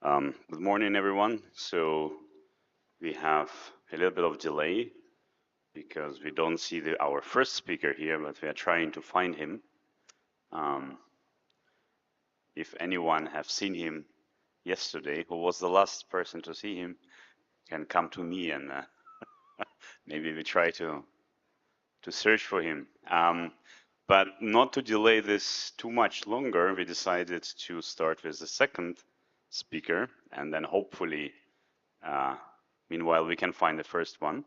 Good morning, everyone. So we have a little bit of delay because we don't see our first speaker here, but we are trying to find him. If anyone have seen him yesterday, who was the last person to see him, can come to me and maybe we try to search for him. But not to delay this too much longer, we decided to start with the second speaker, and then hopefully, meanwhile, we can find the first one.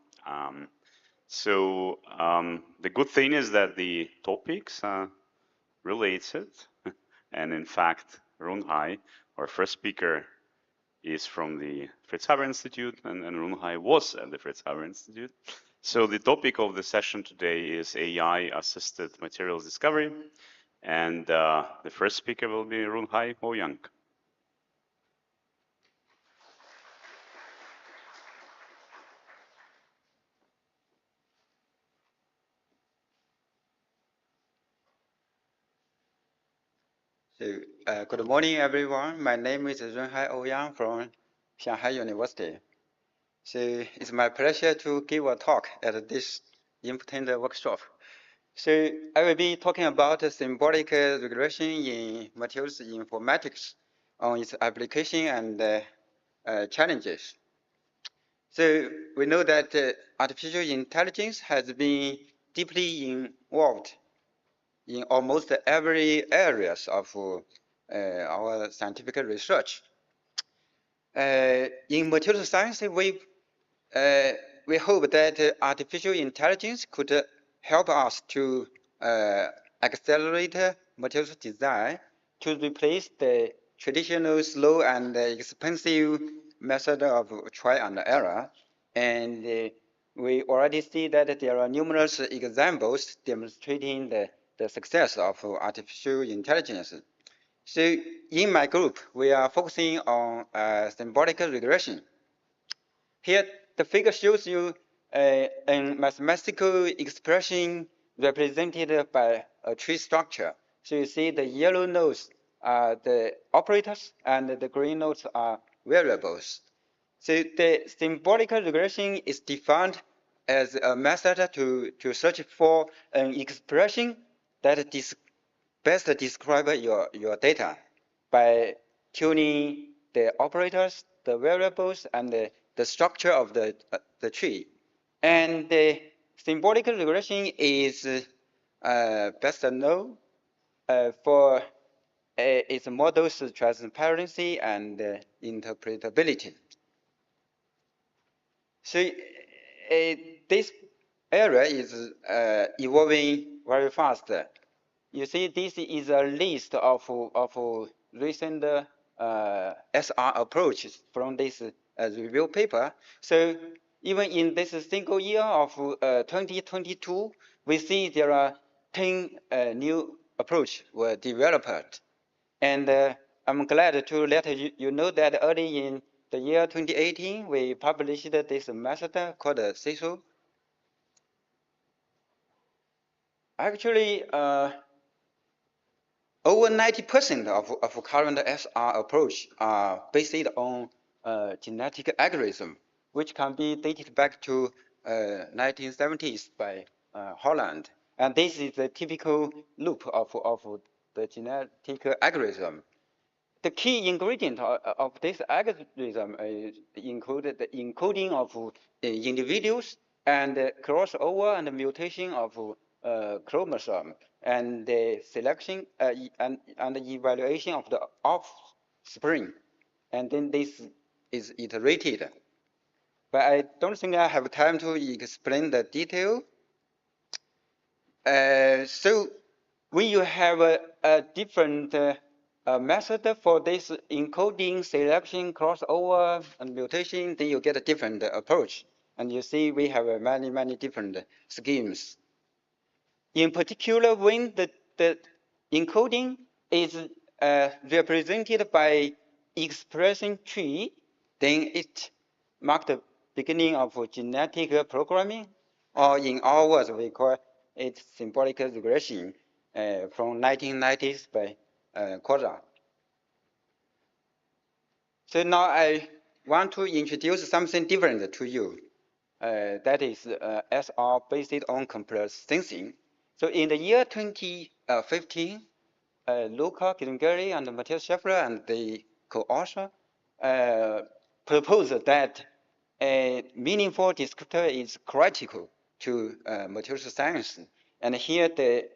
The good thing is that the topics are related, and in fact, Runhai, our first speaker, is from the Fritz Haber Institute, and Runhai was at the Fritz Haber Institute. So the topic of the session today is AI-assisted materials discovery, and the first speaker will be Runhai Ouyang. So, good morning, everyone. My name is Runhai Ouyang from Shanghai University. So, it's my pleasure to give a talk at this important workshop. So, I will be talking about symbolic regression in materials informatics on its application and challenges. So, we know that artificial intelligence has been deeply involved in almost every areas of our scientific research. In material science, we hope that artificial intelligence could help us to accelerate materials design to replace the traditional slow and expensive method of try and error. And we already see that there are numerous examples demonstrating the success of artificial intelligence. So in my group, we are focusing on symbolic regression. Here, the figure shows you a mathematical expression represented by a tree structure. So you see the yellow nodes are the operators and the green nodes are variables. So the symbolic regression is defined as a method to search for an expression that best describes your data by tuning the operators, the variables, and the structure of the tree. And the symbolic regression is best known for its model's transparency and interpretability. So this area is evolving very fast. You see, this is a list of recent SR approaches from this review paper. So even in this single year of 2022, we see there are 10 new approaches were developed. And I'm glad to let you know that early in the year 2018, we published this method called CISO. Actually, over 90% of current SR approach are based on genetic algorithm, which can be dated back to 1970s by Holland. And this is the typical loop of the genetic algorithm. The key ingredient of this algorithm included the encoding of individuals and crossover and mutation of chromosome and the selection and the evaluation of the offspring. And then this is iterated. But I don't think I have time to explain the detail. So when you have a different method for this encoding, selection, crossover, and mutation, then you get a different approach. And you see we have many, many different schemes. In particular, when the encoding is represented by expression tree, then it marks the beginning of genetic programming, or in our words, we call it symbolic regression from 1990s by Quadra. So now I want to introduce something different to you. That is SR based on computer sensing. So in the year 2015, Luca Gilingari and Matthias Scheffler and the co-author proposed that a meaningful descriptor is critical to materials science. And here the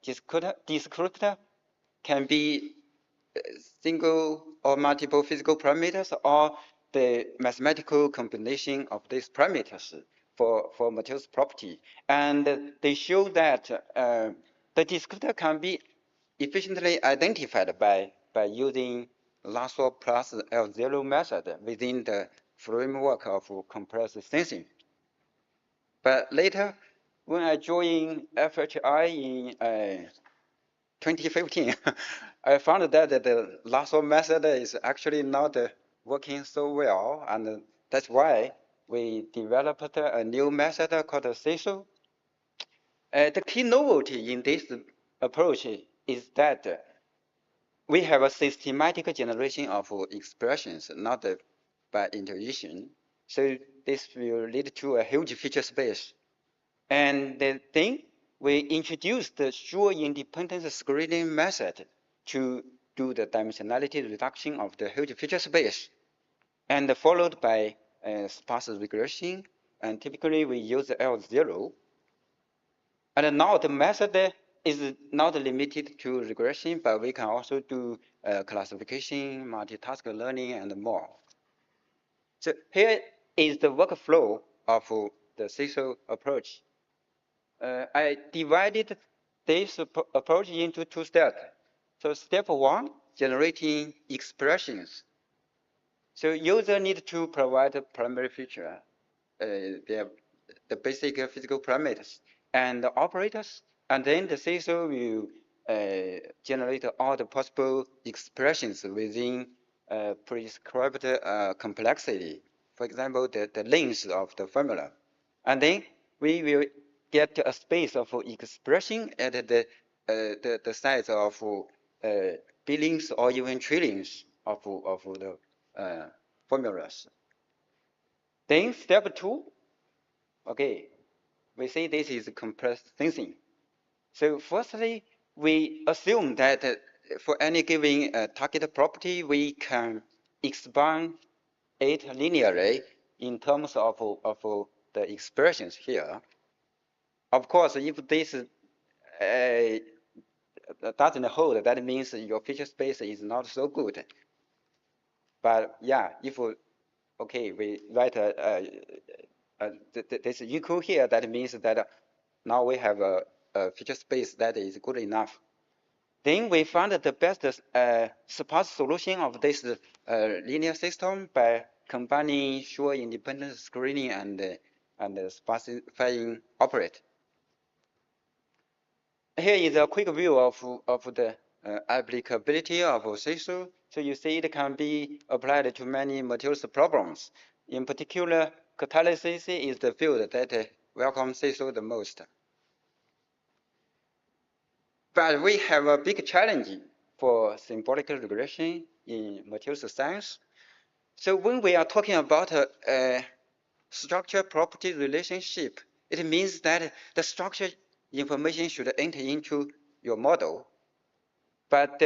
descriptor can be single or multiple physical parameters or the mathematical combination of these parameters for materials property. And they show that the descriptor can be efficiently identified by using Lasso plus L0 method within the framework of compressed sensing. But later, when I joined FHI in 2015, I found that the Lasso method is actually not working so well, and that's why we developed a new method called CISO. The key novelty in this approach is that we have a systematic generation of expressions, not by intuition. So this will lead to a huge feature space. And then we introduced the sure independence screening method to do the dimensionality reduction of the huge feature space, and followed by sparse regression. And typically we use L0. And now the method is not limited to regression, but we can also do classification, multitask learning, and more. So here is the workflow of the CISO approach. I divided this approach into two steps. So step one, generating expressions. So user need to provide a primary feature, the basic physical parameters and the operators, and then the CISO will generate all the possible expressions within prescribed complexity. For example, the length of the formula. And then we will get a space of expression at the size of billions or even trillions of the formulas. Then step two, okay, we say this is compressed sensing. So firstly, we assume that for any given target property, we can expand it linearly in terms of the expressions here. Of course, if this doesn't hold, that means your feature space is not so good. But yeah, if okay, we write this equal here, that means that now we have a feature space that is good enough. Then we found the best sparse solution of this linear system by combining sure independent screening and sparsifying operator. Here is a quick view of the applicability of CISO. So you see it can be applied to many materials problems. In particular, catalysis is the field that welcomes CISO the most. But we have a big challenge for symbolic regression in materials science. So when we are talking about a structure property relationship, it means that the structure information should enter into your model. But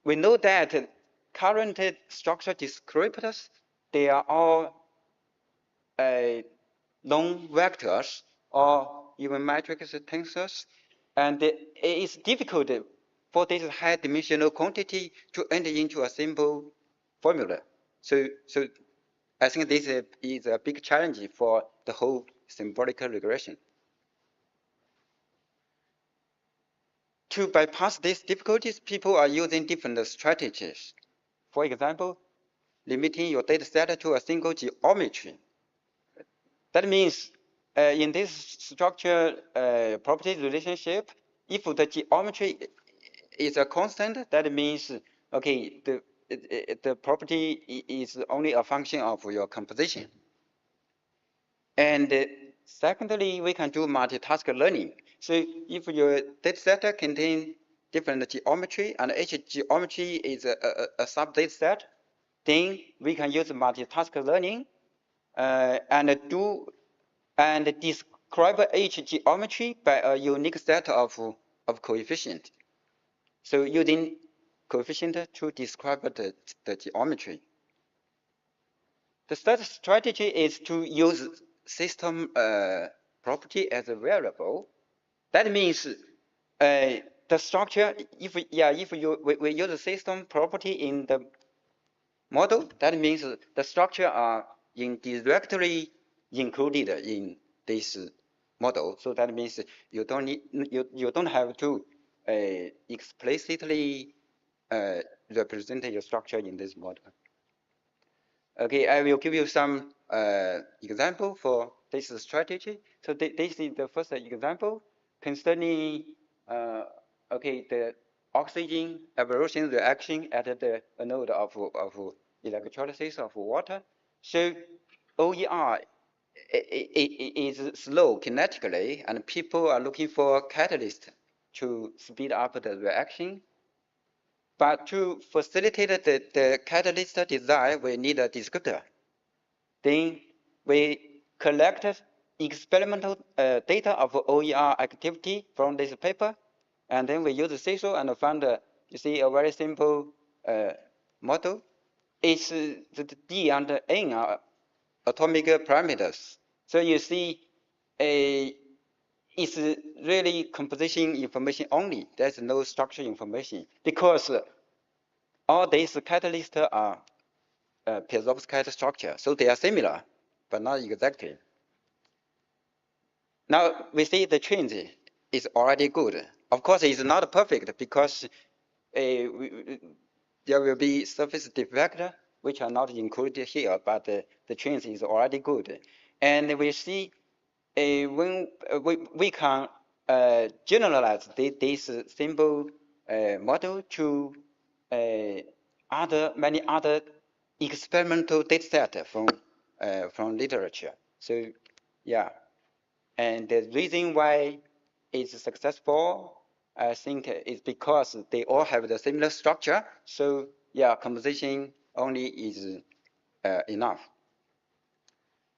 we know that current structure descriptors, they are all known vectors or even matrix tensors, and it is difficult for this high dimensional quantity to enter into a simple formula. So I think this is a big challenge for the whole symbolic regression. To bypass these difficulties, people are using different strategies. For example, limiting your data set to a single geometry. That means in this structure property relationship, if the geometry is a constant, that means, okay, the property is only a function of your composition. And secondly, we can do multitask learning. So if your data set contains different geometry, and each geometry is a sub-data set. Then we can use multitask learning and describe each geometry by a unique set of coefficient. So using coefficient to describe the geometry. The third strategy is to use system property as a variable. That means the structure, if we use a system property in the model, that means the structure are indirectly included in this model. So that means you don't have to explicitly represent your structure in this model. Okay, I will give you some example for this strategy. So this is the first example concerning the oxygen evolution reaction at the anode of electrolysis of water. So OER is slow kinetically, and people are looking for catalyst to speed up the reaction. But to facilitate the catalyst design, we need a descriptor. Then we collect experimental data of OER activity from this paper, and then we use CISO and found, you see, a very simple model. It's the D and N are atomic parameters. So you see, it's really composition information only. There's no structure information because all these catalysts are perovskite structure, so they are similar, but not exactly. Now we see the change is already good. Of course, it's not perfect because there will be surface defect which are not included here, but the change is already good. And we see when we can generalize this simple model to many other experimental data set from literature. So yeah, and the reason why it's successful, I think, is because they all have the similar structure. So yeah, composition only is enough.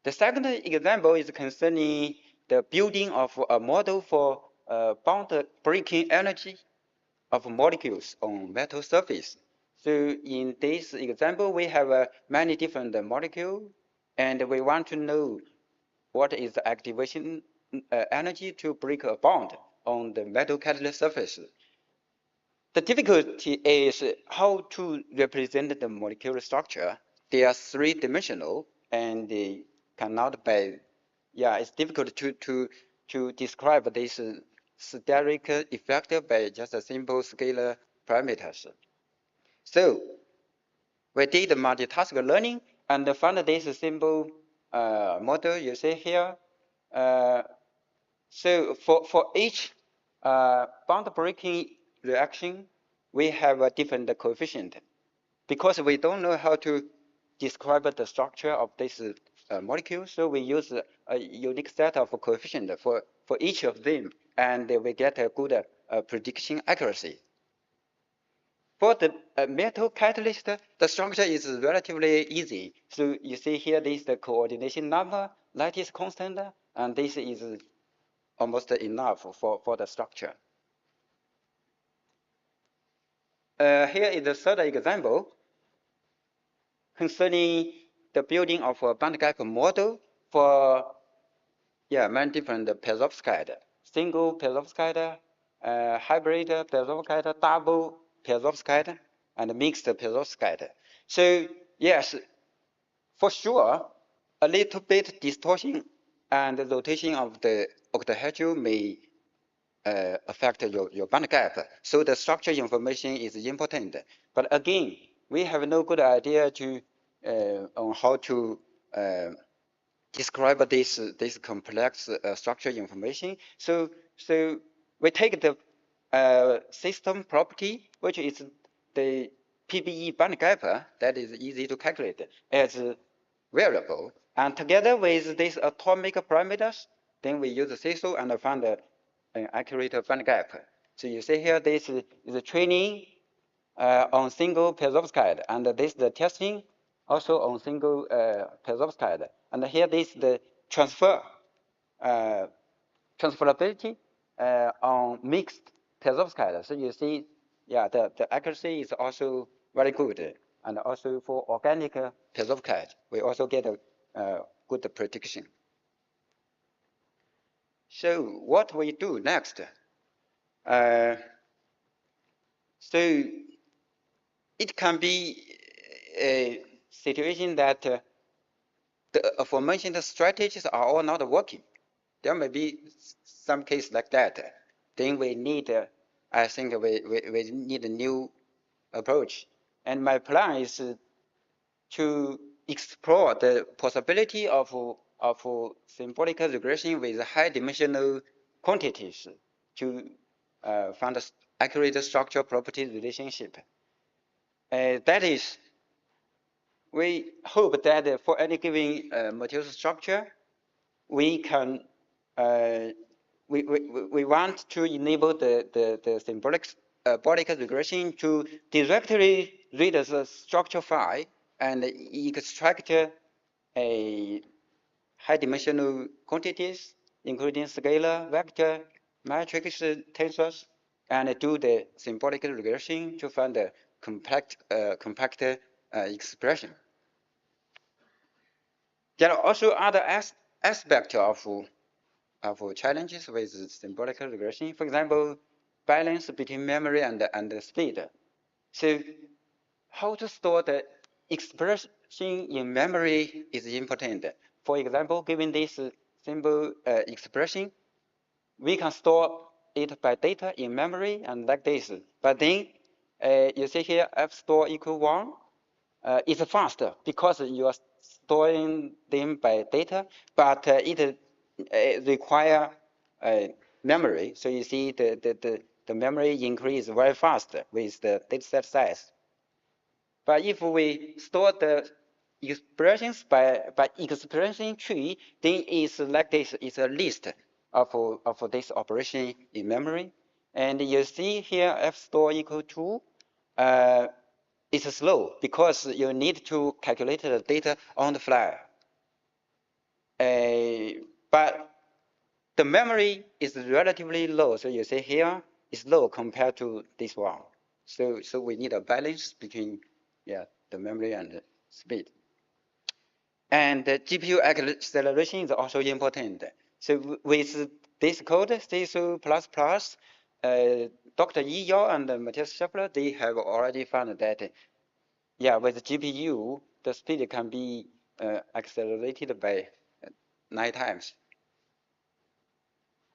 The second example is concerning the building of a model for bound breaking energy of molecules on metal surface. So in this example, we have many different molecules, and we want to know what is the activation energy to break a bond on the metal catalyst surface. The difficulty is how to represent the molecular structure. They are three-dimensional, and they cannot by, it's difficult to describe this steric effect by just a simple scalar parameters. So we did multitask learning and found this simple model you see here. So for each bond breaking reaction, we have a different coefficient. Because we don't know how to describe the structure of this molecule, so we use a unique set of coefficients for each of them, and we get a good prediction accuracy. For the metal catalyst, the structure is relatively easy. So you see here, this is the coordination number, lattice constant, and this is almost enough for the structure. Here is the third example concerning the building of a band gap model for many different perovskite, single perovskite, hybrid perovskite, double perovskite, and mixed perovskite. So yes, for sure, a little bit distortion and rotation of the octahedral may affect your band gap. So the structure information is important. But again, we have no good idea on how to describe this complex structure information. So we take the system property, which is the PBE band gap, that is easy to calculate, as a variable. And together with these atomic parameters, then we use CISO and find an accurate band gap. So you see here, this is the training on single perovskite, and this is the testing also on single perovskite. And here this is the transferability on mixed perovskite. So you see, yeah, the accuracy is also very good. And also for organic perovskite, we also get a good prediction. So what we do next? So it can be a situation that the aforementioned strategies are all not working. There may be some case like that. Then we need, I think we need a new approach. And my plan is to explore the possibility of symbolic regression with high dimensional quantities to find accurate structural property relationship. That is, we hope that for any given material structure, we can we want to enable the symbolic regression to directly read the structure file and extract a high-dimensional quantities, including scalar, vector, matrix tensors, and do the symbolic regression to find the compact expression. There are also other aspects of challenges with symbolic regression. For example, balance between memory and speed. So how to store the expression in memory is important. For example, given this symbol expression, we can store it by data in memory and like this. But then you see here f store equal 1 is faster because you are storing them by data, but it require memory. So you see the memory increase very fast with the dataset size. But if we store the expressions by expression tree, then it's like this. It's a list of this operation in memory. And you see here f store equal to it's slow because you need to calculate the data on the fly. But the memory is relatively low. So you see here it's low compared to this one. So we need a balance between the memory and the speed. And the GPU acceleration is also important. So with this code, C2++, Dr. Yi Yao and Matthias Scheffler, they have already found that, with GPU, the speed can be accelerated by 9 times.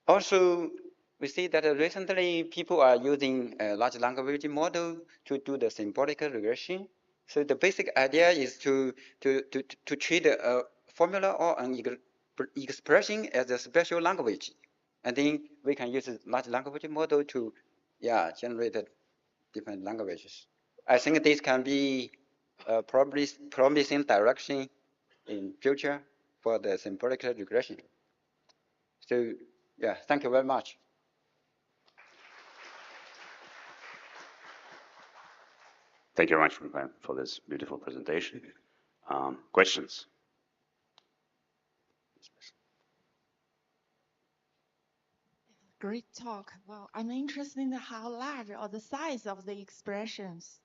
Also, we see that recently people are using a large language model to do the symbolic regression. So the basic idea is to treat a formula or an expression as a special language. And then we can use a large language model to generate different languages. I think this can be probably promising direction in future for the symbolic regression. So thank you very much. Thank you very much for this beautiful presentation. Questions? Great talk. Well, I'm interested in how large or the size of the expressions.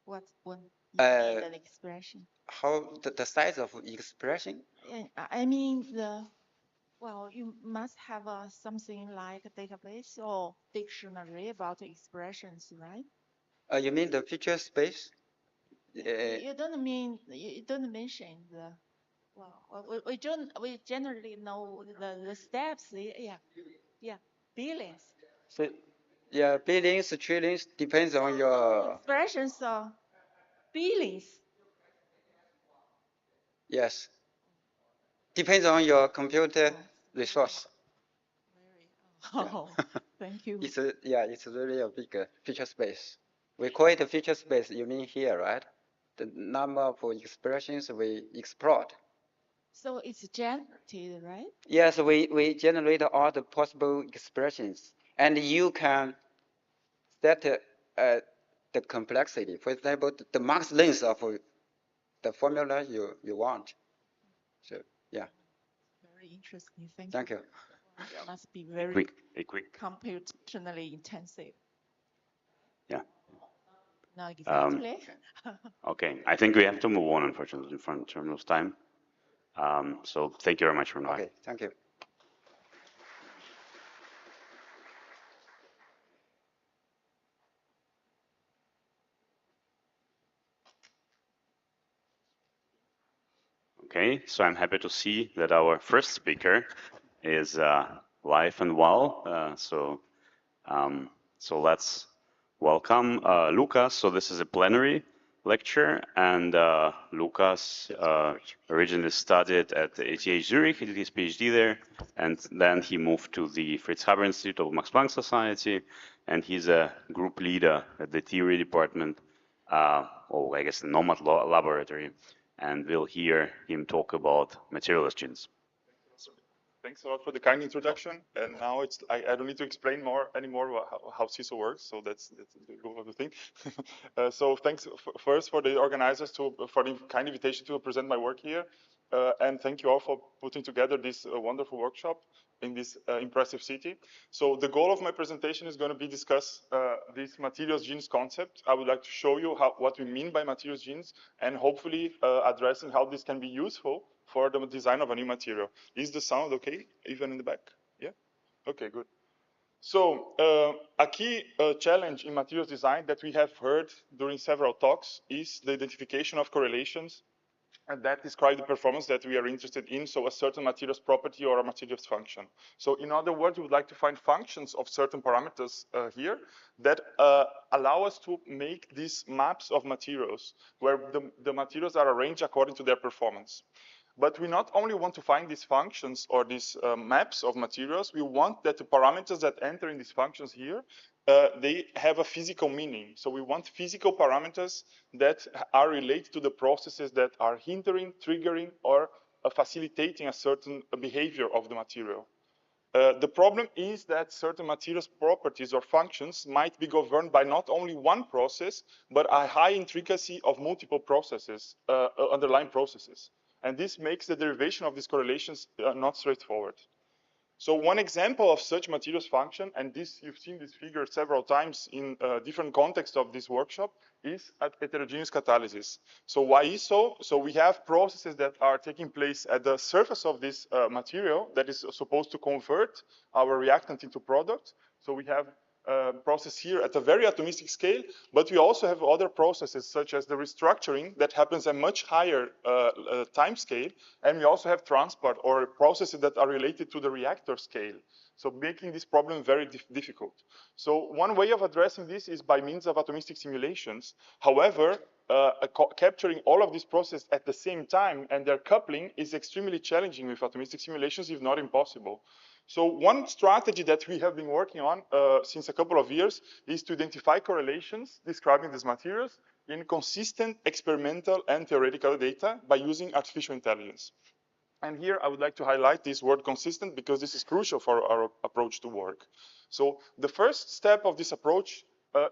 What an expression? How the size of expression? I mean you must have something like a database or dictionary about expressions, right? You mean the feature space? You don't mention the. Well, we generally know the steps. Billions. So, billions, trillions depends on your expressions of billions. Yes. Depends on your computer resource. Thank you. It's really a big feature space. We call it a feature space. You mean here, right? The number of expressions we explored. So it's generated, right? Yes, we generate all the possible expressions, and you can set the complexity. For example, the max length of the formula you want. So yeah. Very interesting. Thank you. It must be very quick. computationally intensive. Yeah. Not exactly. Okay, I think we have to move on, unfortunately, in terms of time. So thank you very much for now. Okay, thank you. Okay, so I'm happy to see that our first speaker is live and well. So let's welcome Lucas. So this is a plenary lecture, and Lucas originally studied at the ETH Zurich, he did his PhD there, and then he moved to the Fritz Haber Institute of Max Planck Society, and he's a group leader at the theory department, or I guess the NOMAD laboratory, and we'll hear him talk about material genes. Thanks a lot for the kind introduction. And now I don't need to explain anymore how CISO works. So that's the goal of the thing. So thanks first for the organizers for the kind invitation to present my work here. And thank you all for putting together this wonderful workshop in this impressive city. So the goal of my presentation is going to be discuss this materials genes concept. I would like to show you what we mean by materials genes, and hopefully addressing how this can be useful for the design of a new material. Is the sound okay, even in the back? Yeah? Okay, good. So a key challenge in materials design that we have heard during several talks is the identification of correlations, and that describe the performance that we are interested in, so a certain material's property or a material's function. So in other words, we would like to find functions of certain parameters here that allow us to make these maps of materials, where the materials are arranged according to their performance. But we not only want to find these functions or these maps of materials, we want that the parameters that enter in these functions here, they have a physical meaning. So we want physical parameters that are related to the processes that are hindering, triggering, or facilitating a certain behavior of the material. The problem is that certain materials' properties or functions might be governed by not only one process, but a high intricacy of multiple processes, underlying processes. And this makes the derivation of these correlations not straightforward. So one example of such materials function, and this you've seen this figure several times in different contexts of this workshop, is at heterogeneous catalysis. So why is so? So we have processes that are taking place at the surface of this material that is supposed to convert our reactant into product. So we have process here at a very atomistic scale, but we also have other processes such as the restructuring that happens at much higher time scale, and we also have transport or processes that are related to the reactor scale, so making this problem very difficult. So one way of addressing this is by means of atomistic simulations. However, capturing all of these processes at the same time and their coupling is extremely challenging with atomistic simulations, if not impossible. So one strategy that we have been working on since a couple of years is to identify correlations describing these materials in consistent experimental and theoretical data by using artificial intelligence. And here I would like to highlight this word consistent because this is crucial for our approach to work. So the first step of this approach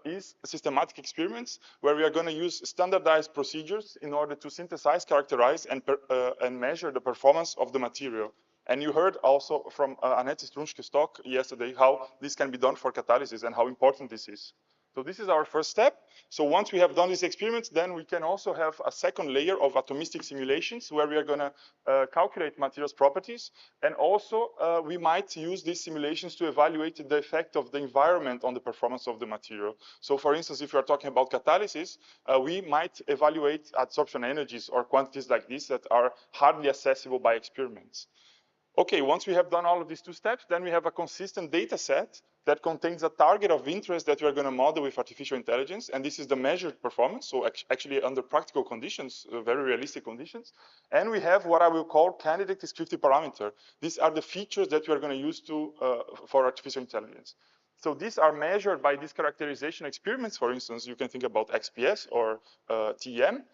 is systematic experiments, where we are going to use standardized procedures in order to synthesize, characterize, and measure the performance of the material. And you heard also from Annette Strunschke's talk yesterday how this can be done for catalysis and how important this is. So this is our first step. So once we have done these experiments, then we can also have a second layer of atomistic simulations where we are going to calculate materials properties. And also we might use these simulations to evaluate the effect of the environment on the performance of the material. So for instance, if we are talking about catalysis, we might evaluate adsorption energies or quantities like this that are hardly accessible by experiments. Okay, once we have done all of these two steps, then we have a consistent data set that contains a target of interest that we are going to model with artificial intelligence. And this is the measured performance. So actually under practical conditions, very realistic conditions. And we have what I will call candidate descriptive parameter. These are the features that we are going to use for artificial intelligence. So these are measured by these characterization experiments. For instance, you can think about XPS or TEM.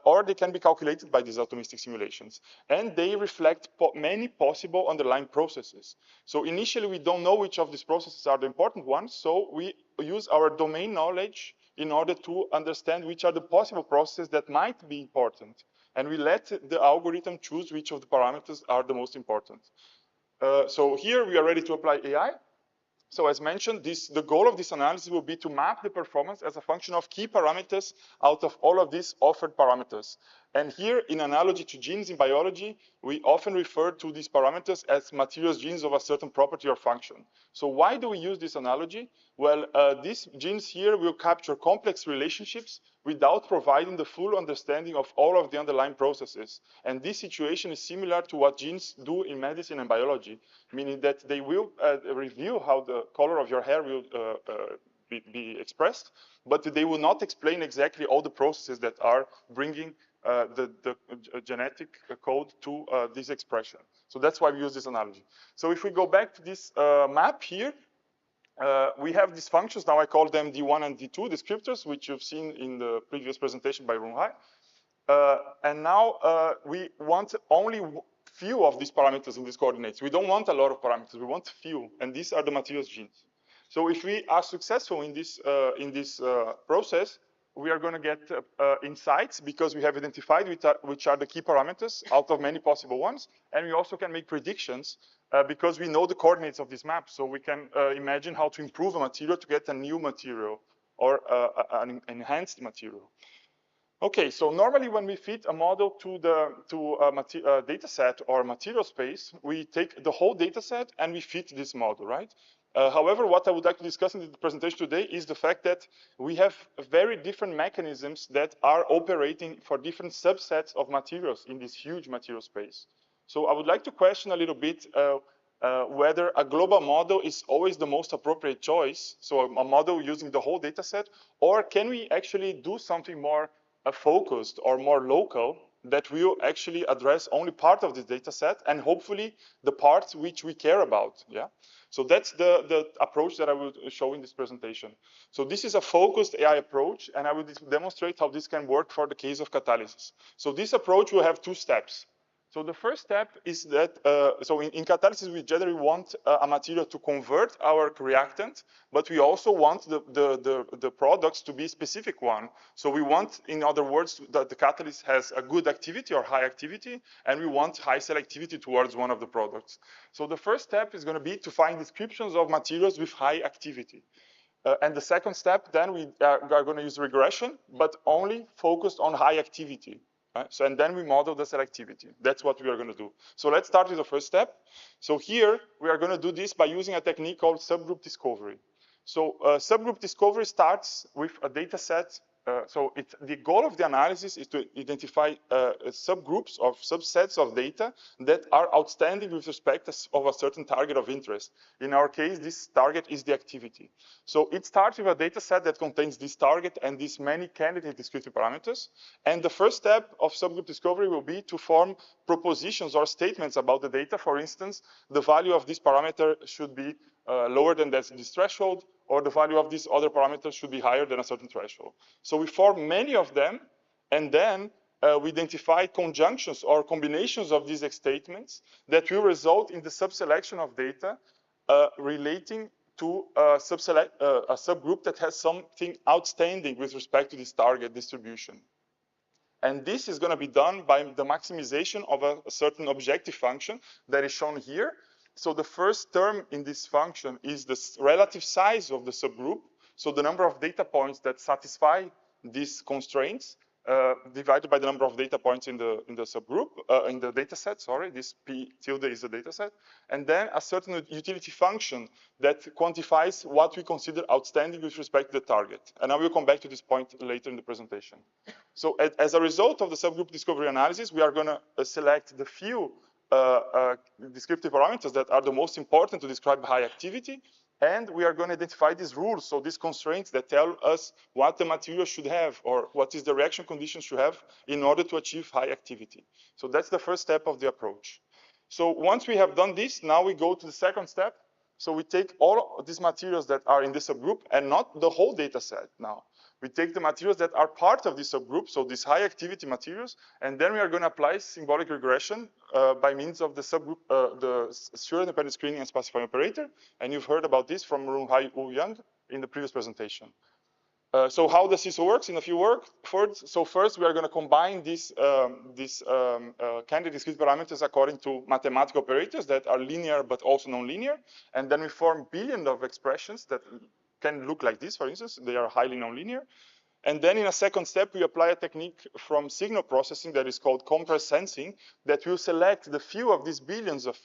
or they can be calculated by these atomistic simulations. And they reflect many possible underlying processes. So initially, we don't know which of these processes are the important ones, so we use our domain knowledge in order to understand which are the possible processes that might be important. And we let the algorithm choose which of the parameters are the most important. So here we are ready to apply AI. So as mentioned, the goal of this analysis will be to map the performance as a function of key parameters out of all of these offered parameters. And here, in analogy to genes in biology, we often refer to these parameters as materials genes of a certain property or function. So why do we use this analogy? Well, these genes here will capture complex relationships without providing the full understanding of all of the underlying processes. And this situation is similar to what genes do in medicine and biology, meaning that they will reveal how the color of your hair will be expressed, but they will not explain exactly all the processes that are bringing the genetic code to this expression. So that's why we use this analogy. So if we go back to this map here, we have these functions. Now I call them D1 and D2 descriptors, which you've seen in the previous presentation by Runhai. And now we want only few of these parameters in these coordinates. We don't want a lot of parameters. We want few, and these are the materials genes. So if we are successful in this process, we are going to get insights because we have identified which are the key parameters out of many possible ones. And we also can make predictions because we know the coordinates of this map. So we can imagine how to improve a material to get a new material or an enhanced material. Okay, so normally when we fit a model to a data set or material space, we take the whole data set and we fit this model, right? However, what I would like to discuss in the presentation today is the fact that we have very different mechanisms that are operating for different subsets of materials in this huge material space. So I would like to question a little bit whether a global model is always the most appropriate choice, so a model using the whole data set, or can we actually do something more focused or more local that will actually address only part of this data set and hopefully the parts which we care about, yeah? So that's the approach that I will show in this presentation. So this is a focused AI approach, and I will demonstrate how this can work for the case of catalysis. So this approach will have two steps. So the first step is that, so in catalysis, we generally want a material to convert our reactant, but we also want the products to be a specific one. So we want, in other words, that the catalyst has a good activity or high activity, and we want high selectivity towards one of the products. So the first step is going to be to find descriptions of materials with high activity. And the second step, then we are going to use regression, but only focused on high activity. Right? So, and then we model the selectivity. That's what we are going to do. So let's start with the first step. So here, we are going to do this by using a technique called subgroup discovery. So subgroup discovery starts with a data set. The goal of the analysis is to identify subgroups or subsets of data that are outstanding with respect of a certain target of interest. In our case, this target is the activity. So it starts with a data set that contains this target and these many candidate descriptive parameters. And the first step of subgroup discovery will be to form propositions or statements about the data. For instance, the value of this parameter should be lower than this threshold, or the value of this other parameter should be higher than a certain threshold. So we form many of them, and then we identify conjunctions or combinations of these statements that will result in the subselection of data relating to a subgroup that has something outstanding with respect to this target distribution. And this is going to be done by the maximization of a certain objective function that is shown here. So the first term in this function is the relative size of the subgroup. So the number of data points that satisfy these constraints divided by the number of data points in the subgroup, in the data set, sorry, this P tilde is the data set. And then a certain utility function that quantifies what we consider outstanding with respect to the target. And I will come back to this point later in the presentation. So as a result of the subgroup discovery analysis, we are going to select the few descriptive parameters that are the most important to describe high activity. And we are going to identify these rules, so these constraints that tell us what the material should have or what is the reaction conditions should have in order to achieve high activity. So that's the first step of the approach. So once we have done this, now we go to the second step. So we take all of these materials that are in this subgroup and not the whole data set now, We take the materials that are part of this subgroup, so these high activity materials, and then we are going to apply symbolic regression by means of the subgroup, the sure independent screening and specifying operator. And you've heard about this from Runghai Wu Yang in the previous presentation. So how the CISO works in a few words. So first, we are going to combine these candidate discrete parameters according to mathematical operators that are linear but also nonlinear, and then we form billions of expressions that can look like this. For instance, they are highly nonlinear. And then in a second step, we apply a technique from signal processing that is called compressed sensing that will select the few of these billions of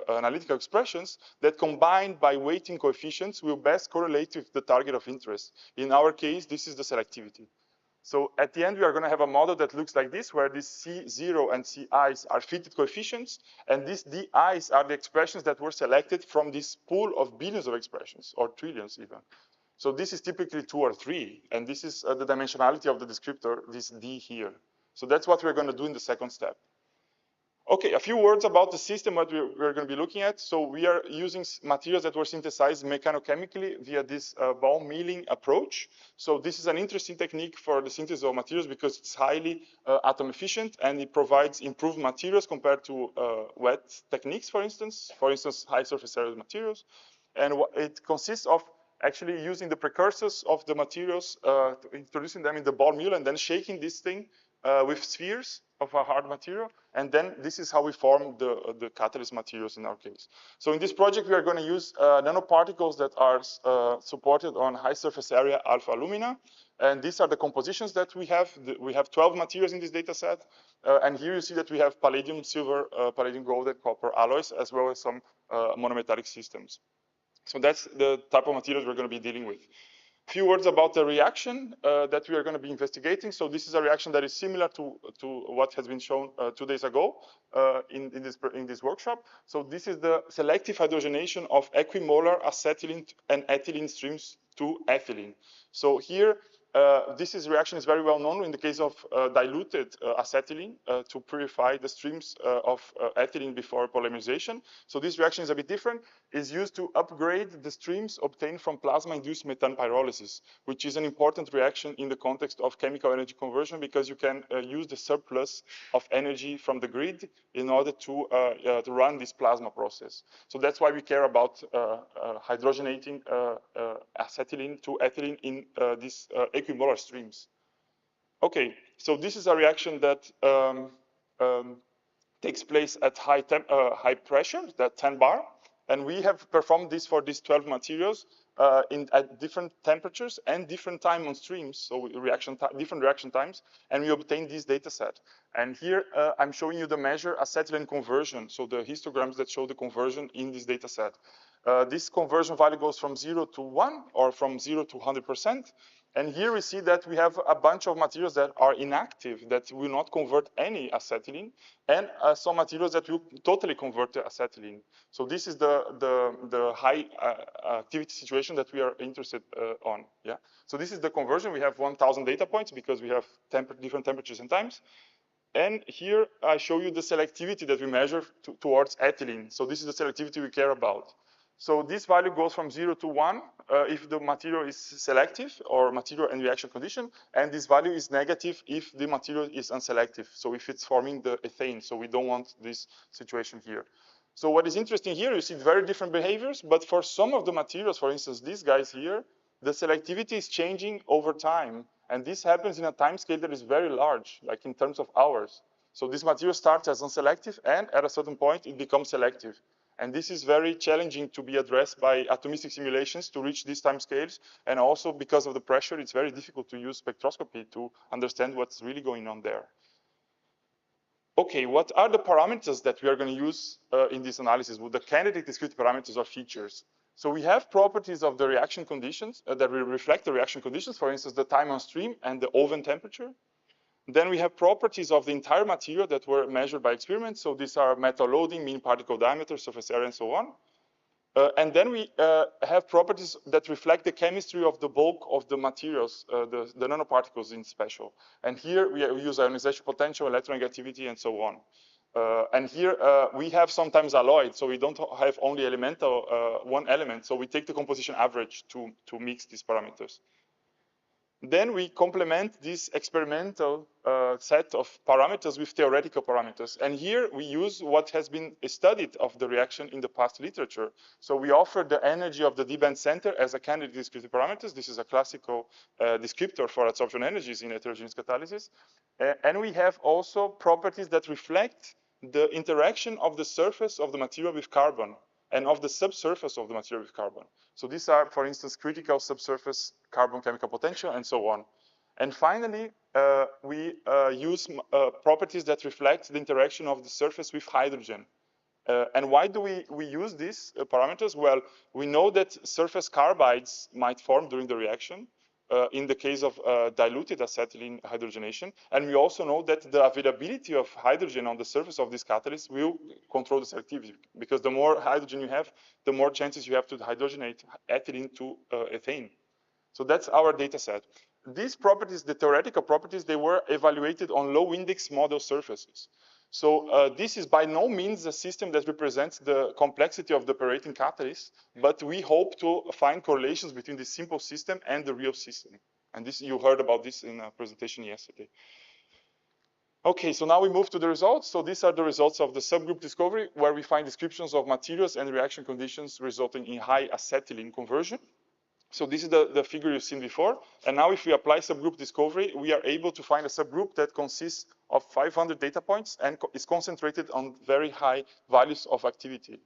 analytical expressions that combined by weighting coefficients will best correlate with the target of interest. In our case, this is the selectivity. So at the end, we are going to have a model that looks like this, where these C0 and Ci's are fitted coefficients, and these Di's are the expressions that were selected from this pool of billions of expressions, or trillions even. So this is typically 2 or 3, and this is the dimensionality of the descriptor, this D here. So that's what we're going to do in the second step. Okay, a few words about the system that we're going to be looking at. So we are using materials that were synthesized mechanochemically via this ball milling approach. So this is an interesting technique for the synthesis of materials because it's highly atom efficient and it provides improved materials compared to wet techniques, for instance, high surface area materials. And it consists of actually using the precursors of the materials, introducing them in the ball mill and then shaking this thing with spheres of a hard material. And then this is how we form the catalyst materials in our case. So in this project, we are going to use nanoparticles that are supported on high surface area alpha alumina. And these are the compositions that we have. We have 12 materials in this data set. And here you see that we have palladium, silver, palladium, gold, and copper alloys, as well as some monometallic systems. So that's the type of materials we're going to be dealing with. A few words about the reaction that we are going to be investigating. So this is a reaction that is similar to what has been shown 2 days ago in this workshop. So this is the selective hydrogenation of equimolar acetylene and ethylene streams to ethylene. So here, this reaction is very well known in the case of diluted acetylene to purify the streams of ethylene before polymerization. So this reaction is a bit different. It's used to upgrade the streams obtained from plasma-induced methane pyrolysis, which is an important reaction in the context of chemical energy conversion because you can use the surplus of energy from the grid in order to run this plasma process. So that's why we care about hydrogenating acetylene to ethylene in these equimolar streams. Okay, so this is a reaction that takes place at high pressure, that 10 bar. And we have performed this for these 12 materials at different temperatures and different time on streams, so different reaction times, and we obtained this data set. And here I'm showing you the measure acetylene conversion, so the histograms that show the conversion in this data set. This conversion value goes from 0 to 1 or from 0 to 100%. And here we see that we have a bunch of materials that are inactive, that will not convert any acetylene, and some materials that will totally convert the acetylene. So this is the high activity situation that we are interested on. Yeah. So this is the conversion. We have 1,000 data points because we have different temperatures and times. And here I show you the selectivity that we measure towards ethylene. So this is the selectivity we care about. So this value goes from 0 to 1 if the material is selective or material and reaction condition, and this value is negative if the material is unselective. So if it's forming the ethane, so we don't want this situation here. So what is interesting here, you see very different behaviors, but for some of the materials, for instance, these guys here, the selectivity is changing over time. And this happens in a time scale that is very large, like in terms of hours. So this material starts as unselective, and at a certain point, it becomes selective. And this is very challenging to be addressed by atomistic simulations to reach these time scales. And also because of the pressure, it's very difficult to use spectroscopy to understand what's really going on there. Okay, what are the parameters that we are going to use in this analysis? Well, the candidate discrete parameters or features. So we have properties of the reaction conditions that will reflect the reaction conditions, for instance, the time on stream and the oven temperature. Then we have properties of the entire material that were measured by experiments. So these are metal loading, mean particle diameter, surface area, and so on. And then we have properties that reflect the chemistry of the bulk of the materials, the nanoparticles in special. And here we use ionization potential, electronegativity, and so on. And here we have sometimes alloyed, so we don't have only elemental one element. So we take the composition average to mix these parameters. Then we complement this experimental set of parameters with theoretical parameters. And here we use what has been studied of the reaction in the past literature. So we offer the energy of the D-band center as a candidate descriptive parameters. This is a classical descriptor for adsorption energies in heterogeneous catalysis. And we have also properties that reflect the interaction of the surface of the material with carbon and of the subsurface of the material with carbon. So these are, for instance, critical subsurface carbon chemical potential and so on. And finally, we use properties that reflect the interaction of the surface with hydrogen. And why do we use these parameters? Well, we know that surface carbides might form during the reaction in the case of diluted acetylene hydrogenation. And we also know that the availability of hydrogen on the surface of this catalyst will control the selectivity, because the more hydrogen you have, the more chances you have to hydrogenate ethylene to ethane. So that's our data set. These properties, the theoretical properties, they were evaluated on low index model surfaces. So this is by no means a system that represents the complexity of the operating catalyst, but we hope to find correlations between the simple system and the real system. And this, you heard about this in a presentation yesterday. Okay, so now we move to the results. So these are the results of the subgroup discovery, where we find descriptions of materials and reaction conditions resulting in high acetylene conversion. So this is the figure you've seen before. And now if we apply subgroup discovery, we are able to find a subgroup that consists of 500 data points and is concentrated on very high values of activity.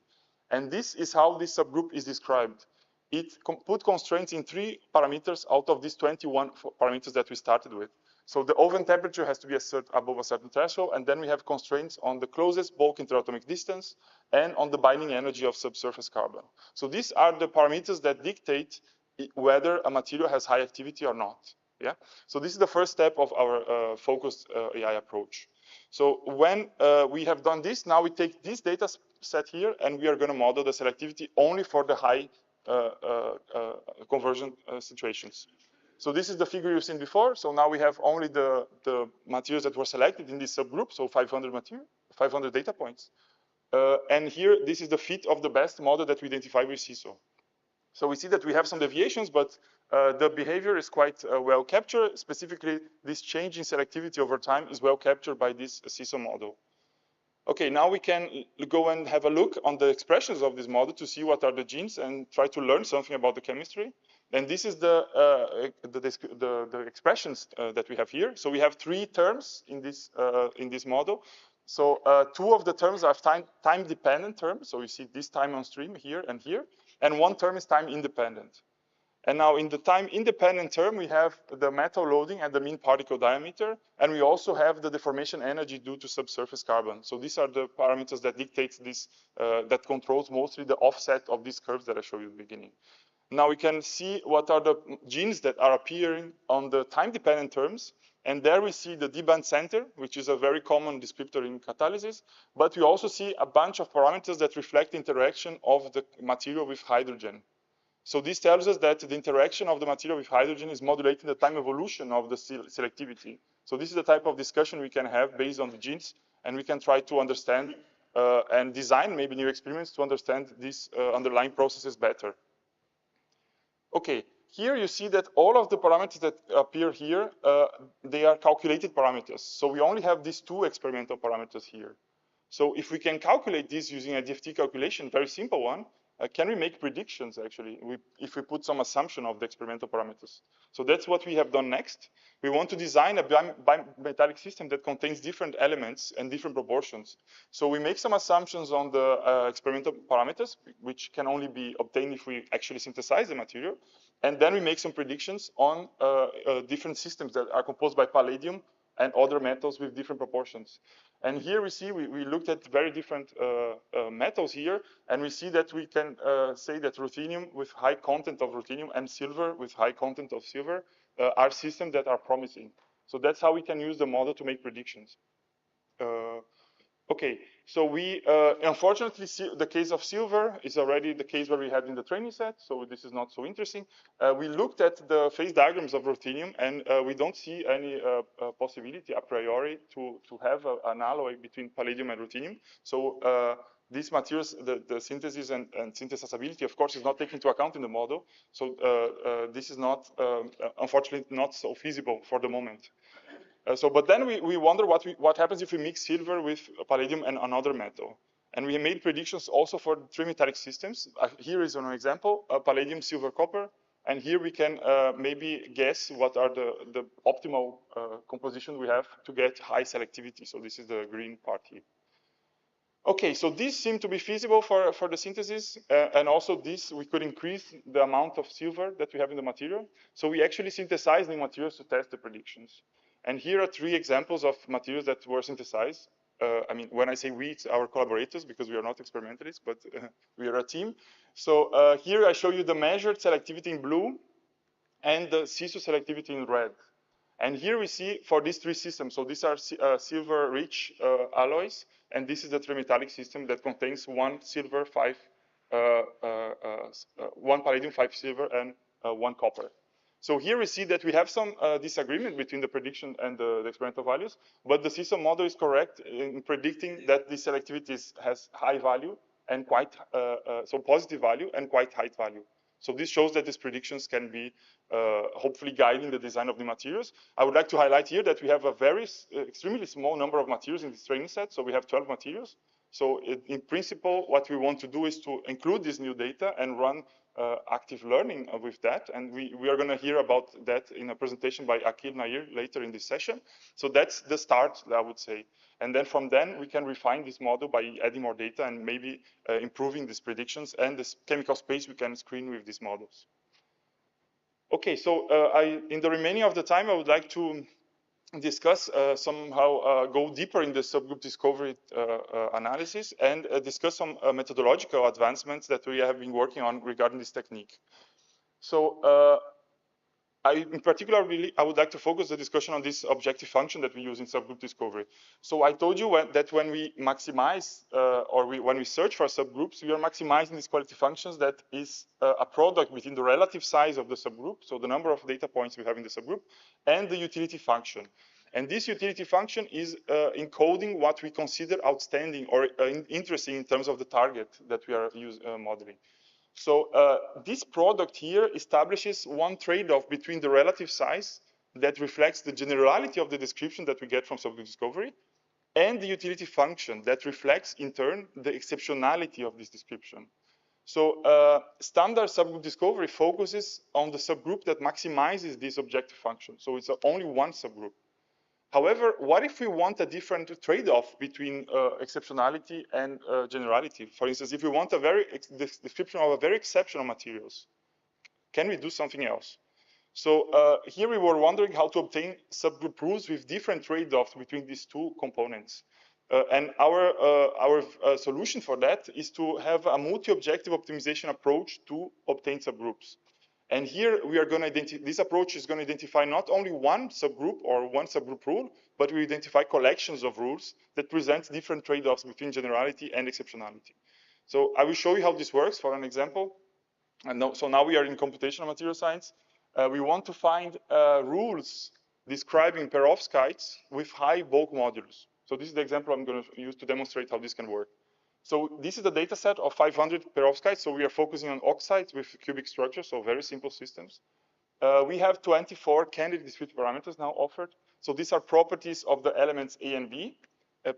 And this is how this subgroup is described. It put constraints in 3 parameters out of these 21 parameters that we started with. So the oven temperature has to be above a certain threshold, and then we have constraints on the closest bulk interatomic distance and on the binding energy of subsurface carbon. So these are the parameters that dictate whether a material has high activity or not. Yeah. So this is the first step of our focused AI approach. So when we have done this, now we take this data set here and we are going to model the selectivity only for the high conversion situations. So this is the figure you've seen before. So now we have only the materials that were selected in this subgroup, so 500 data points. And here, this is the fit of the best model that we identify with CISO. So we see that we have some deviations, but the behavior is quite well captured. Specifically, this change in selectivity over time is well captured by this CISO model. Okay, now we can go and have a look on the expressions of this model to see what are the genes and try to learn something about the chemistry. And this is the expressions that we have here. So we have 3 terms in this model. So 2 of the terms are time-dependent terms. So you see this time on stream here and here. And 1 term is time-independent. And now in the time-independent term, we have the metal loading and the mean particle diameter. And we also have the deformation energy due to subsurface carbon. So these are the parameters that dictate this, that controls mostly the offset of these curves that I showed you at the beginning. Now we can see what are the genes that are appearing on the time-dependent terms. And there we see the D-band center, which is a very common descriptor in catalysis. But we also see a bunch of parameters that reflect the interaction of the material with hydrogen. So this tells us that the interaction of the material with hydrogen is modulating the time evolution of the selectivity. So this is the type of discussion we can have based on the genes, and we can try to understand and design maybe new experiments to understand these underlying processes better. Okay, here you see that all of the parameters that appear here, they are calculated parameters. So we only have these 2 experimental parameters here. So if we can calculate this using a DFT calculation, very simple one, can we make predictions actually if we put some assumption of the experimental parameters? So that's what we have done next. We want to design a bimetallic system that contains different elements and different proportions. So we make some assumptions on the experimental parameters, which can only be obtained if we actually synthesize the material. And then we make some predictions on different systems that are composed by palladium and other metals with different proportions. And here we see, we looked at very different metals here, and we see that we can say that ruthenium with high content of ruthenium and silver with high content of silver are systems that are promising. So that's how we can use the model to make predictions. Okay, so we unfortunately see the case of silver is already the case where we had in the training set, so this is not so interesting. We looked at the phase diagrams of ruthenium, and we don't see any possibility a priori to have an alloy between palladium and ruthenium. So these materials, the synthesis and synthesizability, of course, is not taken into account in the model. So this is not, unfortunately, not so feasible for the moment. But then we wonder what happens if we mix silver with palladium and another metal. And we made predictions also for three metallic systems. Here is an example, palladium, silver, copper. And here we can maybe guess what are the optimal composition we have to get high selectivity. So this is the green part here. Okay, so this seemed to be feasible for the synthesis. And also this, we could increase the amount of silver that we have in the material. So we actually synthesized the materials to test the predictions. And here are three examples of materials that were synthesized. I mean, when I say we, it's our collaborators, because we are not experimentalists, but we are a team. So here I show you the measured selectivity in blue and the CISO selectivity in red. And here we see for these three systems, so these are silver-rich alloys, and this is the trimetallic system that contains one silver, one palladium, 5 silver, and 1 copper. So here we see that we have some disagreement between the prediction and the experimental values, but the system model is correct in predicting that this selectivity has high value and quite, so positive value and quite high value. So this shows that these predictions can be hopefully guiding the design of the materials. I would like to highlight here that we have a very extremely small number of materials in this training set. So we have 12 materials. So in principle, what we want to do is to include this new data and run active learning with that. And we are going to hear about that in a presentation by Akil Nair later in this session. So that's the start, I would say. And then from then, we can refine this model by adding more data and maybe improving these predictions and the chemical space we can screen with these models. Okay, so in the remaining of the time, I would like to discuss somehow go deeper in the subgroup discovery analysis and discuss some methodological advancements that we have been working on regarding this technique. So in particular, I would like to focus the discussion on this objective function that we use in subgroup discovery. So I told you that when we maximize when we search for subgroups, we are maximizing these quality functions that is a product between the relative size of the subgroup, so the number of data points we have in the subgroup, and the utility function. And this utility function is encoding what we consider outstanding or interesting in terms of the target that we are modeling. So this product here establishes one trade-off between the relative size that reflects the generality of the description that we get from subgroup discovery and the utility function that reflects, in turn, the exceptionality of this description. So standard subgroup discovery focuses on the subgroup that maximizes this objective function. So it's only one subgroup. However, what if we want a different trade-off between exceptionality and generality? For instance, if we want a description of a very exceptional materials, can we do something else? So here we were wondering how to obtain subgroup rules with different trade-offs between these two components. And our solution for that is to have a multi-objective optimization approach to obtain subgroups. And here we are going to identify, this approach is going to identify not only one subgroup or one subgroup rule, but we identify collections of rules that present different trade-offs between generality and exceptionality. So I will show you how this works for an example. So now we are in computational material science. We want to find rules describing perovskites with high bulk modulus. So this is the example I'm going to use to demonstrate how this can work. So this is the data set of 500 perovskites. So we are focusing on oxides with cubic structures, so very simple systems. We have 24 candidate discrete parameters now offered. So these are properties of the elements A and B,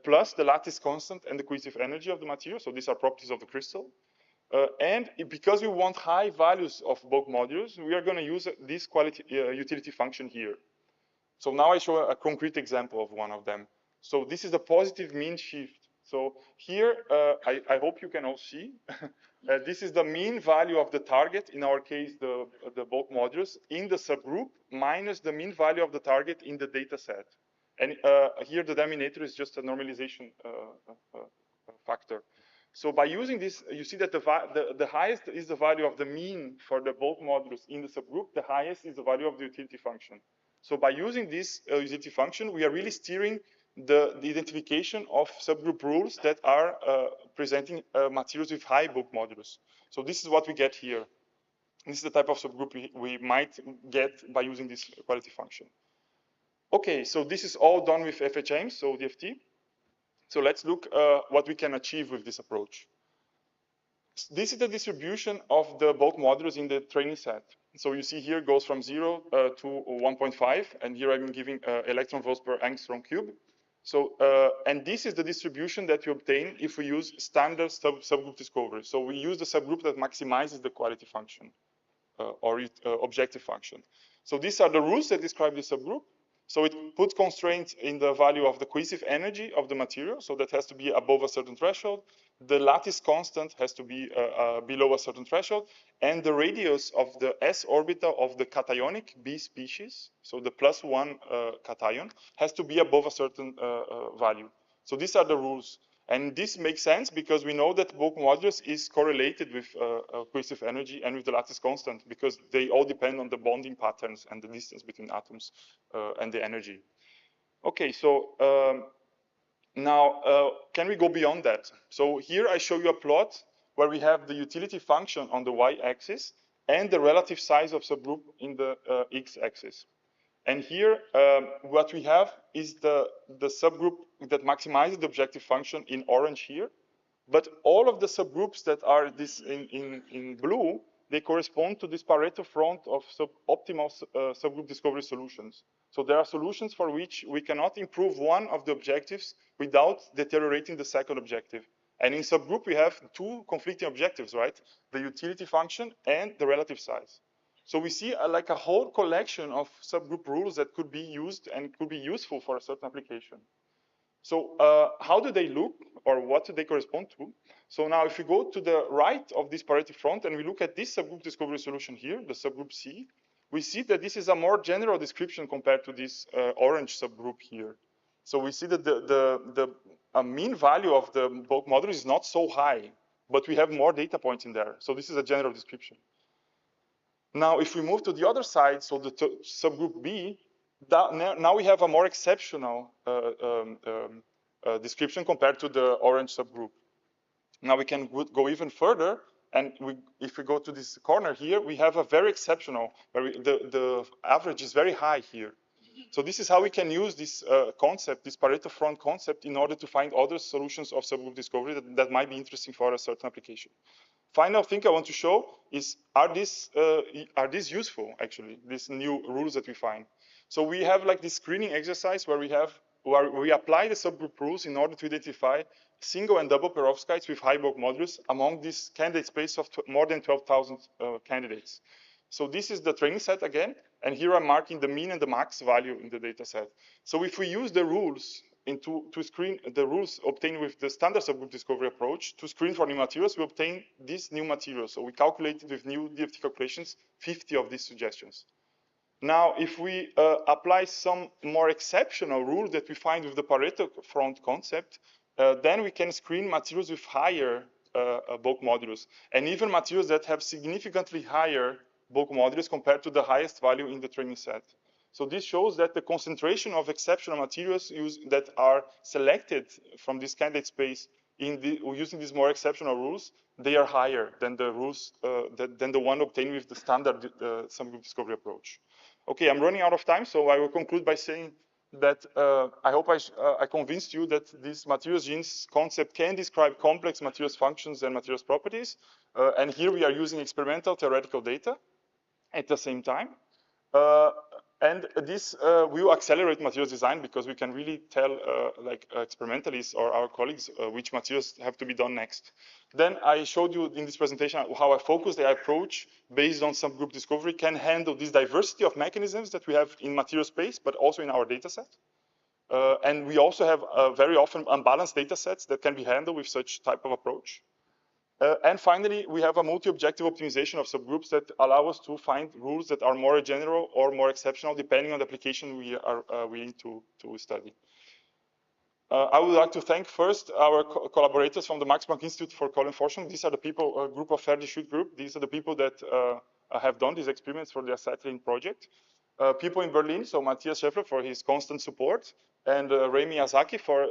plus the lattice constant and the cohesive energy of the material. So these are properties of the crystal. And because we want high values of bulk modulus, we are going to use this utility function here. So now I show a concrete example of one of them. So this is the positive mean shift. So here, I hope you can all see, this is the mean value of the target, in our case, the bulk modulus, in the subgroup, minus the mean value of the target in the data set. And here the denominator is just a normalization factor. So by using this, you see that the highest is the value of the mean for the bulk modulus in the subgroup, the highest is the value of the utility function. So by using this utility function, we are really steering the identification of subgroup rules that are presenting materials with high bulk modulus. So this is what we get here. This is the type of subgroup we might get by using this quality function. Okay, so this is all done with FHM, so DFT. So let's look what we can achieve with this approach. This is the distribution of the bulk modulus in the training set. So you see here goes from 0 to 1.5, and here I'm giving electron volts per angstrom cube. So, and this is the distribution that we obtain if we use standard subgroup discovery. So we use the subgroup that maximizes the quality function or objective function. So these are the rules that describe the subgroup. So it puts constraints in the value of the cohesive energy of the material. So that has to be above a certain threshold. The lattice constant has to be below a certain threshold. And the radius of the s orbital of the cationic B species, so the +1 cation, has to be above a certain value. So these are the rules. And this makes sense because we know that bulk modulus is correlated with cohesive energy and with the lattice constant, because they all depend on the bonding patterns and the distance between atoms and the energy. Okay, so now can we go beyond that? So here I show you a plot where we have the utility function on the y-axis and the relative size of subgroup in the x-axis. And here, what we have is the subgroup that maximizes the objective function in orange here. But all of the subgroups that are this in blue, they correspond to this Pareto front of optimal subgroup discovery solutions. So there are solutions for which we cannot improve one of the objectives without deteriorating the second objective. And in subgroup, we have two conflicting objectives, right? The utility function and the relative size. So we see like a whole collection of subgroup rules that could be used and could be useful for a certain application. So how do they look, or what do they correspond to? So now if we go to the right of this Pareto front and we look at this subgroup discovery solution here, the subgroup C, we see that this is a more general description compared to this orange subgroup here. So we see that the mean value of the bulk modulus is not so high, but we have more data points in there. So this is a general description. Now, if we move to the other side, so the subgroup B, now we have a more exceptional description compared to the orange subgroup. Now we can go even further, and if we go to this corner here, we have a very exceptional, where the average is very high here. So this is how we can use this concept, this Pareto front concept, in order to find other solutions of subgroup discovery that might be interesting for a certain application. Final thing I want to show is, are these useful, actually, these new rules that we find? So we have like this screening exercise where we apply the subgroup rules in order to identify single and double perovskites with high bulk modulus among this candidate space of more than 12,000 candidates. So this is the training set again, and here I'm marking the mean and the max value in the data set. So if we use the rules to screen the rules obtained with the standard subgroup discovery approach to screen for new materials, we obtain these new materials. So we calculated with new DFT calculations 50 of these suggestions. Now, if we apply some more exceptional rules that we find with the Pareto front concept, then we can screen materials with higher bulk modulus, and even materials that have significantly higher bulk modulus compared to the highest value in the training set. So this shows that the concentration of exceptional materials that are selected from this candidate space using these more exceptional rules, they are higher than the rules than the one obtained with the standard subgroup discovery approach. Okay, I'm running out of time, so I will conclude by saying that I hope I convinced you that this materials genes concept can describe complex materials functions and materials properties. And here we are using experimental theoretical data at the same time. And this will accelerate materials design because we can really tell like experimentalists or our colleagues which materials have to be done next. Then I showed you in this presentation how a focused AI approach based on subgroup discovery can handle this diversity of mechanisms that we have in material space, but also in our data set. And we also have very often unbalanced data sets that can be handled with such type of approach. And finally, we have a multi-objective optimization of subgroups that allow us to find rules that are more general or more exceptional, depending on the application we are willing to study. I would like to thank first our collaborators from the Max Planck Institute for Kohlenforschung. These are the people, a group of Ferdi-Schütt group. These are the people that have done these experiments for the acetylene project. People in Berlin, so Matthias Scheffler for his constant support, and Rei Miyazaki for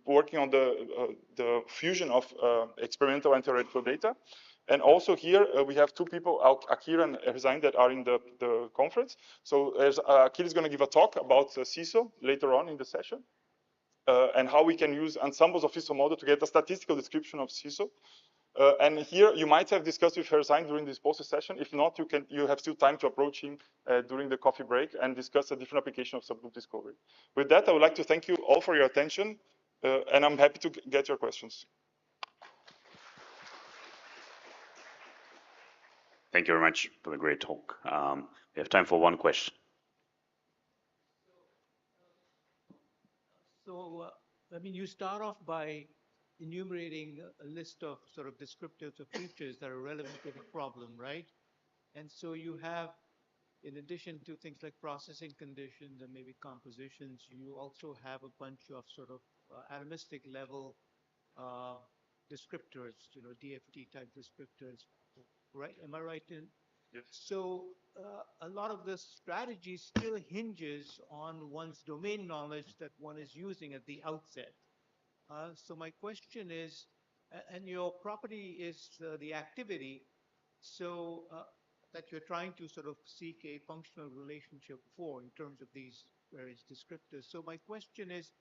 working on the fusion of experimental and theoretical data. And also here we have two people, Akira and Erzain, that are in the conference. So Akira is going to give a talk about CISO later on in the session. and how we can use ensembles of CISO model to get a statistical description of CISO. And here you might have discussed with Herr during this poster session. If not, you have still time to approach him during the coffee break and discuss a different application of subgroup discovery. With that, I would like to thank you all for your attention, and I'm happy to get your questions. Thank you very much for the great talk. We have time for one question. So, I mean, you start off by enumerating a list of sort of descriptors or features that are relevant to the problem, right? And so you have, in addition to things like processing conditions and maybe compositions, you also have a bunch of sort of atomistic level descriptors, you know, DFT type descriptors, right? Am I right in? Yes. So a lot of this strategy still hinges on one's domain knowledge that one is using at the outset. So my question is, and your property is the activity, so that you're trying to sort of seek a functional relationship for in terms of these various descriptors. So my question is,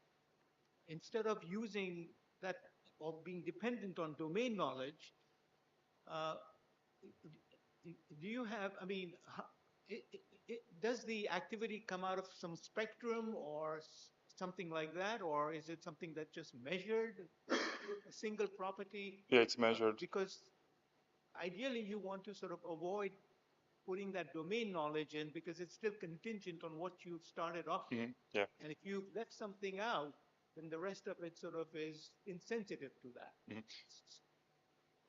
instead of using that or being dependent on domain knowledge, do you have, I mean, does the activity come out of some spectrum or something like that, or is it something that just measured, a single property? Yeah, it's measured. Because ideally you want to sort of avoid putting that domain knowledge in because it's still contingent on what you started off with. Yeah. And if you let something out, then the rest of it sort of is insensitive to that.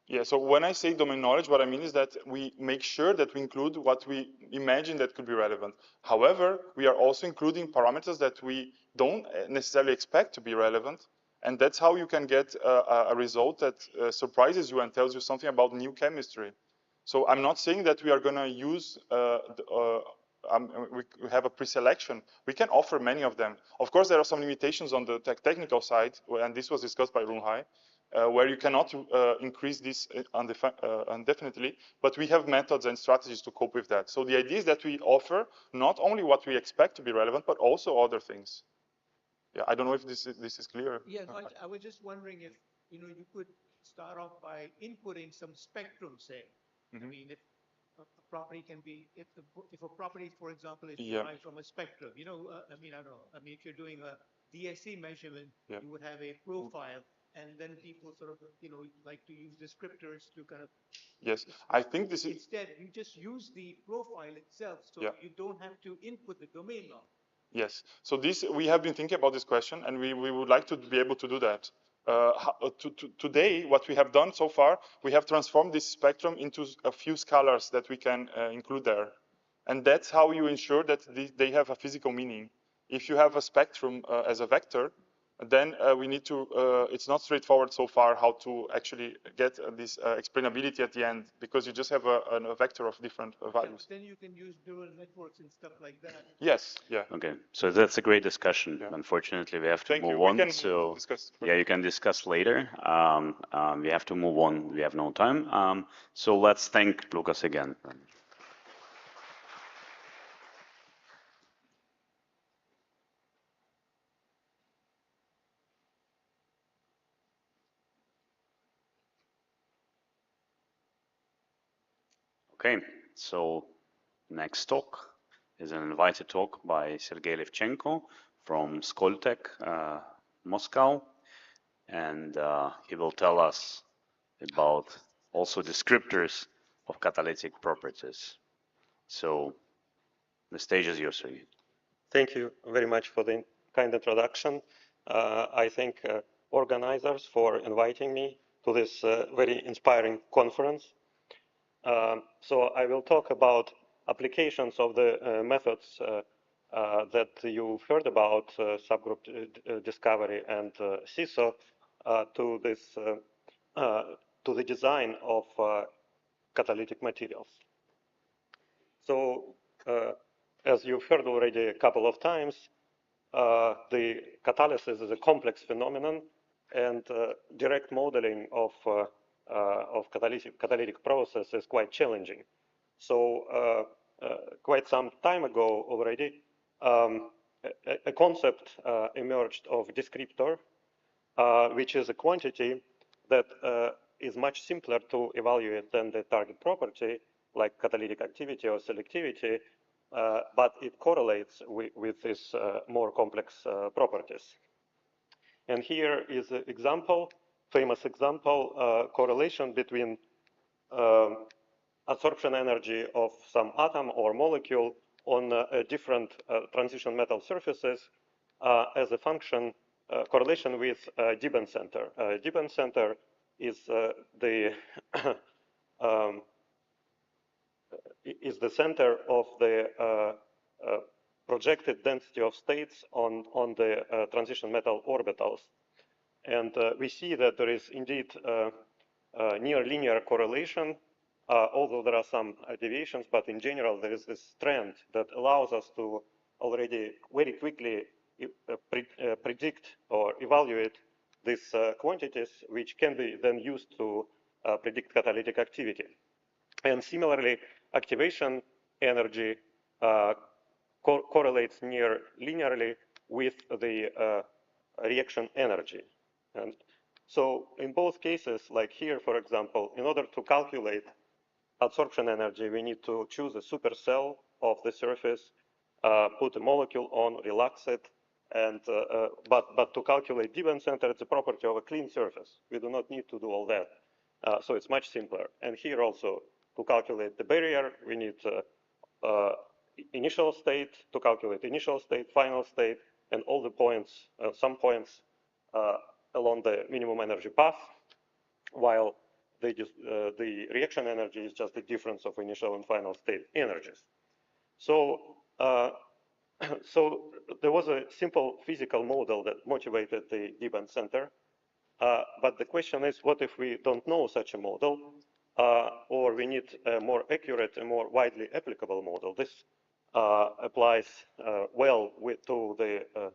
Yeah, so when I say domain knowledge, what I mean is that we make sure that we include what we imagine that could be relevant. However, we are also including parameters that we don't necessarily expect to be relevant. And that's how you can get a result that surprises you and tells you something about new chemistry. So I'm not saying that we are going to use, we have a pre-selection. We can offer many of them. Of course, there are some limitations on the technical side, and this was discussed by Runhai. Where you cannot increase this indefinitely, but we have methods and strategies to cope with that. So the idea is that we offer not only what we expect to be relevant, but also other things. Yeah, I don't know if this is clear. Yeah, no, I was just wondering if, you know, you could start off by inputting some spectrum, say. I mean, if a property can be, if a property, for example, is derived from a spectrum, you know, I mean, I don't know. I mean, if you're doing a DSC measurement, you would have a profile. And then people sort of, you know, like to use descriptors to kind of. Yes, I think this is. Instead, you just use the profile itself, so you don't have to input the domain knowledge. Yes, so this we have been thinking about this question, and we would like to be able to do that. Today, what we have done so far, we have transformed this spectrum into a few scalars that we can include there, and that's how you ensure that they have a physical meaning. If you have a spectrum as a vector, then we need to, it's not straightforward so far how to actually get this explainability at the end, because you just have a vector of different values. Then you can use neural networks and stuff like that. Yes, yeah. Okay, so that's a great discussion. Yeah. Unfortunately, we have to move on. So yeah, you can discuss later. We have to move on. We have no time. So let's thank Lucas again. Okay, so next talk is an invited talk by Sergei Levchenko from Skoltech, Moscow, and he will tell us about also descriptors of catalytic properties. So the stage is yours, Sergei. Thank you very much for the kind introduction. I thank organizers for inviting me to this very inspiring conference. So I will talk about applications of the methods that you've heard about, subgroup discovery and CISO, to the design of catalytic materials. So as you've heard already a couple of times, the catalysis is a complex phenomenon, and direct modeling of catalytic process is quite challenging. So quite some time ago already, a concept emerged of descriptor, which is a quantity that is much simpler to evaluate than the target property, like catalytic activity or selectivity, but it correlates with these more complex properties. And here is an example, famous example, correlation between absorption energy of some atom or molecule on different transition metal surfaces as a function correlation with Debye center. Debye center is the is the center of the projected density of states on the transition metal orbitals. And we see that there is indeed near linear correlation, although there are some deviations, but in general there is this trend that allows us to already very quickly predict or evaluate these quantities, which can be then used to predict catalytic activity. And similarly, activation energy correlates near linearly with the reaction energy. And so in both cases, like here, for example, in order to calculate absorption energy, we need to choose a supercell of the surface, put a molecule on, relax it, and but to calculate Debye center, it's a property of a clean surface. We do not need to do all that. So it's much simpler. And here also, to calculate the barrier, we need initial state, to calculate initial state, final state, and all the points, some points along the minimum energy path, while the reaction energy is just the difference of initial and final state energies. So, so there was a simple physical model that motivated the Debye center. But the question is, what if we don't know such a model, or we need a more accurate and more widely applicable model? This applies well to the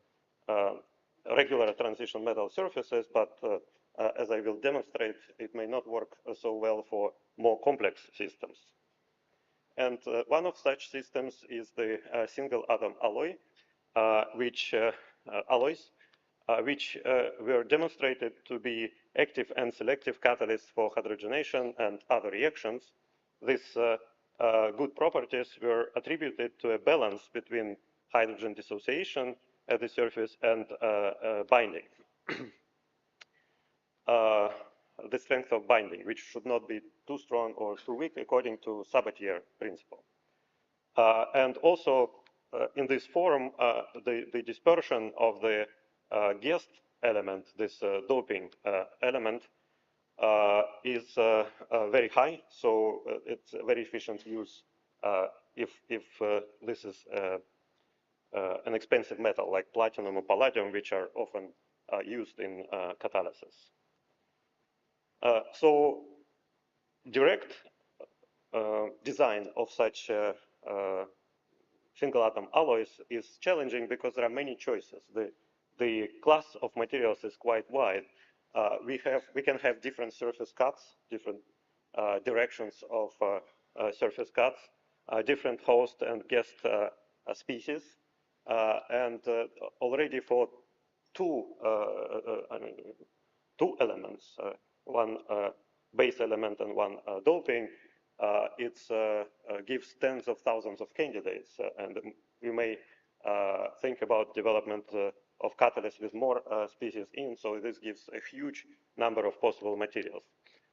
regular transition metal surfaces, but as I will demonstrate, it may not work so well for more complex systems. And one of such systems is the single atom alloy, which were demonstrated to be active and selective catalysts for hydrogenation and other reactions. These good properties were attributed to a balance between hydrogen dissociation at the surface and binding. The strength of binding, which should not be too strong or too weak according to Sabatier principle. And also in this form, the dispersion of the guest element, this doping element, is very high, so it's a very efficient use if this is an expensive metal like platinum or palladium, which are often used in catalysis. So direct design of such single atom alloys is challenging because there are many choices. The class of materials is quite wide. We can have different surface cuts, different directions of surface cuts, different host and guest species, and already for two elements, one base element and one doping, it gives tens of thousands of candidates, and we may think about development of catalysts with more species in, so this gives a huge number of possible materials.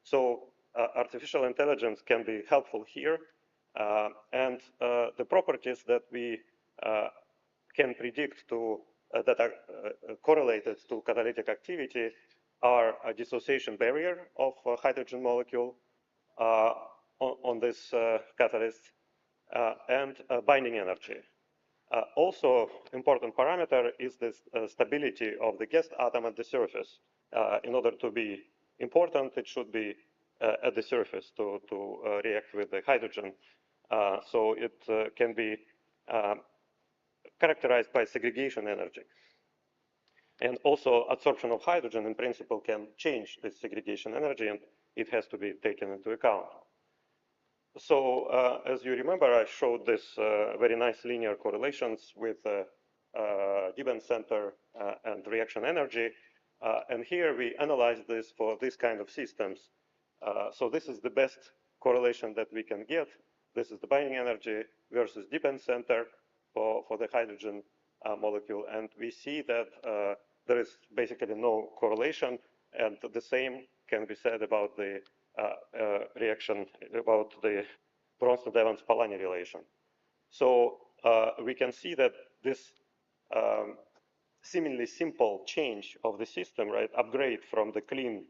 So artificial intelligence can be helpful here, and the properties that we can predict that are correlated to catalytic activity are a dissociation barrier of a hydrogen molecule on this catalyst and binding energy. Also, important parameter is the stability of the guest atom at the surface. In order to be important, it should be at the surface to react with the hydrogen. So it can be characterized by segregation energy. And also absorption of hydrogen in principle can change this segregation energy, and it has to be taken into account. So as you remember, I showed this very nice linear correlations with Gibbon center and reaction energy. And here we analyze this for this kind of systems. So this is the best correlation that we can get. This is the binding energy versus Gibbon center for the hydrogen molecule. And we see that there is basically no correlation. And the same can be said about the reaction, about the Bronsted-Evans-Polanyi relation. So we can see that this seemingly simple change of the system, right, upgrade from the clean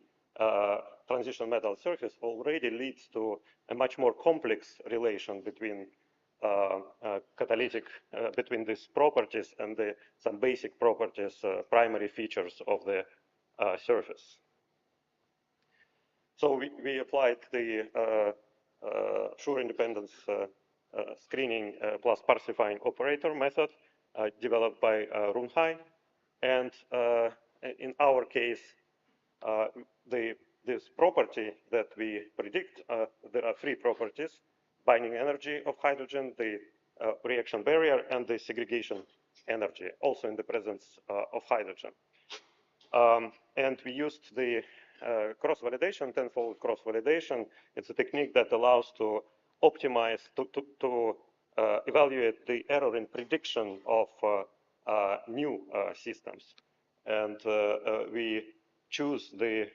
transition metal surface already leads to a much more complex relation between catalytic, between these properties and some basic properties, primary features of the surface. So we applied the Schur independence screening plus parsifying operator method developed by Runhai. And in our case, this property that we predict, there are three properties: binding energy of hydrogen, the reaction barrier, and the segregation energy, also in the presence of hydrogen. And we used the cross-validation, tenfold cross-validation. It's a technique that allows to optimize, to evaluate the error in prediction of new systems. And we choose the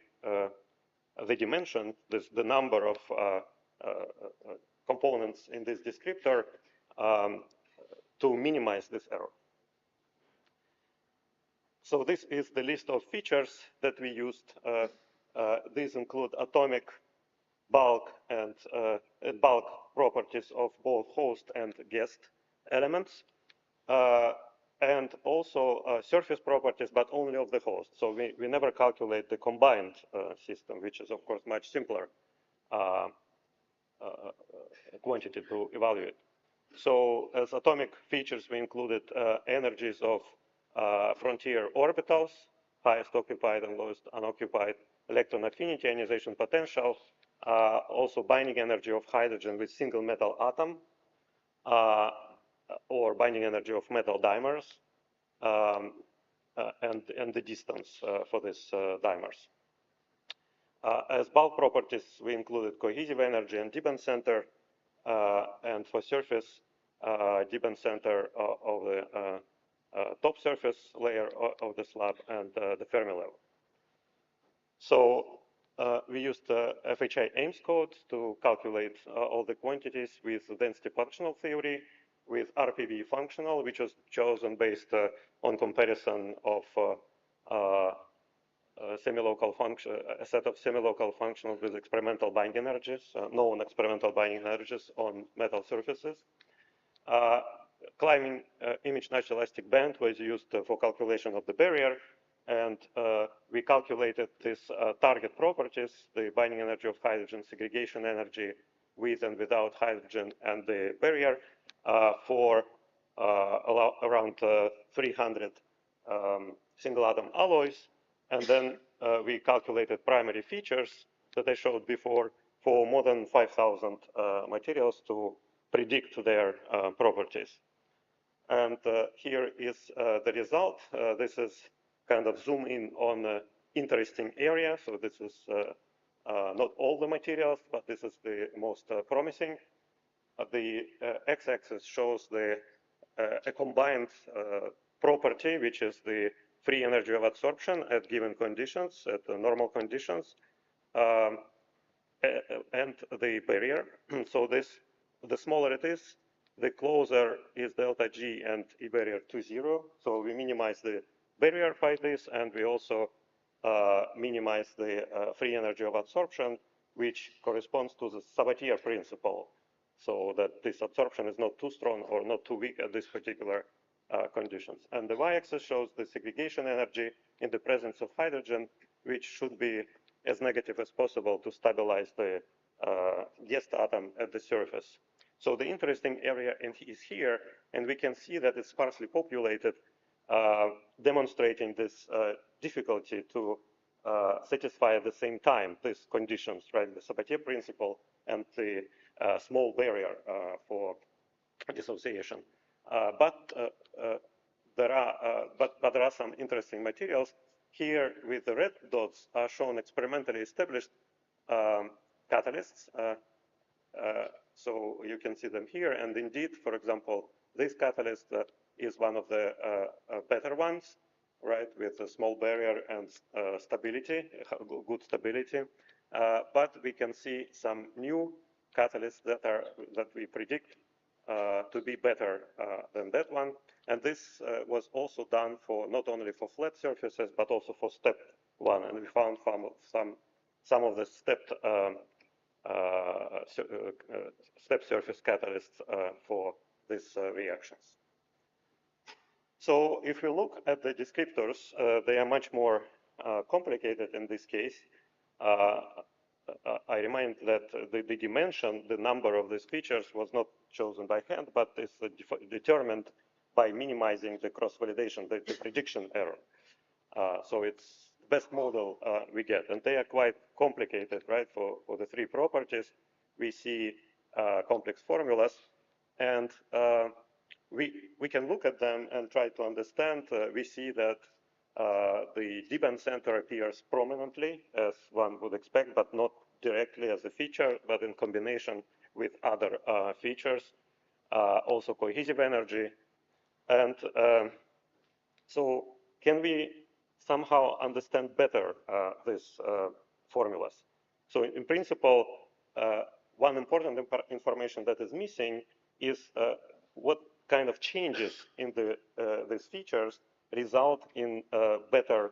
dimension, the number of components in this descriptor to minimize this error. So this is the list of features that we used. These include atomic, bulk, and bulk properties of both host and guest elements, and also surface properties, but only of the host. So we never calculate the combined system, which is, of course, much simpler quantity to evaluate. So as atomic features, we included energies of frontier orbitals, highest occupied and lowest unoccupied, electron affinity, ionization potential, also binding energy of hydrogen with single metal atom, or binding energy of metal dimers, and the distance for these dimers. As bulk properties, we included cohesive energy and Gibbon center, and for surface, Gibbon center of the top surface layer of the slab and the Fermi level. So we used FHI Ames code to calculate all the quantities with density functional theory, with RPV functional, which was chosen based on comparison of semi-local function, a set of semi-local functionals with experimental binding energies, known experimental binding energies on metal surfaces. Climbing image natural elastic band was used for calculation of the barrier, and we calculated these target properties, the binding energy of hydrogen, segregation energy with and without hydrogen, and the barrier for around 300 single atom alloys. And then we calculated primary features that I showed before for more than 5,000 materials to predict their properties. And here is the result. This is kind of zoom in on an interesting area. So this is not all the materials, but this is the most promising. The x-axis shows a combined property, which is the free energy of adsorption at given conditions, at the normal conditions, and the barrier. So the smaller it is, the closer is delta G and E barrier to 0. So we minimize the barrier by this, and we also minimize the free energy of adsorption, which corresponds to the Sabatier principle, so that this adsorption is not too strong or not too weak at this particular conditions. And the y-axis shows the segregation energy in the presence of hydrogen, which should be as negative as possible to stabilize the guest atom at the surface. So the interesting area is here, and we can see that it's sparsely populated, demonstrating this difficulty to satisfy at the same time these conditions, right? The Sabatier principle and the small barrier for dissociation. But there are some interesting materials. Here with the red dots are shown experimentally established catalysts. So you can see them here. And indeed, for example, this catalyst is one of the better ones, right, with a small barrier and stability, good stability. But we can see some new catalysts that we predict to be better than that one. And this was also done for not only for flat surfaces, but also for stepped one. And we found some of the stepped step surface catalysts for these reactions. So if we look at the descriptors, they are much more complicated in this case. I remind that the dimension, the number of these features was not chosen by hand, but is determined by minimizing the cross-validation, the prediction error. So it's the best model we get. And they are quite complicated, right? For the three properties, we see complex formulas. And we can look at them and try to understand. We see that the D-band center appears prominently, as one would expect, but not directly as a feature, but in combination with other features, also cohesive energy. And so can we somehow understand better these formulas? So in principle, one important information that is missing is what kind of changes in these features result in better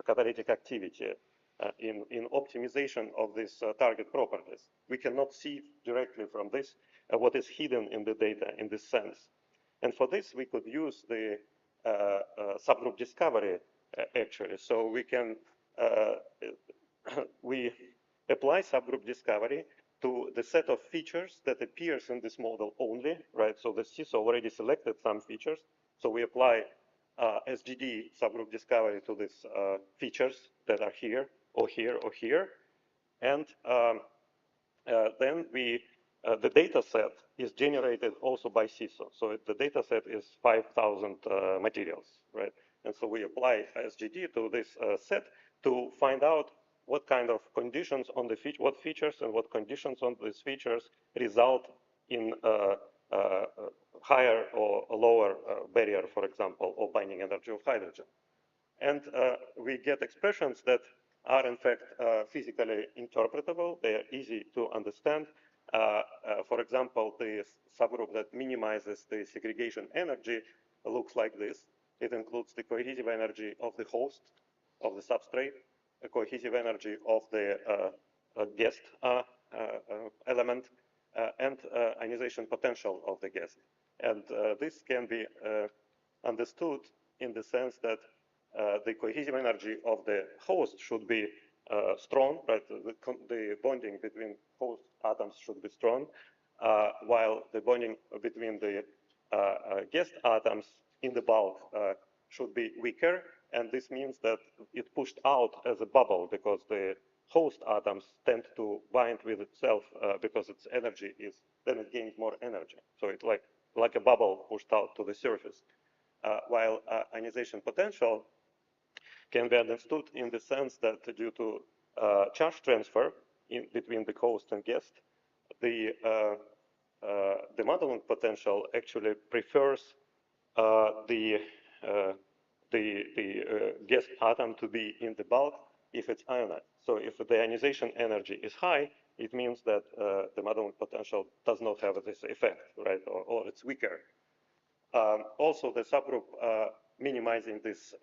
catalytic activity, in optimization of these target properties. We cannot see directly from this what is hidden in the data in this sense. And for this, we could use the subgroup discovery actually. So we can we apply subgroup discovery to the set of features that appears in this model only, right? So the CISO already selected some features. So we apply SGD subgroup discovery to these features that are here, or here, or here. And then the data set is generated also by CISO. So the data set is 5,000 materials, right? And so we apply SGD to this set to find out what kind of conditions on the feature, what features and what conditions on these features result in higher or lower barrier, for example, or binding energy of hydrogen. And we get expressions that are in fact physically interpretable. They are easy to understand. For example, the subgroup that minimizes the segregation energy looks like this. It includes the cohesive energy of the host, of the substrate, the cohesive energy of the guest element, and ionization potential of the guest. And this can be understood in the sense that the cohesive energy of the host should be strong, right? The bonding between host atoms should be strong, while the bonding between the guest atoms in the bulk should be weaker. And this means that it pushed out as a bubble because the host atoms tend to bind with itself because its energy is, then it gains more energy. So it's like a bubble pushed out to the surface. While ionization potential can be understood in the sense that due to charge transfer between the host and guest, the Madelung potential actually prefers the guest atom to be in the bulk if it's ionized. So if the ionization energy is high, it means that the Madelung potential does not have this effect, right, or it's weaker. Also, the subgroup minimizing this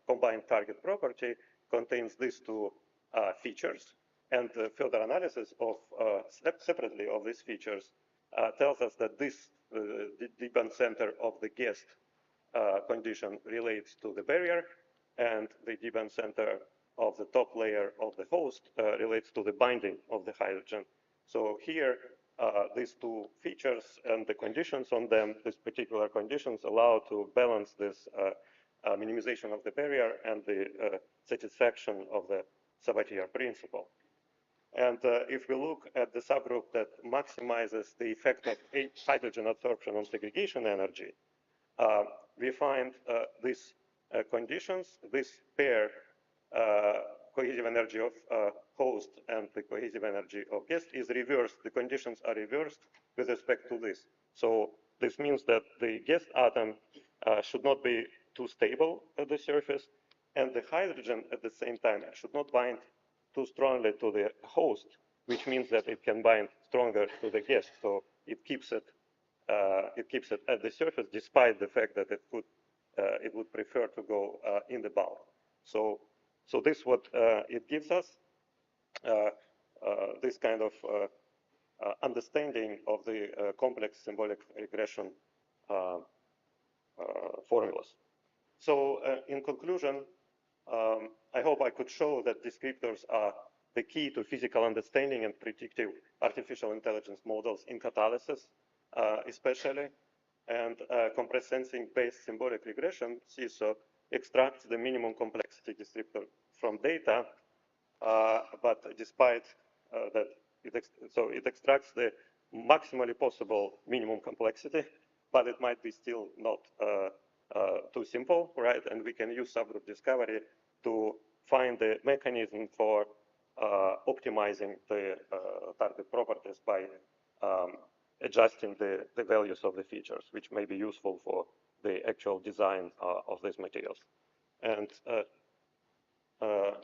combined target property contains these two features, and further analysis of separately of these features tells us that this D-band center of the guest condition relates to the barrier, and the D-band center of the top layer of the host relates to the binding of the hydrogen. So here, these two features and the conditions on them, these particular conditions allow to balance this minimization of the barrier and the satisfaction of the Sabatier principle. And if we look at the subgroup that maximizes the effect of hydrogen absorption on segregation energy, we find these conditions, this pair cohesive energy of host and the cohesive energy of guest is reversed. The conditions are reversed with respect to this. So this means that the guest atom should not be too stable at the surface, and the hydrogen at the same time should not bind too strongly to the host, which means that it can bind stronger to the guest. So it keeps it at the surface, despite the fact that it would prefer to go in the bulk. So this is what it gives us, this kind of understanding of the complex symbolic regression formulas. So in conclusion, I hope I could show that descriptors are the key to physical understanding and predictive artificial intelligence models in catalysis, especially, and compressed sensing-based symbolic regression, CISO, extracts the minimum complexity descriptor from data, but despite that, it extracts the maximally possible minimum complexity, but it might be still not too simple, right? And we can use subgroup discovery to find the mechanism for optimizing the target properties by adjusting the values of the features, which may be useful for the actual design of these materials. And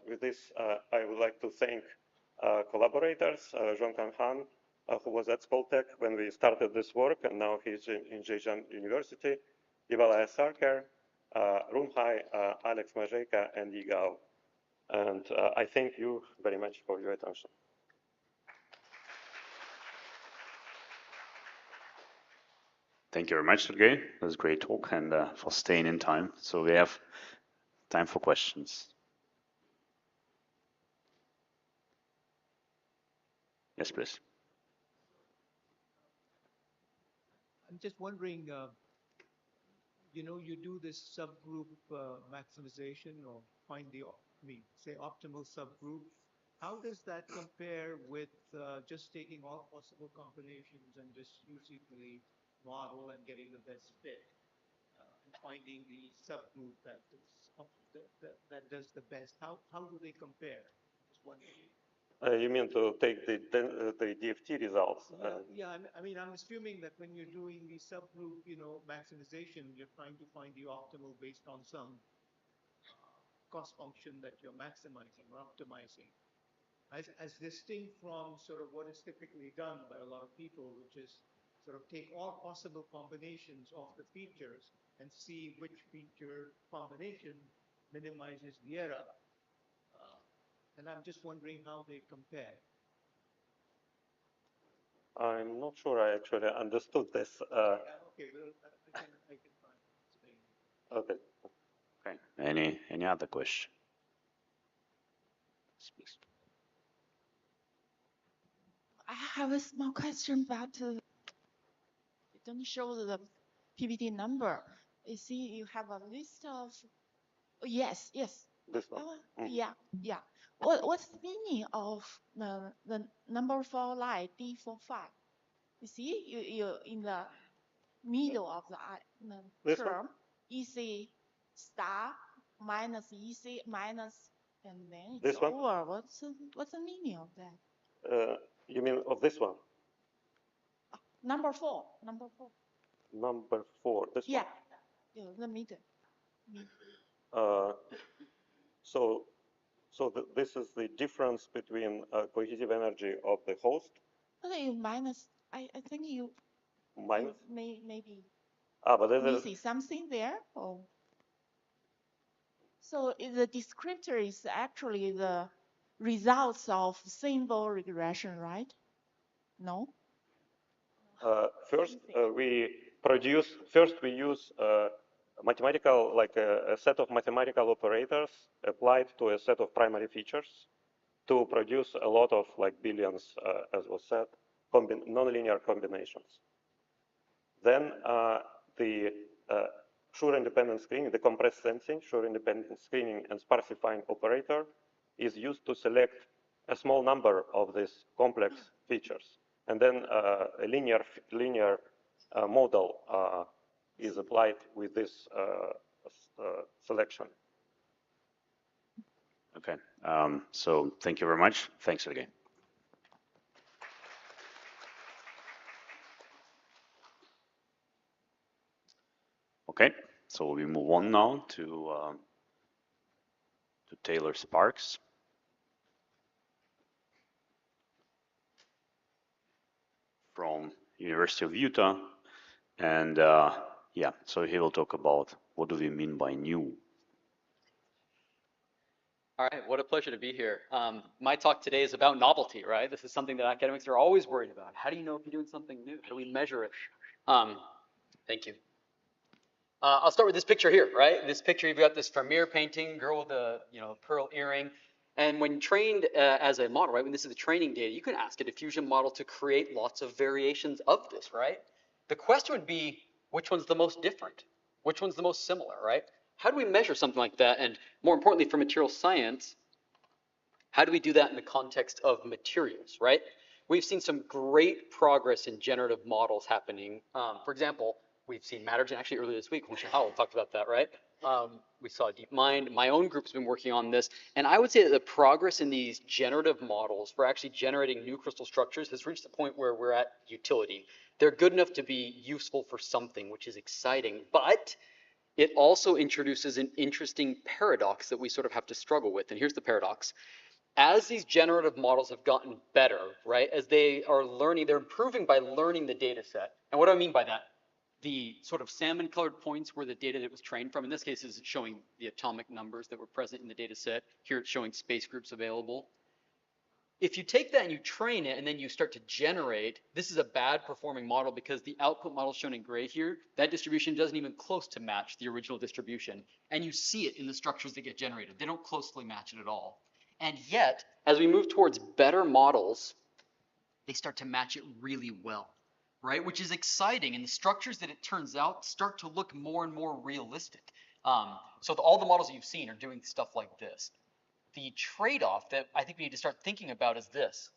with this, I would like to thank collaborators, Zhongkan Han, who was at Skoltech when we started this work, and now he's in Zhejiang University, Ivalaya Sarkar, Runhai, Alex Majeka, and Yi Gao. And I thank you very much for your attention. Thank you very much, Sergey. That was a great talk, and for staying in time. So we have time for questions. Yes, please. I'm just wondering, you know, you do this subgroup maximization or find the, say, optimal subgroup. How does that compare with just taking all possible combinations and just using the model and getting the best fit and finding the subgroup that does the best? How do they compare? Just wondering. You mean to take the DFT results? Yeah, I mean, I'm assuming that when you're doing the subgroup, you know, maximization, you're trying to find the optimal based on some cost function that you're maximizing or optimizing, as distinct from sort of what is typically done by a lot of people, which is sort of take all possible combinations of the features and see which feature combination minimizes the error. And I'm just wondering how they compare. I'm not sure I actually understood this. Okay, well, I can try to explain. Okay. Okay. Any other question? Please. I have a small question, but it don't show the PPT number. You see, you have a list of. Oh, yes. This one. Yeah. What's the meaning of the number 4 line D45? You see, you in the middle of the term, EC star minus EC minus, and then it's over. What's the meaning of that? You mean of this one? Number 4. Number 4. This one. Yeah, the middle. So this is the difference between cohesive energy of the host. Okay, minus. I think you minus. Maybe. But you see something there. Oh. So the descriptor is actually the results of symbol regression, right? No. First, we use mathematical, like a set of mathematical operators applied to a set of primary features to produce a lot of, like, billions, as was said, nonlinear combinations. Then the sure independent screening, the compressed sensing, sure independent screening and sparsifying operator is used to select a small number of these complex features. And then a linear model is applied with this selection. Okay, so thank you very much. Thanks again. Okay, so we move on now to Taylor Sparks. From University of Utah, and yeah, so he will talk about what do we mean by new. All right, what a pleasure to be here. My talk today is about novelty, right? This is something that academics are always worried about. How do you know if you're doing something new? How do we measure it? Thank you. I'll start with this picture here, right? This picture, you've got this Vermeer painting, girl with a pearl earring. And when trained as a model, right, when this is the training data, you can ask a diffusion model to create lots of variations of this, right? The question would be, which one's the most different? Which one's the most similar, right? How do we measure something like that? And more importantly, for material science, how do we do that in the context of materials, right? We've seen some great progress in generative models happening. For example, we've seen Mattergen actually earlier this week. Howell talked about that, right? We saw DeepMind. My own group's been working on this. And I would say that the progress in these generative models for actually generating new crystal structures has reached the point where we're at utility. They're good enough to be useful for something, which is exciting. But it also introduces an interesting paradox that we sort of have to struggle with. And here's the paradox. As these generative models have gotten better, right, as they are learning, they're improving by learning the data set. And what do I mean by that? The sort of salmon colored points where the data that was trained from, in this case is showing the atomic numbers that were present in the data set. Here it's showing space groups available. If you take that and you train it and then you start to generate, this is a bad performing model because the output model shown in gray here, that distribution doesn't even close to match the original distribution. And you see it in the structures that get generated. They don't closely match it at all. And yet, as we move towards better models, they start to match it really well, right? Which is exciting. And the structures that it turns out start to look more and more realistic. So all the models that you've seen are doing stuff like this. The trade-off that I think we need to start thinking about is this.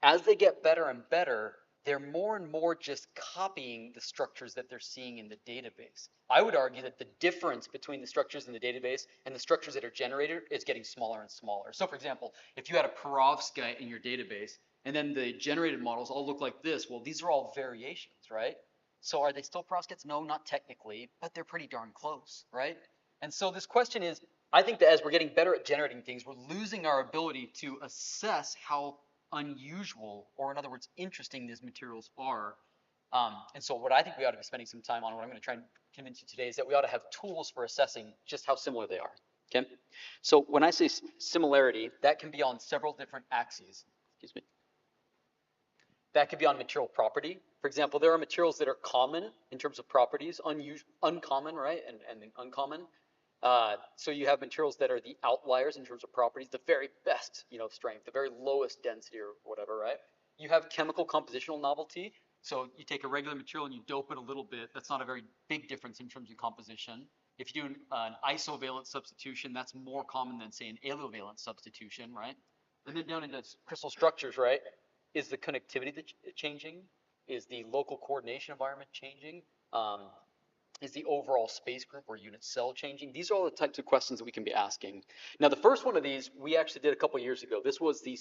As they get better and better, they're more and more just copying the structures that they're seeing in the database. I would argue that the difference between the structures in the database and the structures that are generated is getting smaller and smaller. So for example, if you had a Perovskite in your database and then the generated models all look like this, well, these are all variations, right? So are they still Perovskites? No, not technically, but they're pretty darn close, right? And so this question is, I think that as we're getting better at generating things, we're losing our ability to assess how unusual, or in other words, interesting these materials are. And so what I think we ought to be spending some time on, what I'm going to try and convince you today, is that we ought to have tools for assessing just how similar they are, okay? So when I say similarity, that can be on several different axes, excuse me. That could be on material property. For example, there are materials that are common in terms of properties, uncommon, right, and uncommon. So you have materials that are the outliers in terms of properties, the very best, strength, the very lowest density or whatever, right? You have chemical compositional novelty. So you take a regular material and you dope it a little bit. That's not a very big difference in terms of composition. If you do an isovalent substitution, that's more common than, say, an allovalent substitution, right? And then down into crystal structures, right? Is the connectivity changing? Is the local coordination environment changing? Is the overall space group or unit cell changing? These are all the types of questions that we can be asking. Now, the first one of these we actually did a couple years ago. This was the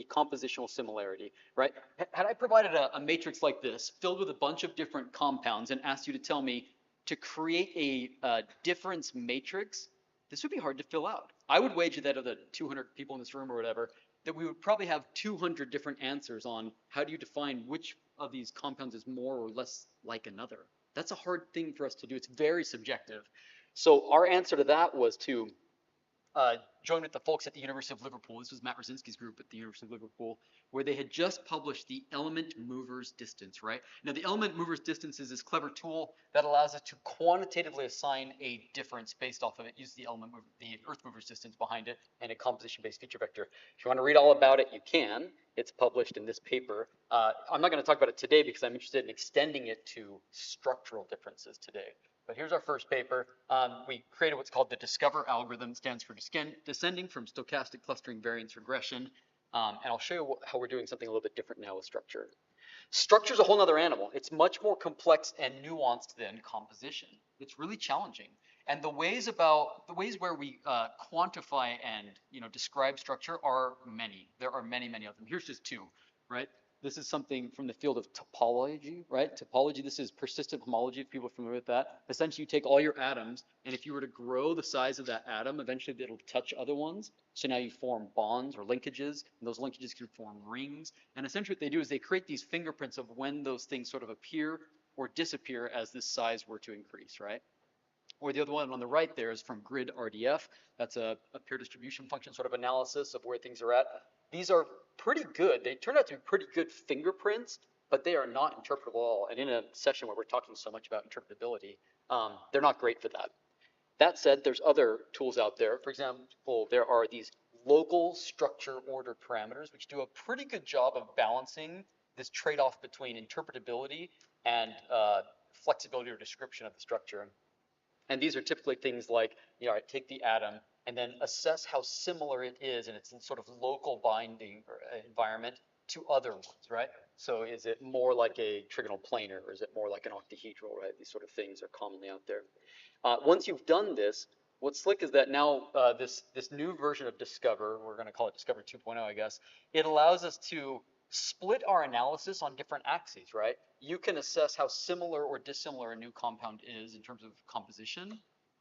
compositional similarity, right? Had I provided a matrix like this filled with a bunch of different compounds and asked you to tell me to create a difference matrix, this would be hard to fill out. I would wager that of the 200 people in this room or whatever, that we would probably have 200 different answers on how do you define which of these compounds is more or less like another. That's a hard thing for us to do. It's very subjective. So our answer to that was to join with the folks at the University of Liverpool. This was Matt Rosinski's group at the University of Liverpool, where they had just published the element mover's distance, right? Now, the element mover's distance is this clever tool that allows us to quantitatively assign a difference based off of it, use the earth mover's distance behind it, and a composition-based feature vector. If you want to read all about it, you can. It's published in this paper. I'm not going to talk about it today because I'm interested in extending it to structural differences today. But here's our first paper. We created what's called the DISCOVER algorithm. It stands for descending from stochastic clustering variance regression. And I'll show you how we're doing something a little bit different now with structure. Structure's a whole other animal. It's much more complex and nuanced than composition. It's really challenging. And the ways where we quantify and describe structure are many. There are many, many of them. Here's just two, right? This is something from the field of topology, right? Topology, this is persistent homology, if people are familiar with that. Essentially, you take all your atoms, and if you were to grow the size of that atom, eventually it'll touch other ones. So now you form bonds or linkages, and those linkages can form rings. And essentially what they do is they create these fingerprints of when those things sort of appear or disappear as this size were to increase, right? Or the other one on the right there is from grid RDF. That's a peer distribution function sort of analysis of where things are at. These are pretty good. They turn out to be pretty good fingerprints, but they are not interpretable at all. And in a session where we're talking so much about interpretability, they're not great for that. That said, there's other tools out there. For example, there are these local structure ordered parameters, which do a pretty good job of balancing this trade-off between interpretability and flexibility or description of the structure. And these are typically things like, I take the atom and then assess how similar it is in its sort of local binding or environment to other ones, right? So is it more like a trigonal planar, or is it more like an octahedral, right? These sort of things are commonly out there. Once you've done this, what's slick is that now this new version of Discover, we're going to call it Discover 2.0, I guess, it allows us to split our analysis on different axes, right? You can assess how similar or dissimilar a new compound is in terms of composition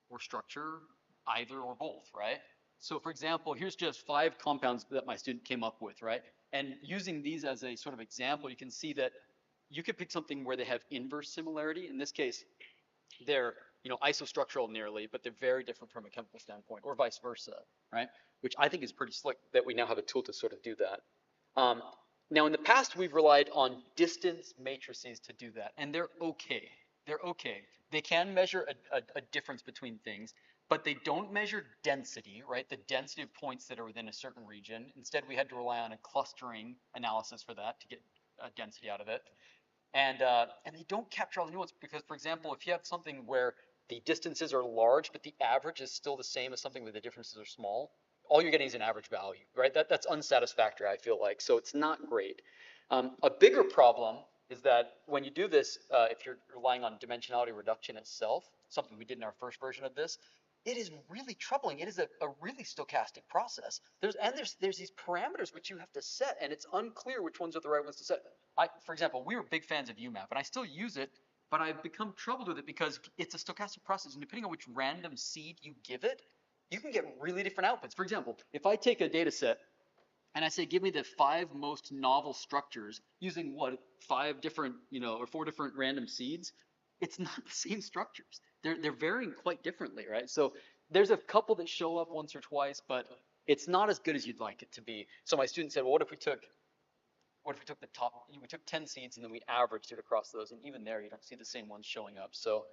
or structure, either or both, right? So for example, here's just 5 compounds that my student came up with, right? And using these as a sort of example, you can see that you could pick something where they have inverse similarity. In this case, they're isostructural nearly, but they're very different from a chemical standpoint, or vice versa, right? Which I think is pretty slick that we now have a tool to sort of do that. Now, in the past, we've relied on distance matrices to do that, and they're okay. They're okay. They can measure a difference between things, but they don't measure density, right? The density of points that are within a certain region. Instead, we had to rely on a clustering analysis for that to get density out of it. And they don't capture all the nuance because, for example, if you have something where the distances are large, but the average is still the same as something where the differences are small, all you're getting is an average value, right? That's unsatisfactory, I feel like. So it's not great. A bigger problem is that when you do this, if you're relying on dimensionality reduction itself, something we did in our first version of this, it is really troubling. It is a really stochastic process. There's these parameters which you have to set, and it's unclear which ones are the right ones to set. For example, we were big fans of UMAP, and I still use it, but I've become troubled with it because it's a stochastic process, and depending on which random seed you give it, you can get really different outputs. For example, if I take a data set and I say, give me the 5 most novel structures using 5 different, or 4 different random seeds, it's not the same structures. They're varying quite differently, right? So there's a couple that show up once or twice, but it's not as good as you'd like it to be. So my student said, well, what if we took the top, we took 10 seeds and then we averaged it across those, and even there you don't see the same ones showing up. So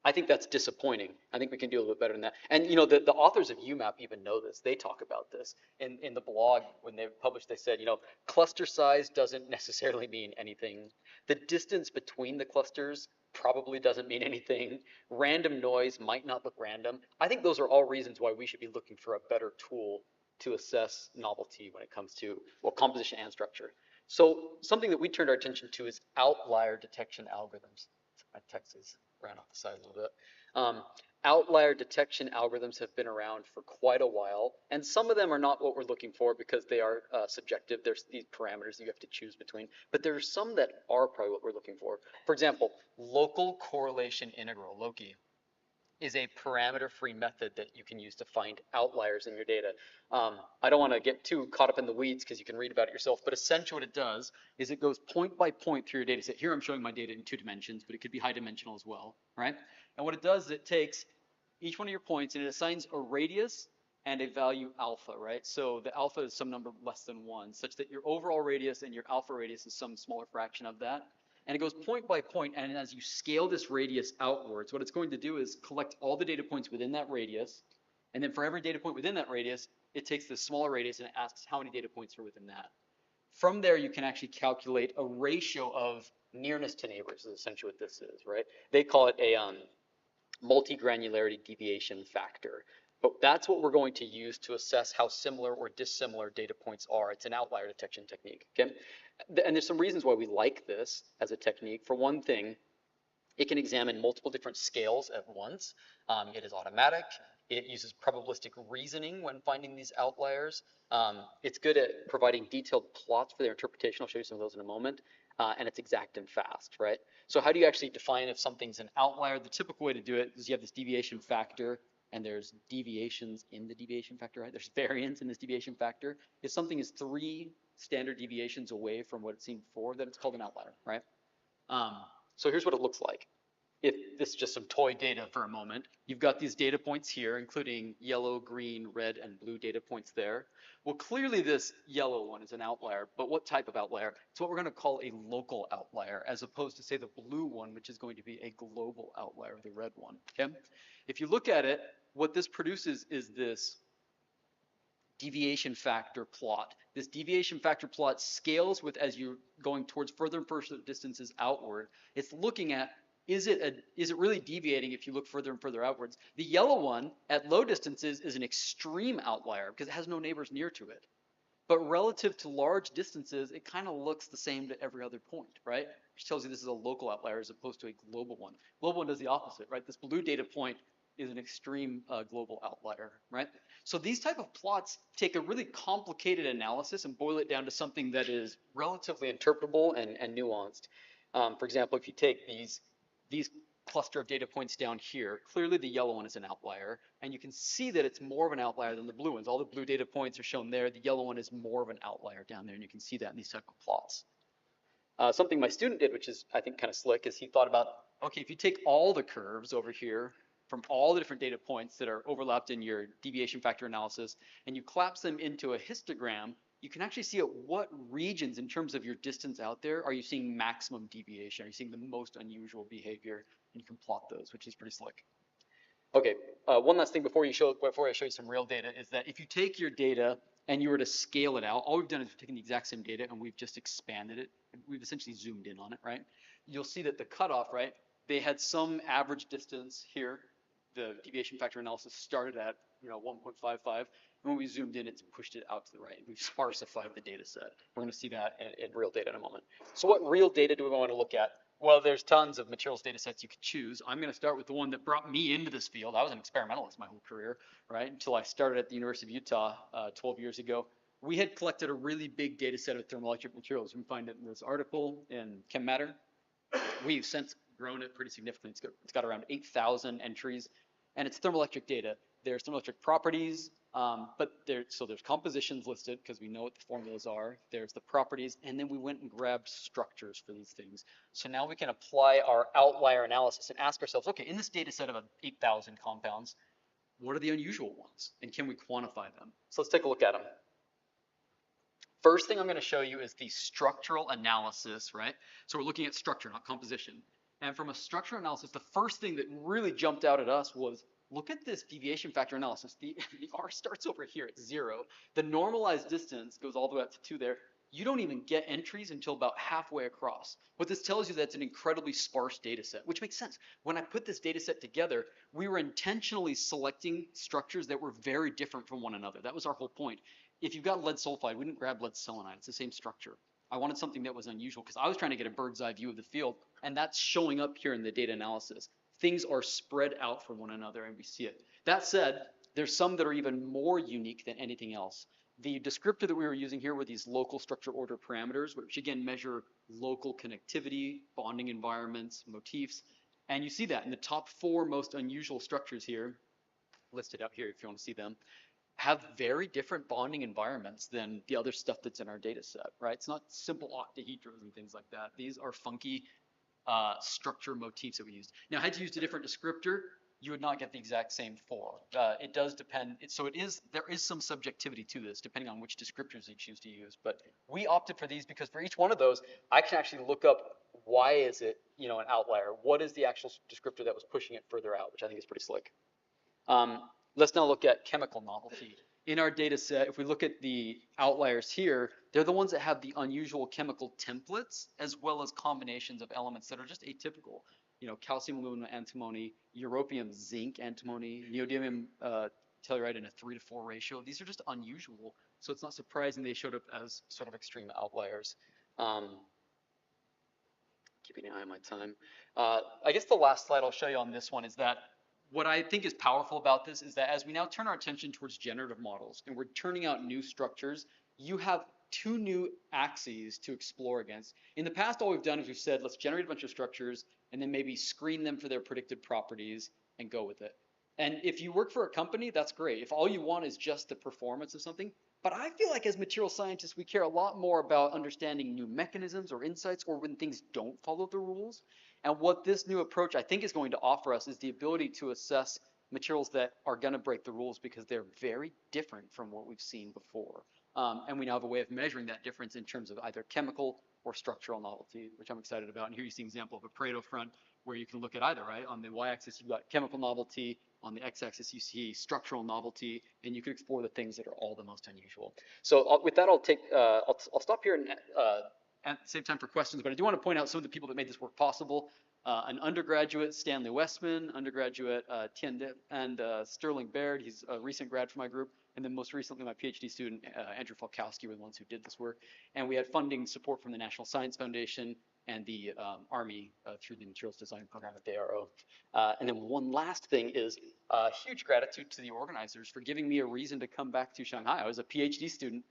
I think that's disappointing. I think we can do a little bit better than that. And the authors of UMAP even know this. They talk about this in the blog when they published. They said, cluster size doesn't necessarily mean anything. The distance between the clusters probably doesn't mean anything. Random noise might not look random. I think those are all reasons why we should be looking for a better tool to assess novelty when it comes to, composition and structure. So something that we turned our attention to is outlier detection algorithms. My text is ran off the side a little bit. Outlier detection algorithms have been around for quite a while, and some of them are not what we're looking for because they are subjective. There's these parameters that you have to choose between, but there are some that are probably what we're looking for. For example, local correlation integral, LOCI, is a parameter-free method that you can use to find outliers in your data. I don't want to get too caught up in the weeds because you can read about it yourself, but essentially what it does is it goes point by point through your data set. Here I'm showing my data in 2 dimensions, but it could be high dimensional as well, right? And what it does is it takes each one of your points and it assigns a radius and a value alpha, right? So the alpha is some number less than 1, such that your overall radius and your alpha radius is some smaller fraction of that. And it goes point by point, and as you scale this radius outwards, what it's going to do is collect all the data points within that radius, and then for every data point within that radius, it takes the smaller radius and it asks how many data points are within that. From there, you can actually calculate a ratio of nearness to neighbors, is essentially what this is, right? They call it a multi-granularity deviation factor. But that's what we're going to use to assess how similar or dissimilar data points are. It's an outlier detection technique, okay? And there's some reasons why we like this as a technique. For one thing, it can examine multiple different scales at once. It is automatic. It uses probabilistic reasoning when finding these outliers. It's good at providing detailed plots for their interpretation. I'll show you some of those in a moment. And it's exact and fast, right? So how do you actually define if something's an outlier? The typical way to do it is you have this deviation factor, and there's deviations in the deviation factor, right? There's variance in this deviation factor. If something is 3 standard deviations away from what it's seen before, then it's called an outlier, right? So here's what it looks like. If this is just some toy data for a moment, you've got these data points here, including yellow, green, red, and blue data points there. Well, clearly this yellow one is an outlier, but what type of outlier? It's what we're going to call a local outlier, as opposed to, say, the blue one, which is going to be a global outlier, the red one, okay? If you look at it, what this produces is this deviation factor plot. This deviation factor plot scales with as you're going towards further and further distances outward. It's looking at, is it really deviating if you look further and further outwards? The yellow one at low distances is an extreme outlier because it has no neighbors near to it. But relative to large distances, it kind of looks the same to every other point, right? Which tells you this is a local outlier as opposed to a global one. Global one does the opposite, right? This blue data point is an extreme global outlier, right? So these type of plots take a really complicated analysis and boil it down to something that is relatively interpretable and nuanced. For example, if you take these cluster of data points down here, clearly the yellow one is an outlier, and you can see that it's more of an outlier than the blue ones. All the blue data points are shown there. The yellow one is more of an outlier down there, and you can see that in these type of plots. Something my student did, which is I think kind of slick, is he thought about, okay, if you take all the curves over here from all the different data points that are overlapped in your deviation factor analysis, and you collapse them into a histogram, you can actually see at what regions in terms of your distance out there are you seeing maximum deviation, are you seeing the most unusual behavior, and you can plot those, which is pretty slick. Okay, one last thing before I show you some real data is that if you take your data and you were to scale it out, all we've done is we've taken the exact same data and we've just expanded it. We've essentially zoomed in on it, right? You'll see that the cutoff, right? They had some average distance here. The deviation factor analysis started at 1.55, and when we zoomed in, it's pushed it out to the right. We've sparsified the data set. We're going to see that in real data in a moment. So what real data do we want to look at? Well, there's tons of materials data sets you could choose. I'm going to start with the one that brought me into this field. I was an experimentalist my whole career, right, until I started at the University of Utah 12 years ago. We had collected a really big data set of thermoelectric materials. You can find it in this article in Chem Matter. We've since grown it pretty significantly. It's got around 8,000 entries, and it's thermoelectric data. There's thermoelectric properties, but there's compositions listed because we know what the formulas are. There's the properties, and then we went and grabbed structures for these things. So now we can apply our outlier analysis and ask ourselves, okay, in this data set of 8,000 compounds, what are the unusual ones, and can we quantify them? So let's take a look at them. First thing I'm going to show you is the structural analysis, right? So we're looking at structure, not composition. And from a structural analysis, the first thing that really jumped out at us was, look at this deviation factor analysis. The R starts over here at 0. The normalized distance goes all the way up to 2 there. You don't even get entries until about halfway across. What this tells you, that's an incredibly sparse data set, which makes sense. When I put this data set together, we were intentionally selecting structures that were very different from one another. That was our whole point. If you've got lead sulfide, we didn't grab lead selenide. It's the same structure. I wanted something that was unusual because I was trying to get a bird's eye view of the field, and that's showing up here in the data analysis. Things are spread out from one another, and we see it. That said, there's some that are even more unique than anything else. The descriptor that we were using here were these local structure order parameters, which again measure local connectivity, bonding environments, motifs. And you see that in the top 4 most unusual structures here, listed out here if you want to see them, have very different bonding environments than the other stuff that's in our data set, right? It's not simple octahedrons and things like that. These are funky structure motifs that we used. Now, had you used a different descriptor, you would not get the exact same 4. It does depend. There is some subjectivity to this, depending on which descriptors you choose to use. But we opted for these because for each one of those, I can actually look up why is it an outlier. What is the actual descriptor that was pushing it further out, which I think is pretty slick. Let's now look at chemical novelty. In our data set, if we look at the outliers here, they're the ones that have the unusual chemical templates, as well as combinations of elements that are just atypical. Calcium, aluminum, antimony, europium, zinc, antimony, neodymium, telluride in a 3-to-4 ratio. These are just unusual. So it's not surprising they showed up as sort of extreme outliers. Keeping an eye on my time. I guess the last slide I'll show you on this one is that what I think is powerful about this is that as we now turn our attention towards generative models and we're turning out new structures, you have 2 new axes to explore against. In the past, all we've done is we've said, let's generate a bunch of structures and then maybe screen them for their predicted properties and go with it. And if you work for a company, that's great. If all you want is just the performance of something, but I feel like as material scientists, we care a lot more about understanding new mechanisms or insights or when things don't follow the rules. And what this new approach I think is going to offer us is the ability to assess materials that are going to break the rules because they're very different from what we've seen before. And we now have a way of measuring that difference in terms of either chemical or structural novelty, which I'm excited about. And here you see an example of a Pareto front where you can look at either, right? On the y-axis, you've got chemical novelty. On the x-axis, you see structural novelty, and you can explore the things that are all the most unusual. So with that, I'll stop here and save time for questions. But I do want to point out some of the people that made this work possible. An undergraduate, Stanley Westman, undergraduate Tien and Sterling Baird. He's a recent grad from my group. And then most recently, my PhD student, Andrew Falkowski, were the ones who did this work. And we had funding support from the National Science Foundation and the Army through the Materials Design Program at the ARO. And then one last thing is huge gratitude to the organizers for giving me a reason to come back to Shanghai. I was a PhD student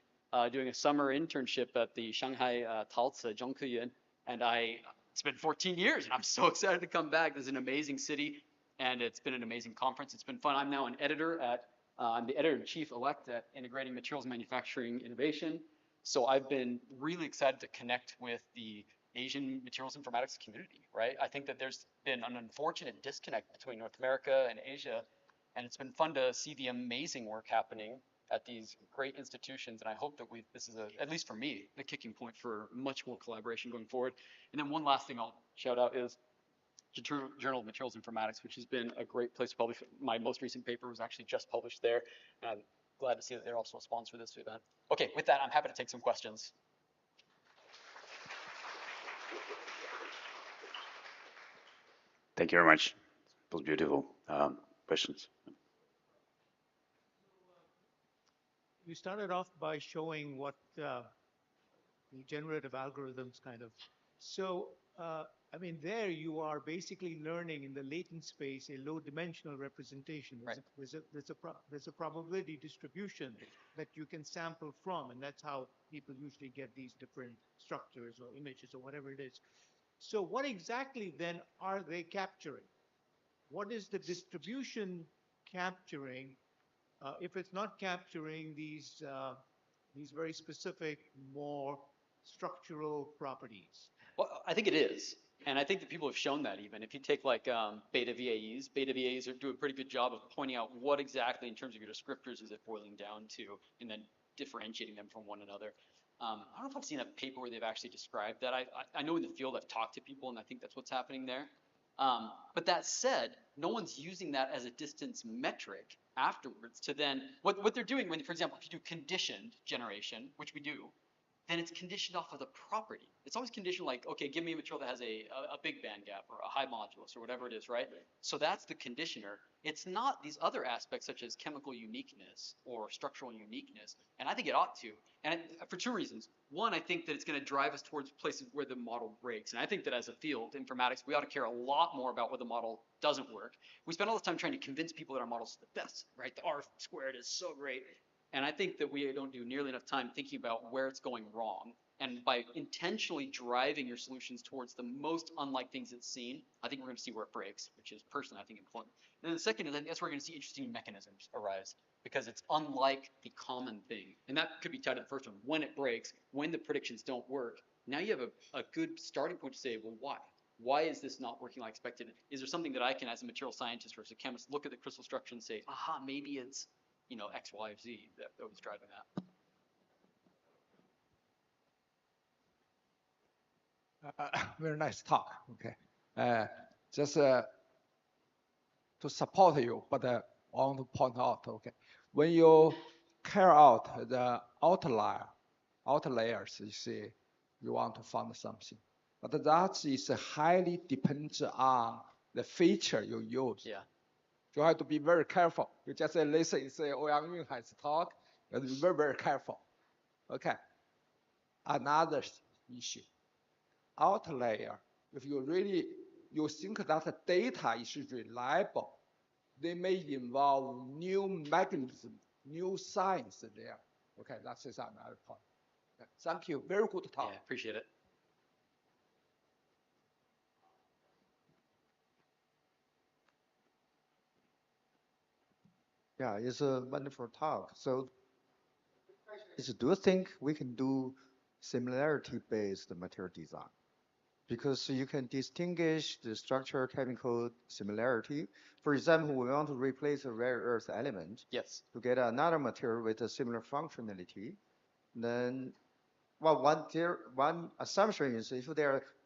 doing a summer internship at the Shanghai Taozi Zhongkeyuan, and it's been 14 years, and I'm so excited to come back. This is an amazing city, and it's been an amazing conference. It's been fun. I'm now an editor I'm the editor-in-chief elect at Integrating Materials Manufacturing Innovation. So I've been really excited to connect with the Asian materials informatics community, right? I think that there's been an unfortunate disconnect between North America and Asia, and it's been fun to see the amazing work happening at these great institutions. And I hope that this is at least for me, the kicking point for much more collaboration going forward. And then one last thing I'll shout out is the Journal of Materials Informatics, which has been a great place to publish. My most recent paper was actually just published there. And I'm glad to see that they're also a sponsor of this event. Okay, with that, I'm happy to take some questions. Thank you very much. It was beautiful. Questions? You started off by showing what the generative algorithms kind of. So, I mean, there you are basically learning in the latent space a low-dimensional representation. There's a probability distribution that you can sample from, and that's how people usually get these different structures or images or whatever it is. So what exactly then are they capturing? What is the distribution capturing if it's not capturing these very specific, more structural properties? Well, I think it is. And I think that people have shown that even. If you take like beta VAEs do a pretty good job of pointing out what exactly in terms of your descriptors is it boiling down to, and then differentiating them from one another. I don't know if I've seen a paper where they've actually described that. I know in the field I've talked to people, and I think that's what's happening there. But that said, no one's using that as a distance metric afterwards to then, what they're doing when, for example, if you do conditioned generation, which we do, then it's conditioned off of the property. It's always conditioned like, okay, give me a material that has a big band gap or a high modulus or whatever it is, right? So that's the conditioner. It's not these other aspects such as chemical uniqueness or structural uniqueness. And I think it ought to. And for 2 reasons. One, I think that it's going to drive us towards places where the model breaks. And I think that as a field, informatics, we ought to care a lot more about where the model doesn't work. We spend all this time trying to convince people that our model's the best, right? The R squared is so great. And I think that we don't do nearly enough time thinking about where it's going wrong. And by intentionally driving your solutions towards the most unlike things it's seen, I think we're going to see where it breaks, which is personally, I think, important. And then the second is I think that's where we're going to see interesting mechanisms arise because it's unlike the common thing. And that could be tied to the first one. When it breaks, when the predictions don't work, now you have a good starting point to say, well, why? Why is this not working like expected? Is there something that I can, as a material scientist or as a chemist, look at the crystal structure and say, aha, maybe it's X, Y, or Z that was driving that. Very nice talk. Okay, just to support you, but I want to point out. Okay, when you carry out the outliers, you see, you want to find something, but that is highly depends on the feature you use. Yeah. You have to be very careful. You just listen, say, Yang Yun has talk. You have to be very, very careful. Okay. Another issue, outlier. If you think that the data is reliable, they may involve new mechanism, new science there. Okay, that's another point. Okay. Thank you. Very good talk. Yeah, appreciate it. Yeah, it's a wonderful talk. So, do you think we can do similarity-based material design? Because you can distinguish the structural chemical similarity. For example, we want to replace a rare earth element Yes. to get another material with a similar functionality. Then, well, one assumption is if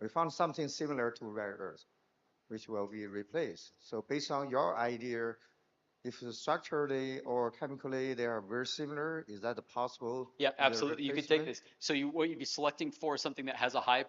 we found something similar to rare earth, which will be replaced. So based on your idea, if structurally or chemically they are very similar, is that possible? Yeah, absolutely. You could take this. So what you'd be selecting for something that has a high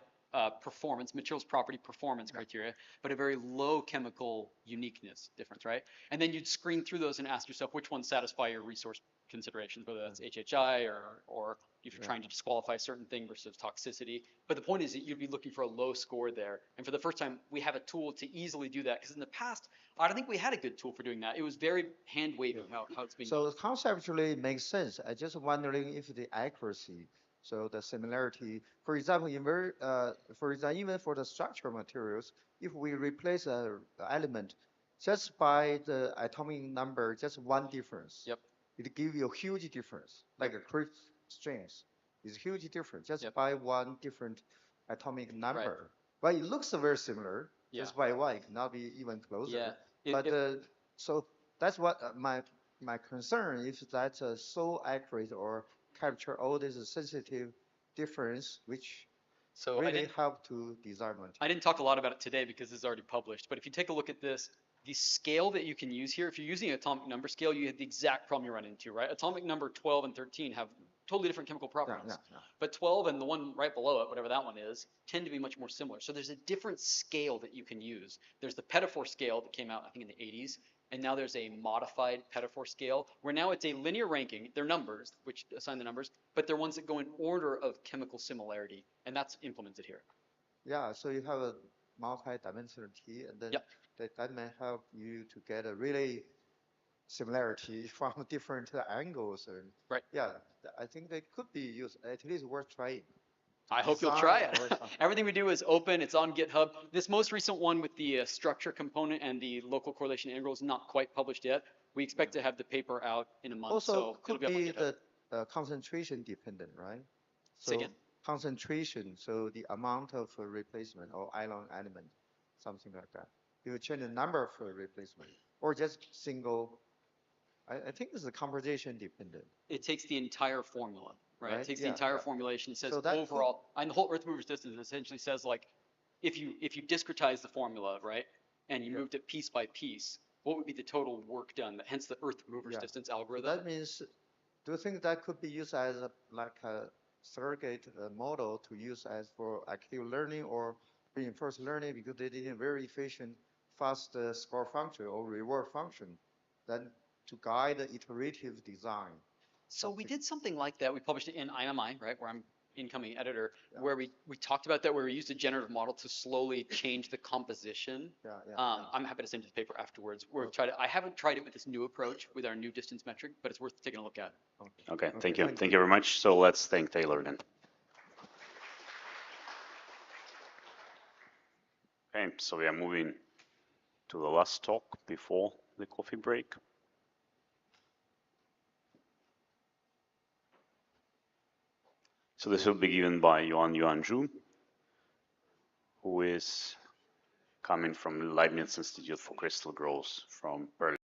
performance, materials property performance criteria, but a very low chemical uniqueness difference, right? And then you'd screen through those and ask yourself which ones satisfy your resource considerations, whether that's HHI or if you're trying to disqualify a certain thing versus toxicity. But the point is that you'd be looking for a low score there. And for the first time, we have a tool to easily do that. Because in the past, I don't think we had a good tool for doing that. It was very hand-wavy how it's being done. So conceptually it makes sense. I just wondering if the accuracy, so the similarity, for example, even for the structural materials, if we replace an element just by the atomic number, just one difference. Yep. It gives you a huge difference, like a crisp strings. It's a huge difference just by one different atomic number. But it looks very similar. Just by one, it cannot be even closer. Yeah. So that's what my concern, if that's so accurate or capture all this sensitive difference, which really help to design material. I didn't talk a lot about it today because it's already published, but if you take a look at this, the scale that you can use here, if you're using an atomic number scale, you have the exact problem you run into, right? Atomic number 12 and 13 have totally different chemical properties. But 12 and the one right below it, whatever that one is, tend to be much more similar. So there's a different scale that you can use. There's the pedophore scale that came out, I think, in the 80s. And now there's a modified pedophore scale, where now it's a linear ranking. They're numbers, which assign the numbers, but they're ones that go in order of chemical similarity. And that's implemented here. Yeah, so you have a multi-dimensionality, and then that may help you to get a really similarity from different angles. And yeah, I think they could be used, at least worth trying. I hope you'll try it. Everything we do is open. It's on GitHub. This most recent one with the structure component and the local correlation integral is not quite published yet. We expect to have the paper out in a month. Also, so could it'll be the concentration dependent, right? Say again? Concentration, so the amount of replacement or ion element, something like that. You change the number of replacement or just single. I think it's a composition dependent. It takes the entire formula, right? It takes the entire formulation. It says So overall, and the whole Earth mover's distance essentially says, like, if you discretize the formula, right, and you moved it piece by piece, what would be the total work done? Hence the Earth mover's distance algorithm. So that means, do you think that could be used as a surrogate model to use as for active learning or reinforced learning, because they did a very efficient, fast score function or reward function, then to guide the iterative design? So we did something like that. We published it in IMI, right, where I'm incoming editor, where we talked about that, where we used a generative model to slowly change the composition. I'm happy to send you the paper afterwards. I haven't tried it with this new approach with our new distance metric, but it's worth taking a look at. Okay, thank you. Thank you very much. So let's thank Taylor then. Okay, so we are moving to the last talk before the coffee break. So this will be given by Yuan Zhu, who is coming from the Leibniz Institute for Crystal Growth from Berlin.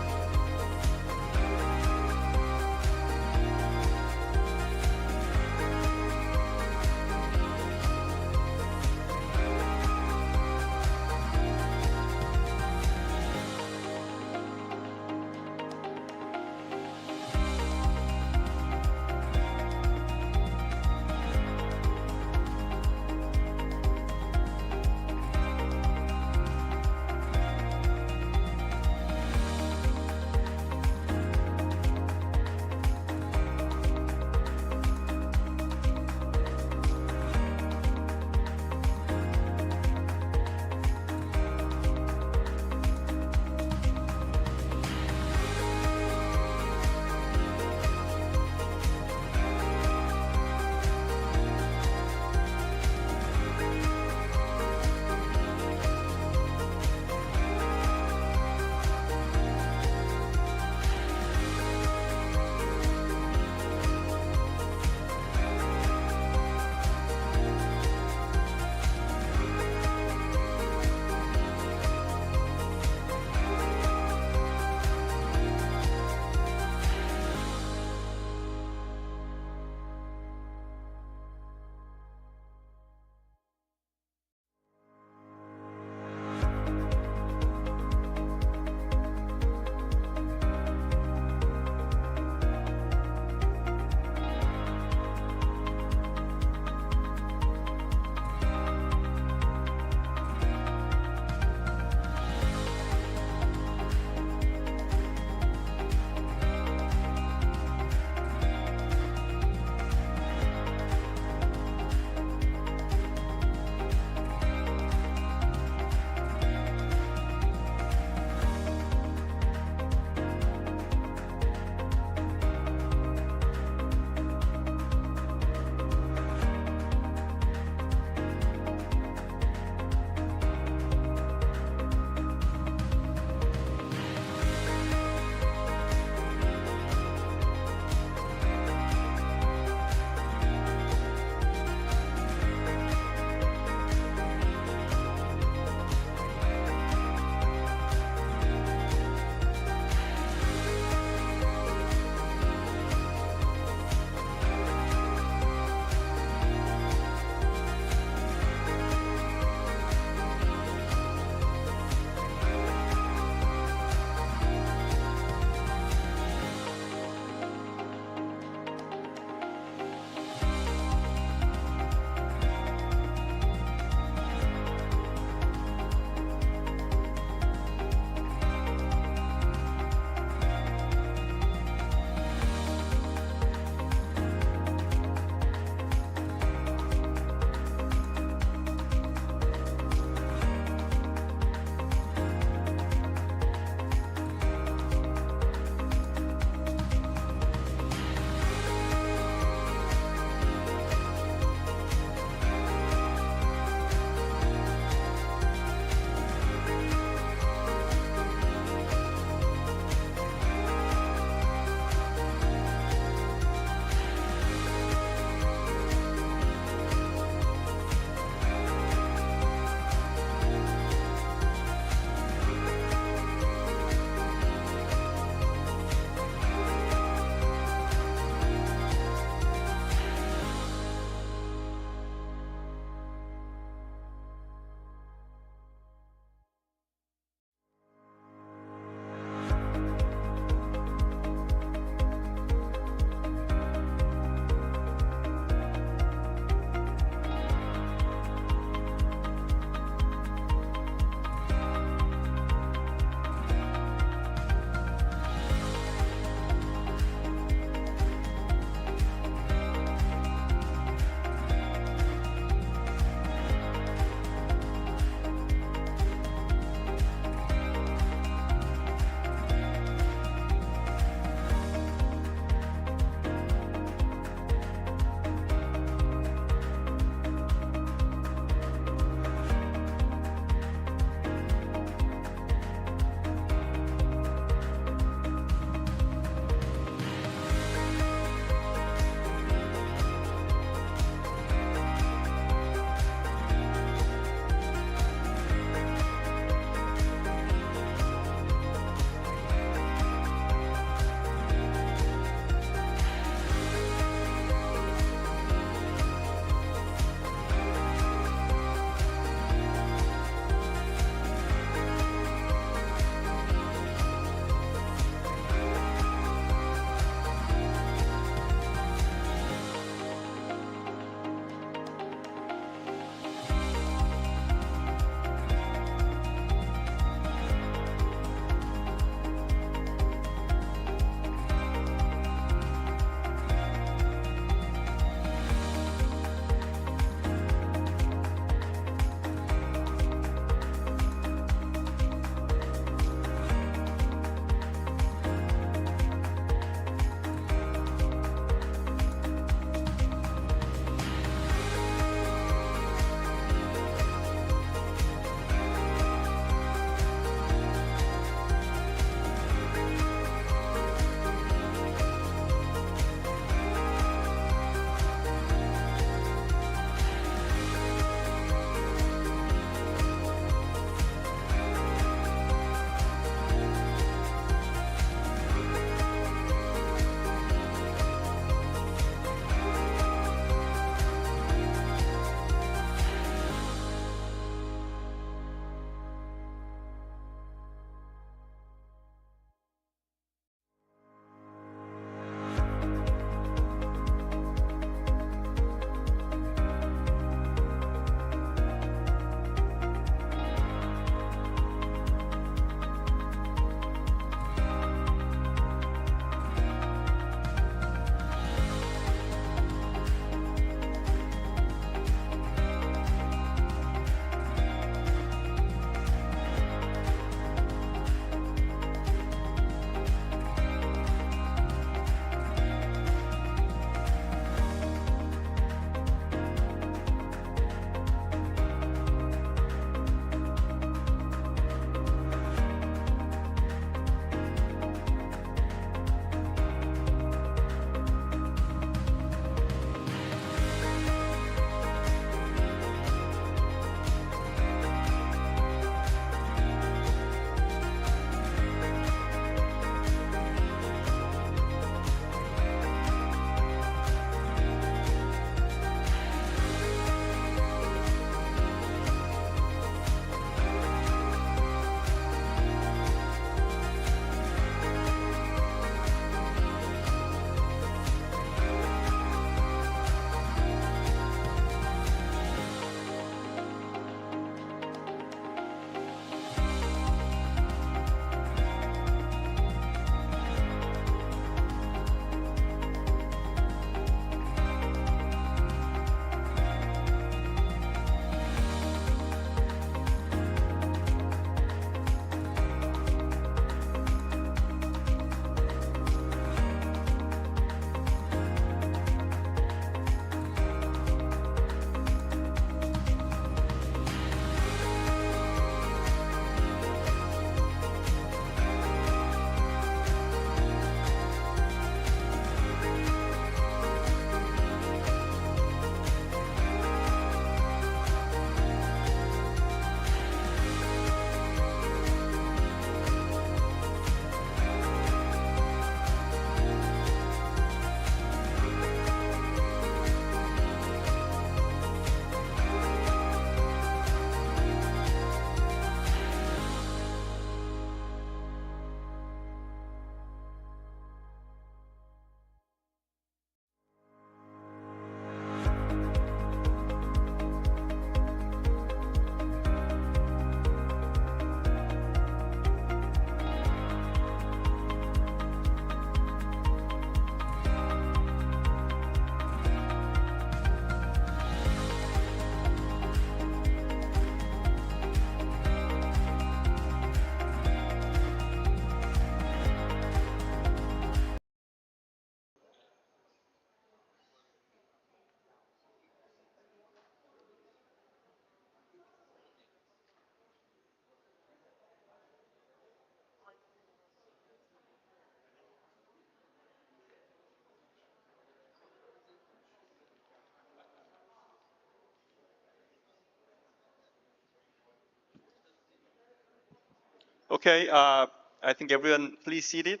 Okay, I think everyone please seated.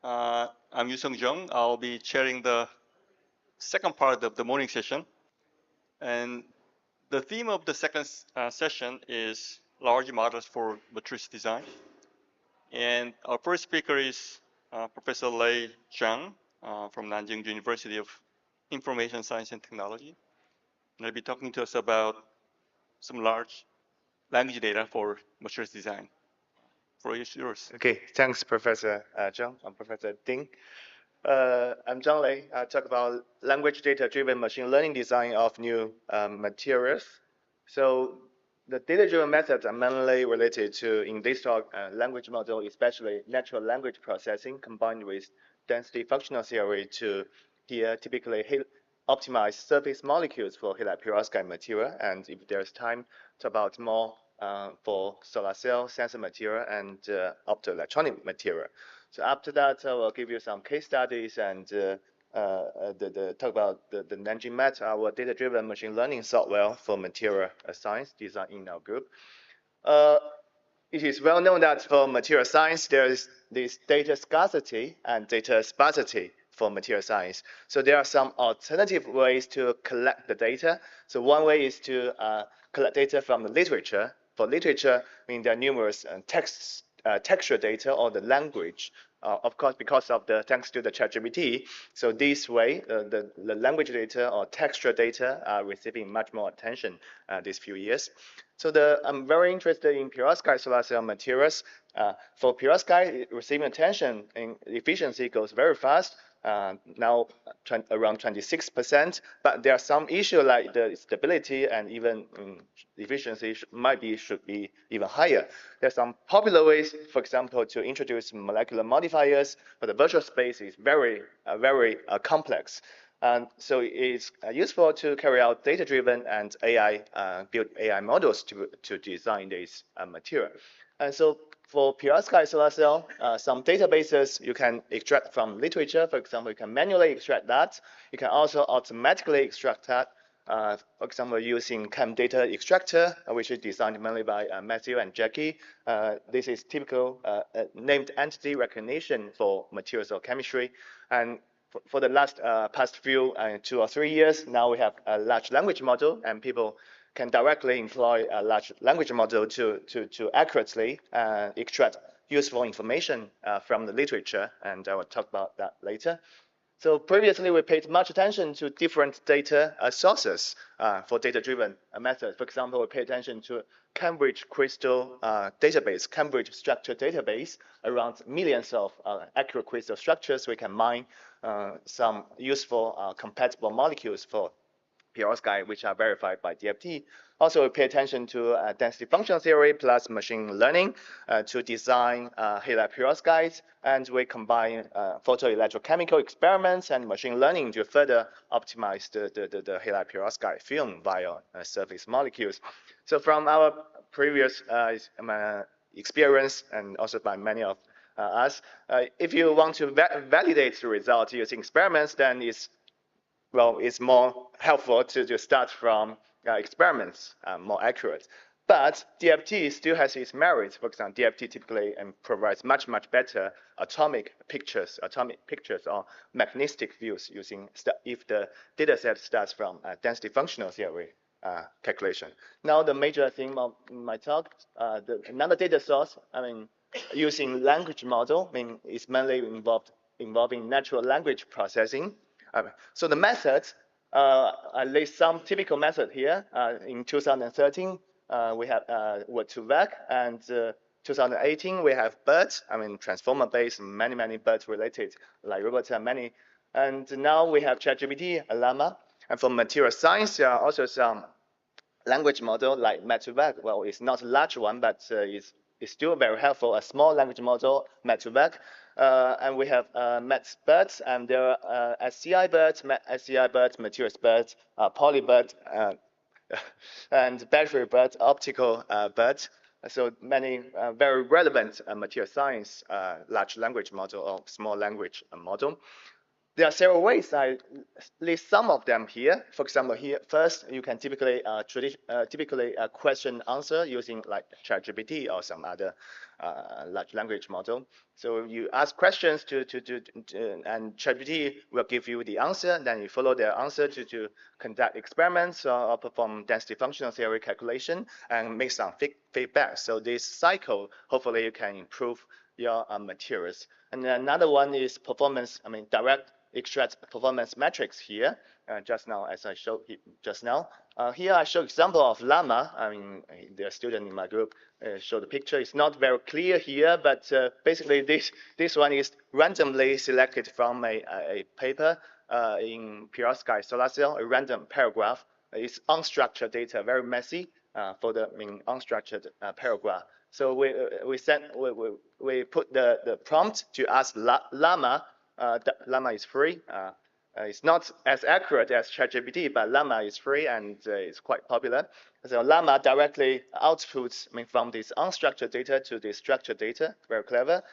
I'm Yu-Sung Jung. I'll be chairing the second part of the morning session. And the theme of the second session is large models for matrix design. And our first speaker is Professor Lei Zhang from Nanjing University of Information Science and Technology. And he'll be talking to us about some large language data for matrix design. For yours. Okay, thanks, Professor Zhang. I'm Professor Ding. I'm Zhang Lei. I talk about language data-driven machine learning design of new materials. So the data-driven methods are mainly related to, in this talk, language model, especially natural language processing combined with density functional theory to here typically optimize surface molecules for halide perovskite material. And if there's time, talk about more for solar cell, sensor material, and optoelectronic material. So after that, I will give you some case studies and talk about the Nanjing Met, our data-driven machine learning software for material science design in our group. It is well known that for material science, there is this data scarcity and data sparsity for material science. So there are some alternative ways to collect the data. So one way is to collect data from the literature. For literature, I mean, there are numerous textual data or the language. Of course, because of thanks to the ChatGPT, so this way, the language data or textual data are receiving much more attention these few years. So I'm very interested in perovskite solar cell materials. For perovskite, receiving attention and efficiency goes very fast. Now around 26%, but there are some issues like the stability and even efficiency should be even higher. There's some popular ways, for example, to introduce molecular modifiers, but the virtual space is very complex. And so it's useful to carry out data-driven and build AI models to design this material. And so for perovskite solar cell, some databases you can extract from literature. For example, you can manually extract that. You can also automatically extract that. For example, using chem data extractor, which is designed mainly by Matthew and Jackie. This is typical named entity recognition for materials or chemistry. And for the past few 2 or 3 years, now we have a large language model, and people can directly employ a large language model to accurately extract useful information from the literature, and I will talk about that later. So previously, we paid much attention to different data sources for data-driven methods. For example, we pay attention to Cambridge crystal database, Cambridge structure database, around millions of accurate crystal structures. We can mine some useful compatible molecules for perovskite, which are verified by DFT. Also, we pay attention to density functional theory plus machine learning to design halide perovskites, and we combine photoelectrochemical experiments and machine learning to further optimize the halide perovskite film via surface molecules. So from our previous experience, and also by many of us, if you want to validate the result using experiments, then it's more helpful to start from experiments, more accurate. But DFT still has its merits. For example, DFT typically provides much better atomic pictures or mechanistic views if the data set starts from density functional theory calculation. Now the major theme of my talk, another data source, using language model, is mainly involving natural language processing. So the methods, I list some typical method here. In 2013, we have word2vec, and 2018 we have BERT. Transformer-based, many BERT related, like robots and many. And now we have ChatGPT, Llama. And for material science, there are also some language model like word2vec. Well, it's not a large one, but it's still very helpful. A small language model, word2vec. And we have METS-BERT, and there are SCI-BERT, SCI-BERT, materials-BERT, poly-BERT, and battery-BERT, optical BERT. So many very relevant material science large language model or small language model. there are several ways. I list some of them here. For example, here first you can typically question answer using like ChatGPT or some other large language model. So you ask questions and ChatGPT will give you the answer. Then you follow their answer to conduct experiments or perform density functional theory calculation and make some feedback. So this cycle, hopefully you can improve your materials. And another one is performance, direct extract performance metrics here, just now, as I showed just now. Here I show example of llama. The student in my group showed the picture. It's not very clear here, but basically this one is randomly selected from a paper in perovskite solar cell, a random paragraph. It's unstructured data, very messy for the unstructured paragraph. So we put the prompt to ask llama. Llama is free. It's not as accurate as ChatGPT, but Llama is free and it's quite popular. So Llama directly outputs from this unstructured data to the structured data. Very clever.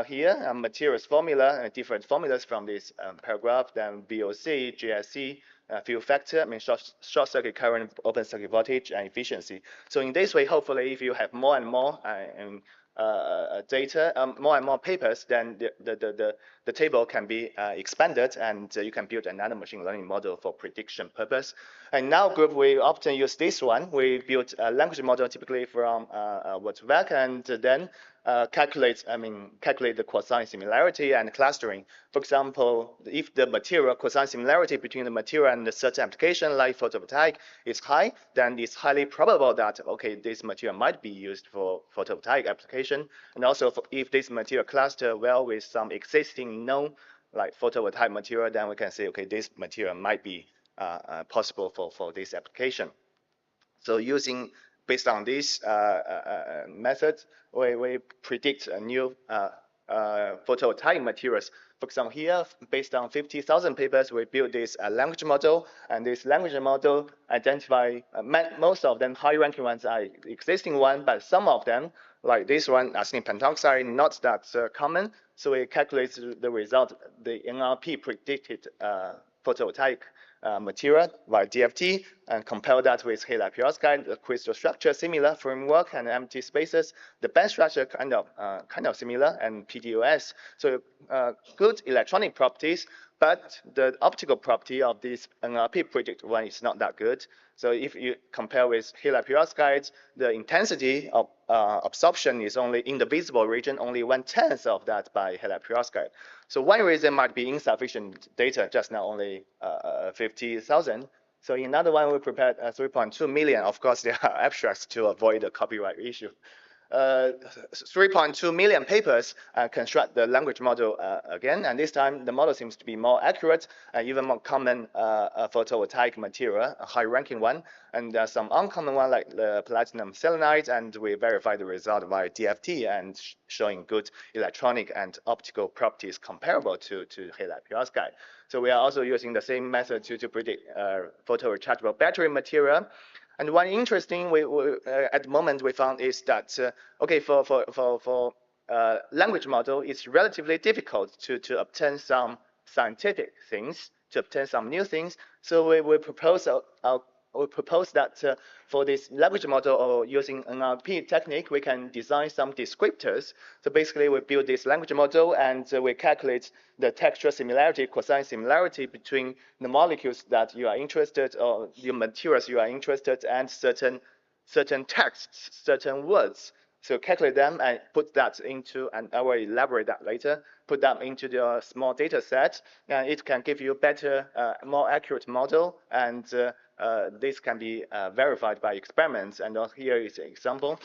Here, materials formula, different formulas from this paragraph, then VOC, GSC, field factor, short circuit current, open circuit voltage, and efficiency. So in this way, hopefully, if you have more and more data, more and more papers, then the table can be expanded, and you can build another machine learning model for prediction purpose. And now group, we often use this one. We build a language model typically from WordVec, and then calculate the cosine similarity and clustering. For example, if the material cosine similarity between the material and a certain application like photovoltaic is high, then it's highly probable that, okay, this material might be used for photovoltaic application. And also if this material cluster well with some existing known like photovoltaic material, then we can say, okay, this material might be possible for this application. So based on this method, we predict a new photovoltaic materials. For example, here, based on 50,000 papers, we built this language model, and this language model identify most of them high-ranking ones are existing one, but some of them, like this one, arsenic pentoxide, not that common. So we calculate the result, the NLP predicted photovoltaic material by DFT and compare that with halide perovskite, the crystal structure similar, framework and empty spaces, the band structure kind of similar, and PDOS. So good electronic properties, but the optical property of this NLP predicted one is not that good. So if you compare with halide perovskite, the intensity of absorption is only in the visible region, only 1/10 of that by halide perovskite. So one reason might be insufficient data, just now only 50,000. So in another one, we prepared 3.2 million. Of course, there are abstracts to avoid the copyright issue. 3.2 million papers construct the language model again, and this time the model seems to be more accurate, even more common photovoltaic material, a high-ranking one, and some uncommon one like the platinum selenide, and we verify the result by DFT and showing good electronic and optical properties comparable to halide perovskite. So we are also using the same method to predict photo-rechargeable battery material. And one interesting at the moment we found is that okay, for language model, it's relatively difficult to obtain some scientific things, to obtain some new things. So we propose that for this language model or using NLP technique, we can design some descriptors. So basically, we build this language model and we calculate the textual similarity, cosine similarity between the molecules that you are interested or the materials you are interested and certain texts, certain words. So calculate them and put that into, and I will elaborate that later, put them into the small data set, and it can give you a better, more accurate model, and this can be verified by experiments. And here is an example.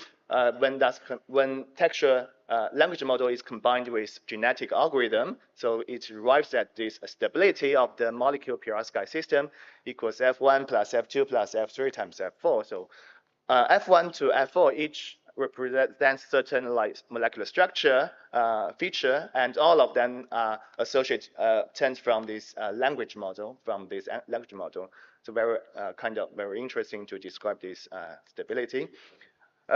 When texture language model is combined with genetic algorithm, so it arrives at this stability of the molecule perovskite system equals F1 plus F2 plus F3 times F4. So F1 to F4 each represents certain like molecular structure feature, and all of them are associated obtained from this language model, So very interesting to describe this stability.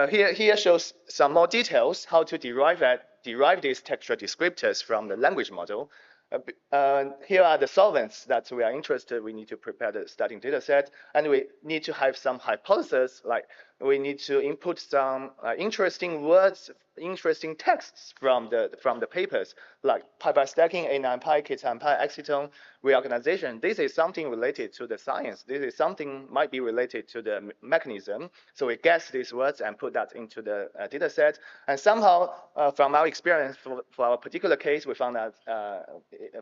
Here shows some more details how to derive these textual descriptors from the language model. Here are the solvents that we are interested. We need to prepare the starting data set, and we need to have some hypothesis, like we need to input some interesting words, interesting texts from the papers, like pi-pi stacking, A9-pi, K10-pi, excitone reorganization. This is something related to the science. This is something might be related to the mechanism. So we guess these words and put that into the data set. And somehow, from our experience, for our particular case, we found that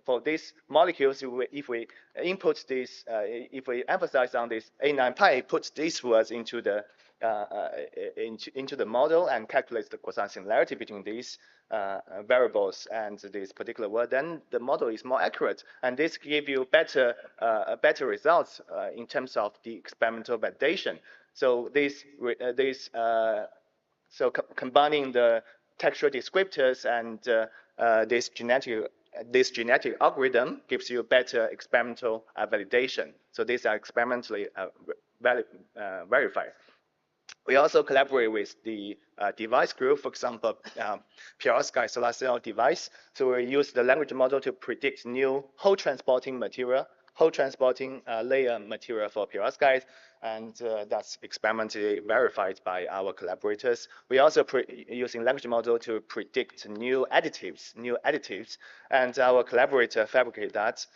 for these molecules, if we input this, if we emphasize on this A9-pi, put these words into the model and calculates the cosine similarity between these variables and this particular word, then the model is more accurate, and this gives you better results in terms of the experimental validation. So combining the textual descriptors and this genetic algorithm gives you better experimental validation. So these are experimentally verified. We also collaborate with the device group, for example, perovskite solar cell device. So we use the language model to predict new whole transporting layer material for perovskite, and that's experimentally verified by our collaborators. We also using language model to predict new additives, and our collaborator fabricate that.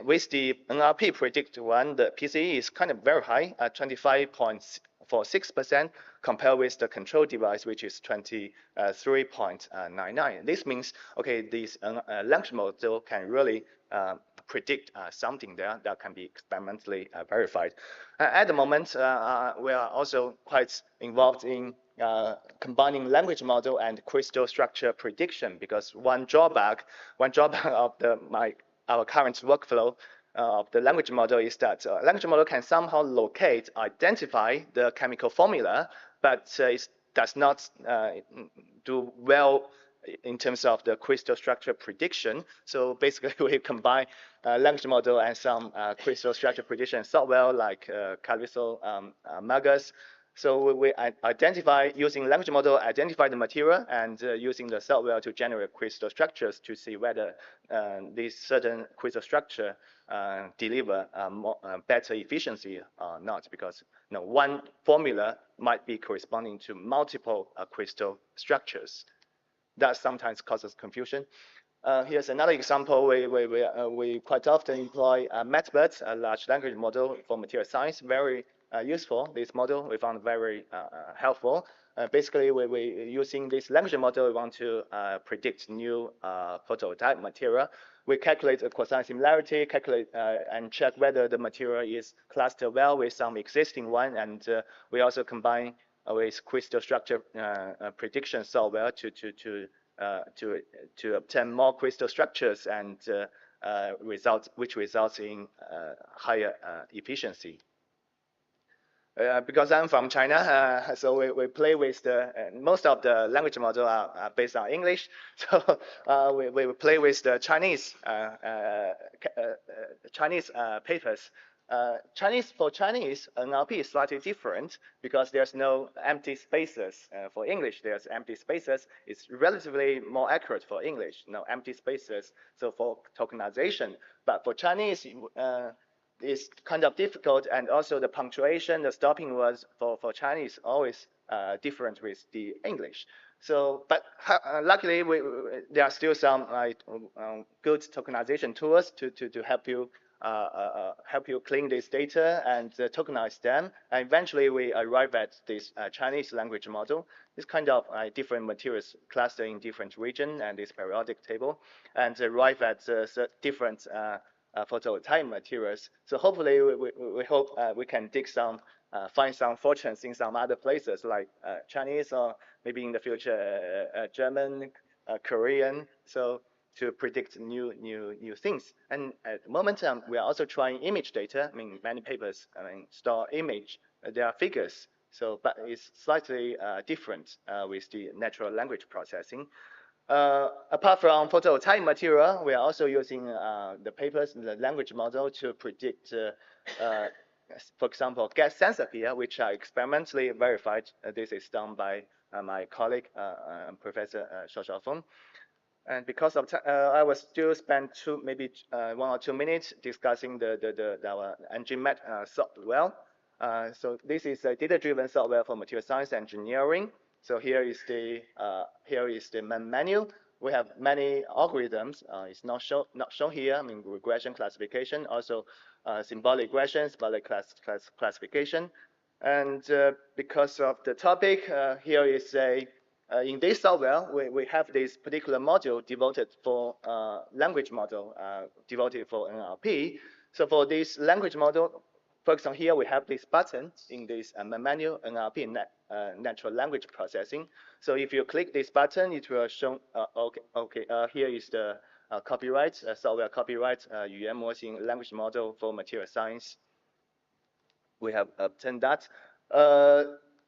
With the NLP predict one, the PCE is kind of very high, at 25.46%, compared with the control device, which is 23.99. This means, okay, this language model can really predict something there that can be experimentally verified. At the moment, we are also quite involved in combining language model and crystal structure prediction, because one drawback of our current workflow of the language model is that language model can somehow identify the chemical formula, but it does not do well in terms of the crystal structure prediction. So basically, we combine language model and some crystal structure prediction software like Calypso, Magus. So we identify, using language model, identify the material, and using the software to generate crystal structures to see whether this certain crystal structure deliver better efficiency or not, because one formula might be corresponding to multiple crystal structures. That sometimes causes confusion. Here's another example. We quite often employ MATBUT, a large language model for material science. Very useful. This model we found very helpful. Basically, we're using this language model. We want to predict new photovoltaic material. We calculate the cosine similarity, and check whether the material is clustered well with some existing one, and we also combine with crystal structure prediction software to obtain more crystal structures, and which results in higher efficiency. Because I'm from China, so we play with most of the language model are based on English. So we play with the Chinese papers. For Chinese, NLP is slightly different because there's no empty spaces. For English, there's empty spaces. It's relatively more accurate for English, no empty spaces. So for tokenization, but for Chinese, it's kind of difficult, and also the punctuation, the stopping words for Chinese always different with the English. So, but luckily, there are still some good tokenization tools to help you clean this data and tokenize them. And eventually, we arrive at this Chinese language model. This kind of different materials clustered in different regions and this periodic table, and arrive at different photovoltaic materials. So hopefully, we hope we can find some fortunes in some other places like Chinese, or maybe in the future German, Korean. So to predict new things. And at the moment, we are also trying image data. I mean, many papers store image. There are figures. So, but it's slightly different with the natural language processing. Apart from photovoltaic material, we are also using the papers in the language model to predict, for example, gas sensor here, which are experimentally verified. This is done by my colleague, Professor Xiao Xiaofeng. And because of I will still spend maybe 1 or 2 minutes discussing our NGMAT software. So this is a data-driven software for material science engineering. So here is the main menu. We have many algorithms. It's not shown here. I mean, regression classification, also symbolic regression, symbolic classification. And because of the topic, here is in this software, we have this particular module devoted for language model, devoted for NLP. So for this language model, for example, here we have this button in this menu, NLP, natural language processing. So if you click this button, it will show, here is the copyright, software copyright, 语言模型 language model for material science. We have obtained that.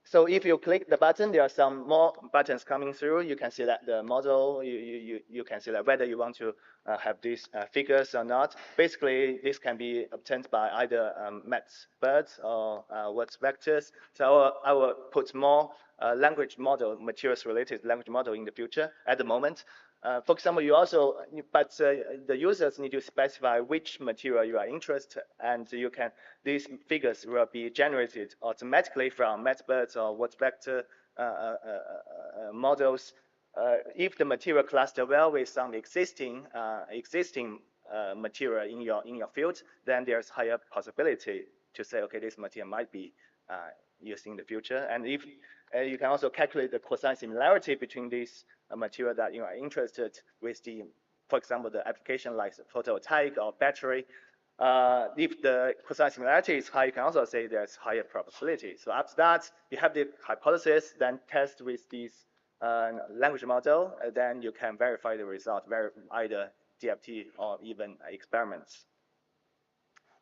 So if you click the button, there are some more buttons coming through. You can select the model. You can select whether you want to have these figures or not. Basically, this can be obtained by either matplotlib or words vectors. So I will put more language model, materials-related language model in the future. At the moment, for example, the users need to specify which material you are interested, and these figures will be generated automatically from matplotlib or words vector models. If the material cluster well with some existing material in your field, then there's higher possibility to say, okay, this material might be used in the future. And if you can also calculate the cosine similarity between these material that you are interested with for example, the application like photovoltaic or battery. If the cosine similarity is high, you can also say there's higher probability. So after that, you have the hypothesis, then test with this language model, then you can verify the result, either DFT or even experiments.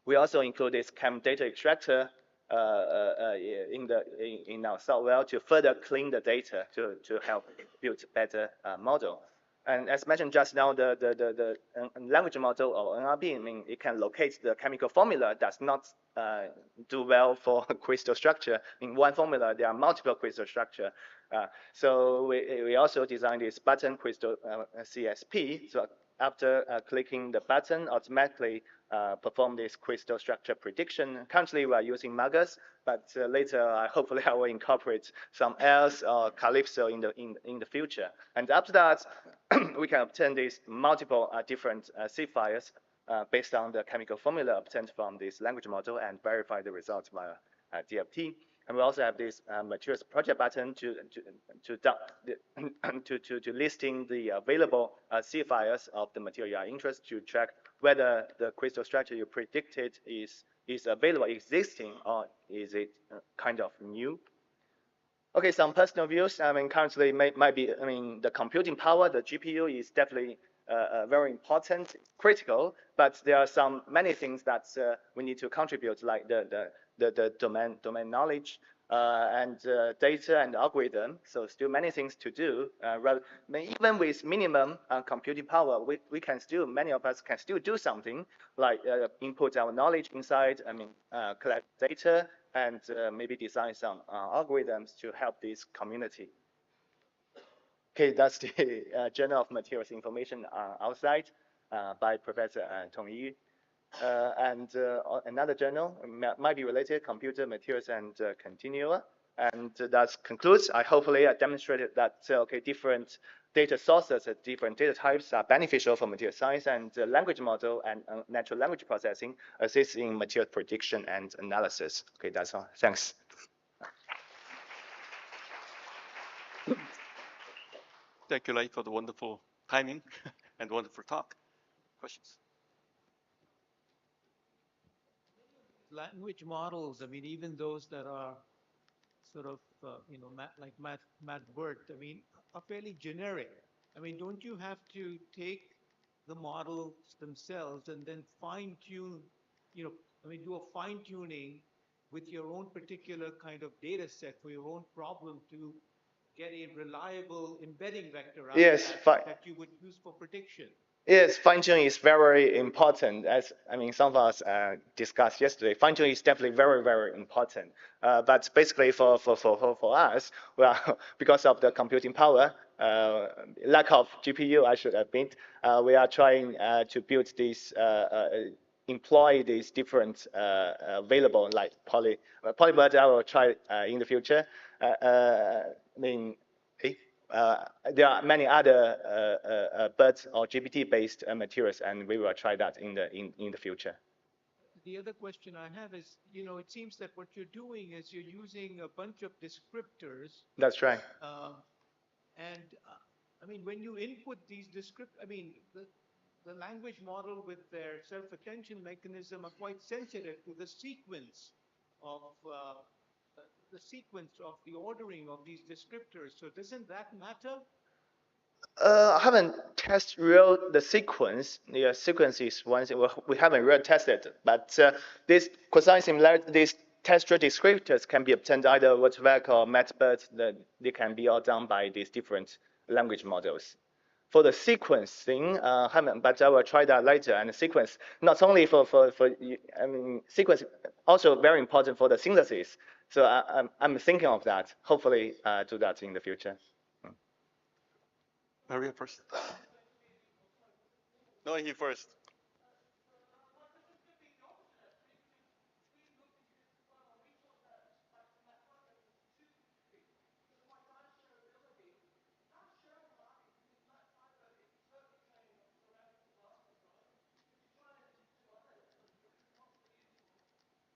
We also include this chem data extractor in our software to further clean the data to help build better model. And as mentioned just now, the language model or NLP, I mean, it can locate the chemical formula does not do well for crystal structure. In one formula, there are multiple crystal structure. So we also designed this button crystal CSP. So after clicking the button, automatically perform this crystal structure prediction. Currently, we are using Magus, but later, hopefully, I will incorporate some else or Calypso in the future. And after that, we can obtain these multiple different C files based on the chemical formula obtained from this language model and verify the results via DFT. And we also have this materials project button to listing the available C files of the material you are interested to track whether the crystal structure you predicted is available, existing, or is it kind of new. Okay, some personal views. I mean, currently might be. I mean, the computing power, the GPU is definitely very important, critical. But there are many things that we need to contribute, like the domain knowledge and data and algorithm. So still many things to do. Even with minimum computing power, many of us can still do something like input our knowledge inside. I mean, collect data and maybe design some algorithms to help this community. Okay, that's the Journal of Materials Information outside by Professor Tong Yi. And another journal might be related, Computer Materials and Continua. And that concludes. Hopefully I demonstrated that different data sources, different data types are beneficial for material science, and language model and natural language processing assist in material prediction and analysis. Okay, that's all. Thanks. Thank you, Lai, for the wonderful timing and wonderful talk. Questions? Language models, I mean, even those that are sort of, like MathBERT, I mean, are fairly generic. I mean, don't you have to take the models themselves and then fine-tune, do a fine-tuning with your own particular kind of data set for your own problem to get a reliable embedding vector out that you would use for prediction? Yes, fine-tuning is very important. As some of us discussed yesterday, fine-tuning is definitely very, very important. But basically, for us, well, because of the computing power, lack of GPU, I should admit, we are trying to build these, employ these different available like polybud. I will try in the future. I mean, there are many other BERT or GPT-based materials, and we will try that in the future. The other question I have is, it seems that what you're doing is you're using a bunch of descriptors. That's right. I mean, when you input these the language model with their self-attention mechanism are quite sensitive to the sequence of the ordering of these descriptors. So doesn't that matter? I haven't tested the sequence. The sequence is one thing we haven't really tested, but this cosine similarity, these textual descriptors can be obtained either Word-Vec or MATBERT. They can be all done by these different language models. For the sequencing, haven't, but I will try that later. And the sequence, not only sequence also very important for the synthesis. So I'm thinking of that. Hopefully, do that in the future. Maria first. No, he first.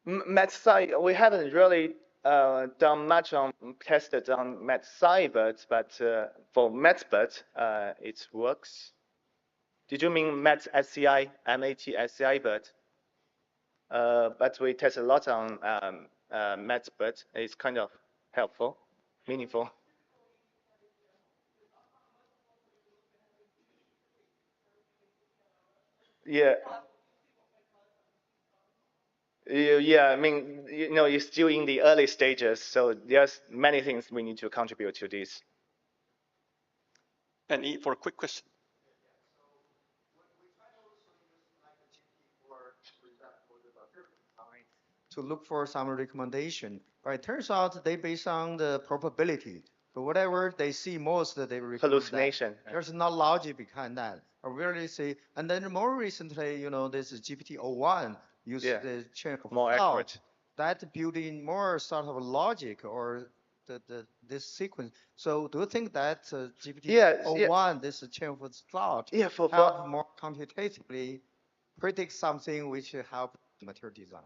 MathSci, we haven't really done much on tested on MathSci, but for MathBert, it works. Did you mean MathSci, MATSCI, but we test a lot on MathBert. It's kind of helpful, meaningful. Yeah. Yeah, I mean, it's still in the early stages, so there's many things we need to contribute to this. And for a quick question. To look for some recommendation, but it turns out they based on the probability. So whatever they see most, they recommend hallucination. That. There's no logic behind that. I really see. And then more recently, this GPT-01 uses the chain of more thought. Accurate. That building more sort of logic or this sequence. So do you think that GPT-01, this chain of thought, help more computatively predict something which help material design?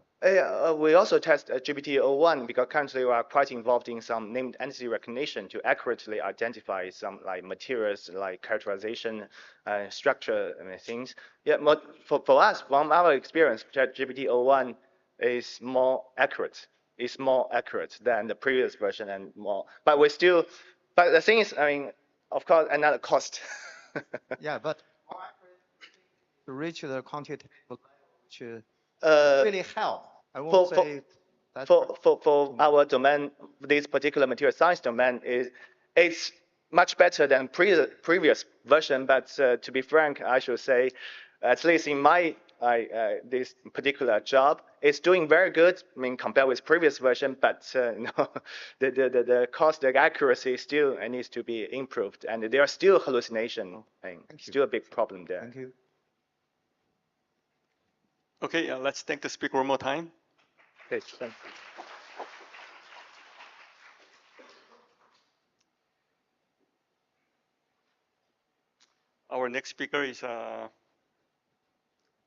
We also test GPT-01 because currently we are quite involved in some named entity recognition to accurately identify some like materials, like characterization, structure, things. Yeah, for us, from our experience, GPT-01 is more accurate. It's more accurate than the previous version and more. But we still, but the thing is, I mean, of course, another cost. Yeah, but to reach the quantitative level, really help. I won't say that for our domain, this particular material science domain it's much better than previous version. But to be frank, I should say, at least in my this particular job, it's doing very good. I mean, compared with previous version, but the cost, the accuracy still needs to be improved, and there are still hallucination. Still a big problem there. Thank you. Okay, let's thank the speaker one more time. Okay, thanks. Our next speaker is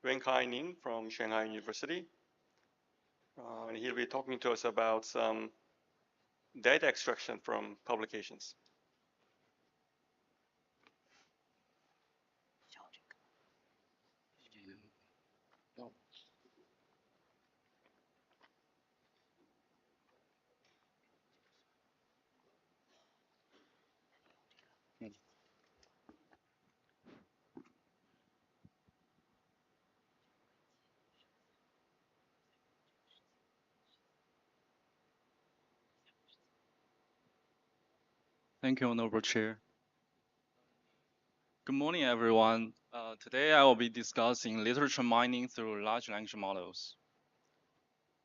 Wenkai Ning from Shanghai University. And he'll be talking to us about some data extraction from publications. Thank you, Honorable Chair. Good morning, everyone. Today I will be discussing literature mining through large language models.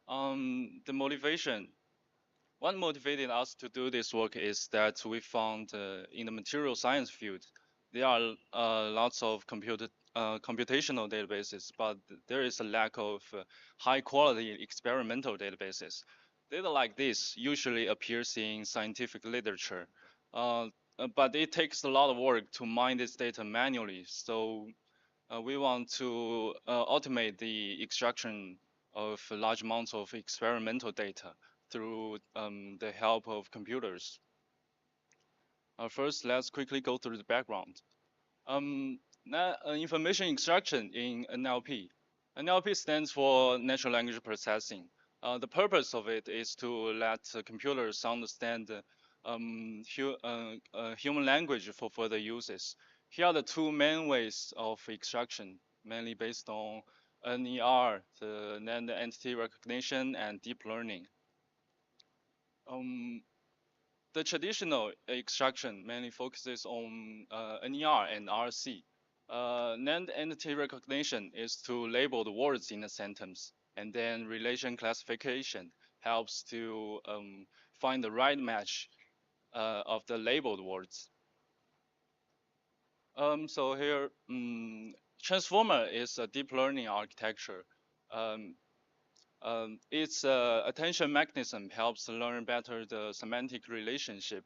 The motivation What motivated us to do this work is that we found in the material science field, there are lots of computational databases, but there is a lack of high quality experimental databases. Data like this usually appears in scientific literature, but it takes a lot of work to mine this data manually. So we want to automate the extraction of large amounts of experimental data through the help of computers. First, let's quickly go through the background. Information extraction in NLP. NLP stands for natural language processing. The purpose of it is to let computers understand human language for further uses. Here are the two main ways of extraction, mainly based on NER, the named entity recognition, and deep learning. The traditional extraction mainly focuses on NER and RC. Named entity recognition is to label the words in a sentence, and then relation classification helps to find the right match of the labeled words. So here, transformer is a deep learning architecture. Its attention mechanism helps learn better the semantic relationship.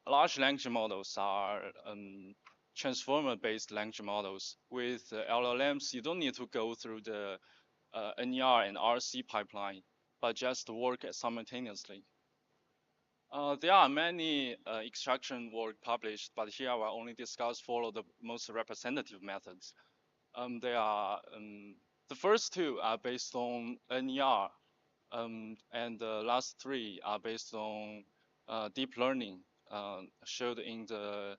Large language models are transformer-based language models. With LLMs, you don't need to go through the NER and RC pipeline, but just work simultaneously. There are many extraction work published, but here I will only discuss follow the most representative methods. The first two are based on NER, and the last three are based on deep learning, showed in the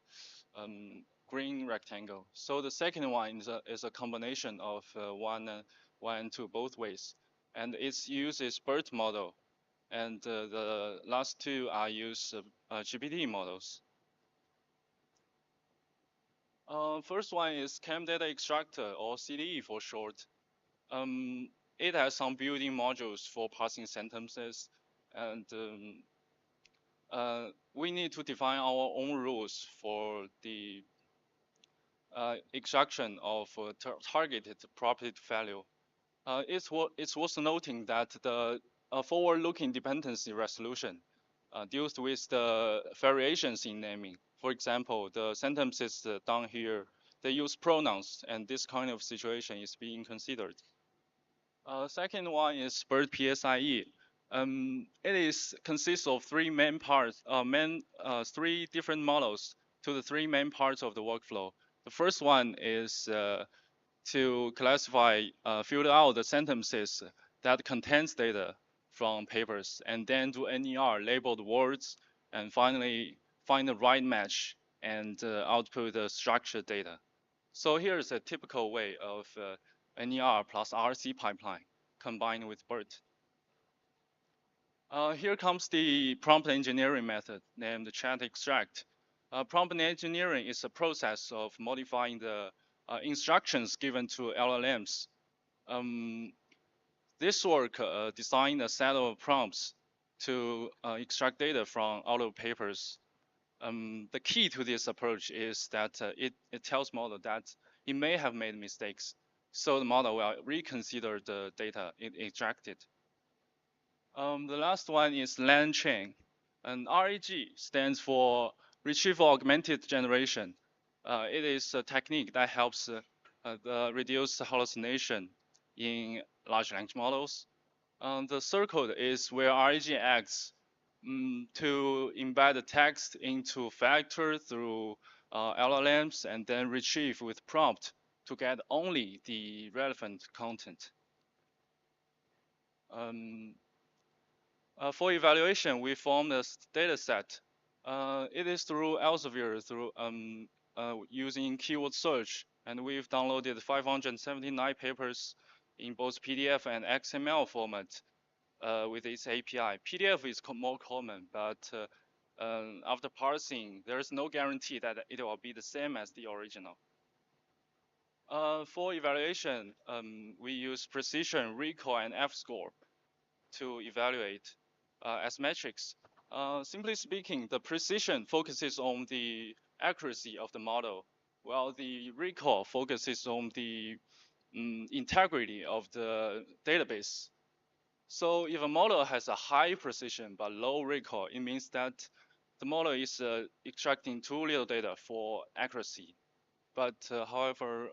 green rectangle. So the second one is a combination of one and two both ways, and its uses BERT model, and the last two are use GPT models. First one is Chem Data Extractor, or CDE for short. It has some built-in modules for parsing sentences, and we need to define our own rules for the extraction of targeted property value. It's worth noting that the forward-looking dependency resolution deals with the variations in naming. For example, the sentences down here, they use pronouns, and this kind of situation is being considered. Second one is BERT PSIE. It consists of three main parts, three different models to the three main parts of the workflow. The first one is to classify, filter out the sentences that contains data from papers, and then do NER, label the words, and finally find the right match and output the structured data. So here's a typical way of NER plus RC pipeline combined with BERT. Here comes the prompt engineering method named chat extract. Prompt engineering is a process of modifying the instructions given to LLMs. This work designed a set of prompts to extract data from out of papers. The key to this approach is that it tells model that it may have made mistakes, so the model will reconsider the data it extracted. The last one is LAN chain, and RAG stands for Retrieval Augmented Generation. It is a technique that helps reduce hallucination in large language models. The circle is where RAG acts to embed the text into vector through LLMs and then retrieve with prompt to get only the relevant content. For evaluation, we formed a data set. It is through Elsevier, through using keyword search, and we've downloaded 579 papers in both PDF and XML format with its API. PDF is more common, but after parsing, there is no guarantee that it will be the same as the original. For evaluation, we use precision, recall, and F-score to evaluate. as metrics. Simply speaking, the precision focuses on the accuracy of the model, while the recall focuses on the integrity of the database. So if a model has a high precision but low recall, it means that the model is extracting too little data for accuracy. But however,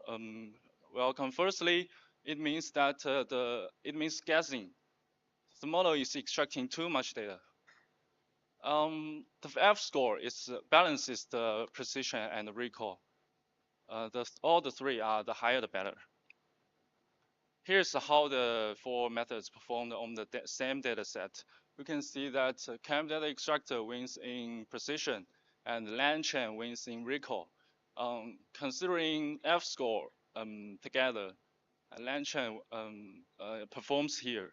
well, conversely, it means that it means guessing. The model is extracting too much data. The F score balances the precision and the recall. All the three are the higher the better. Here's how the four methods performed on the same data set. You can see that CAM data extractor wins in precision and LangChain wins in recall. Considering F score together, LangChain performs here.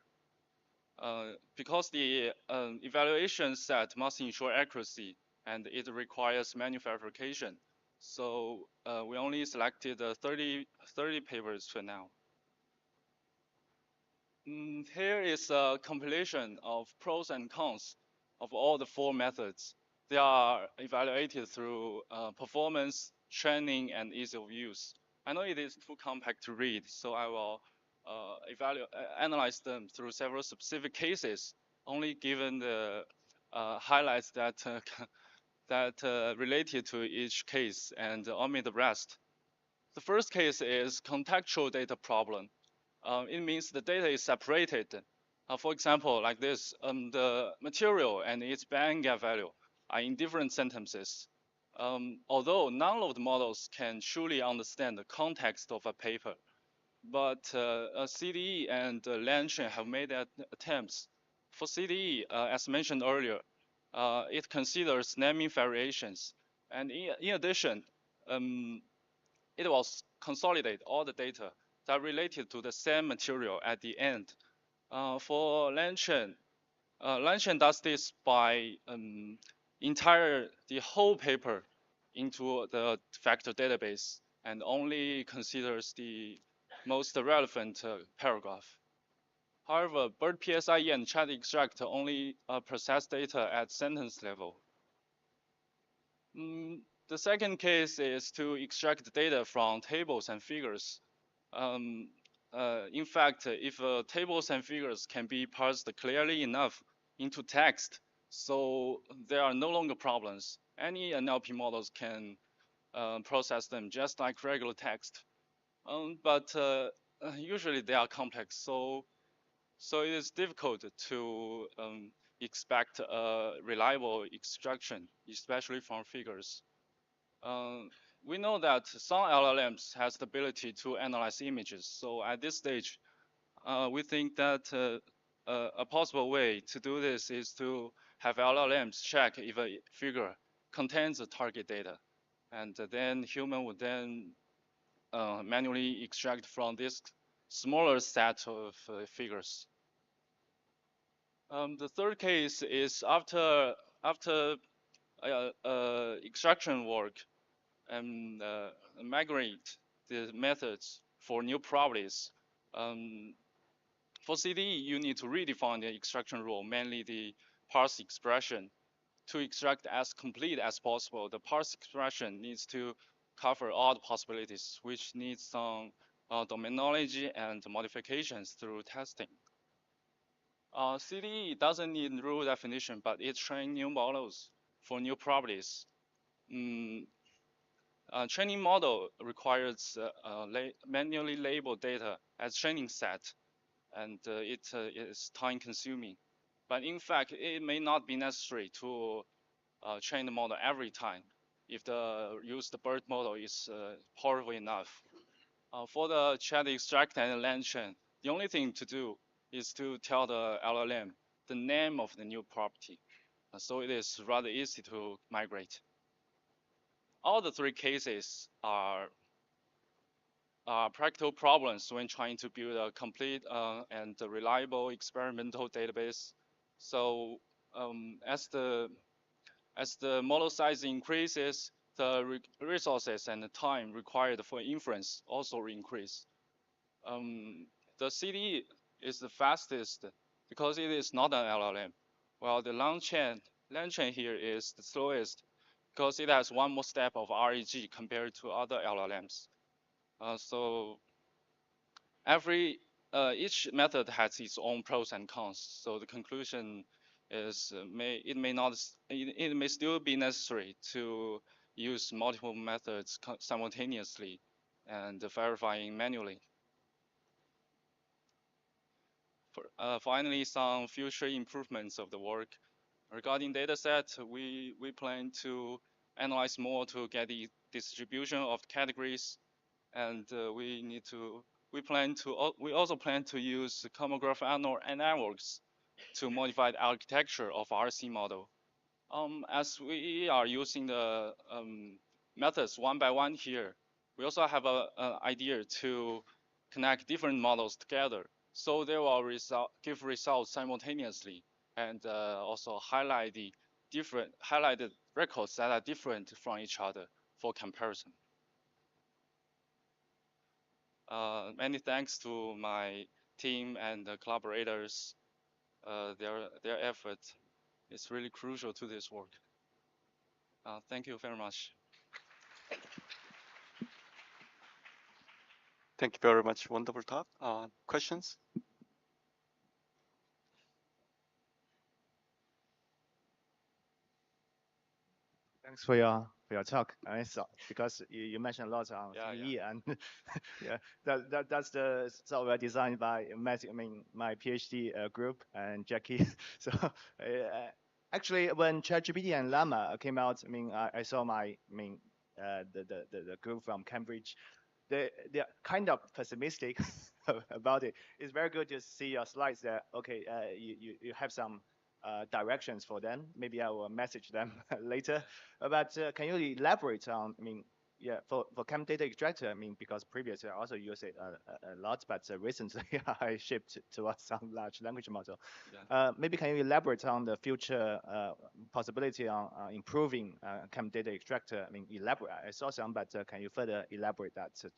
Because the evaluation set must ensure accuracy and it requires manual verification. So we only selected 30 papers for now. Here is a compilation of pros and cons of all the four methods. They are evaluated through performance, training, and ease of use. I know it is too compact to read, so I will analyze them through several specific cases, only given the highlights that related to each case, and omit the rest. The first case is contextual data problem. It means the data is separated. For example, like this, the material and its band gap value are in different sentences. Although none of the models can truly understand the context of a paper, but CDE and LangChain have made attempts. For CDE, as mentioned earlier, it considers naming variations. And in addition, it will consolidate all the data that related to the same material at the end. For LangChain, LangChain does this by the whole paper into the factor database and only considers the most relevant paragraph. However, BERT PSIE and chat extract only process data at sentence level. The second case is to extract data from tables and figures. In fact, if tables and figures can be parsed clearly enough into text, so there are no longer problems. Any NLP models can process them just like regular text. But usually they are complex, so it is difficult to expect a reliable extraction, especially from figures. We know that some LLMs has the ability to analyze images. So at this stage, we think that a possible way to do this is to have LLMs check if a figure contains the target data. And then human would then manually extract from this smaller set of figures. The third case is after extraction work, and migrate the methods for new properties. For CDE, you need to redefine the extraction rule, mainly the parse expression. To extract as complete as possible, the parse expression needs to cover all the possibilities, which needs some domain knowledge and modifications through testing. CDE doesn't need rule definition, but it trains new models for new properties. Training model requires manually labeled data as training set, and it is time consuming. But in fact, it may not be necessary to train the model every time if the used BERT model is powerful enough. For the chat extract and LangChain, the only thing to do is to tell the LLM the name of the new property. So it is rather easy to migrate. All the three cases are practical problems when trying to build a complete and reliable experimental database. So as the model size increases, the resources and the time required for inference also increase. The CDE is the fastest because it is not an LLM. Well, the long chain here is the slowest because it has one more step of REG compared to other LLMs. So each method has its own pros and cons. So the conclusion is it may still be necessary to use multiple methods simultaneously and verifying manually. Finally, some future improvements of the work. Regarding dataset, we plan to analyze more to get the distribution of categories, and we also plan to use common graph networks to modify the architecture of RC model. As we are using the methods one by one here, we also have an idea to connect different models together, so they will give results simultaneously, and also highlight the records that are different from each other for comparison. Many thanks to my team and the collaborators. Their effort is really crucial to this work. Thank you very much. Thank you very much. Wonderful talk. Questions? Thanks for your talk. I thought because you mentioned a lot on CE and yeah, that's the software designed by my PhD group and Jackie. So actually, when ChatGPT and Llama came out, I saw the group from Cambridge. They're kind of pessimistic about it. It's very good to see your slides there. Okay, you have some directions for them. Maybe I will message them later. But can you elaborate on, for Chem data extractor, because previously I also used it a lot, but recently I shipped towards some large language model. Yeah. Maybe can you elaborate on the future possibility on improving Chem data extractor? I saw some, but can you further elaborate that to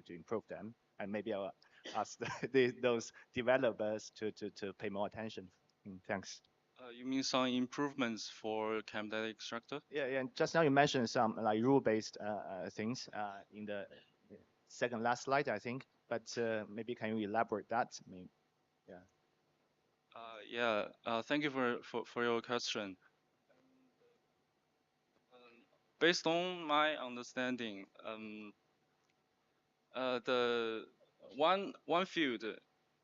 improve them? And maybe I'll ask those developers to pay more attention. Thanks. You mean some improvements for Chem data extractor? Yeah. Just now you mentioned some like rule-based things in the second last slide, I think. But maybe can you elaborate that? Thank you for your question. Based on my understanding, the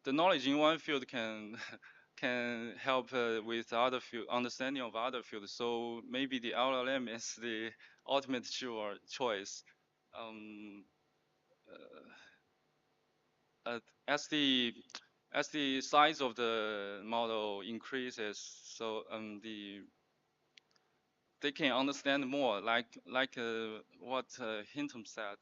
knowledge in one field can help with other field understanding of other fields. So maybe the LLM is the ultimate choice. As the size of the model increases, so they can understand more, like what Hinton said.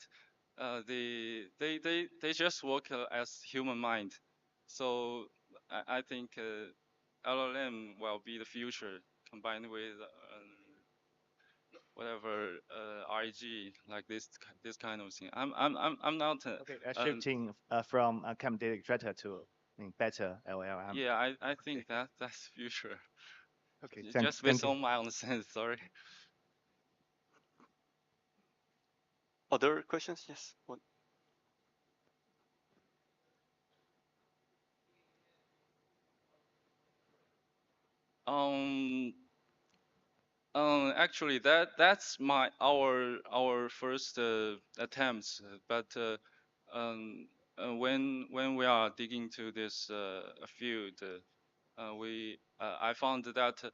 They just work as human mind. So I think LLM will be the future combined with whatever REG, like this kind of thing. I'm not okay. Shifting from Chem data extractor to better LLM. Yeah, I think that's future. Okay, just based on my understanding. Sorry. Other questions? Yes. One. Actually, that's our first attempts, but when we are digging to this field, I found that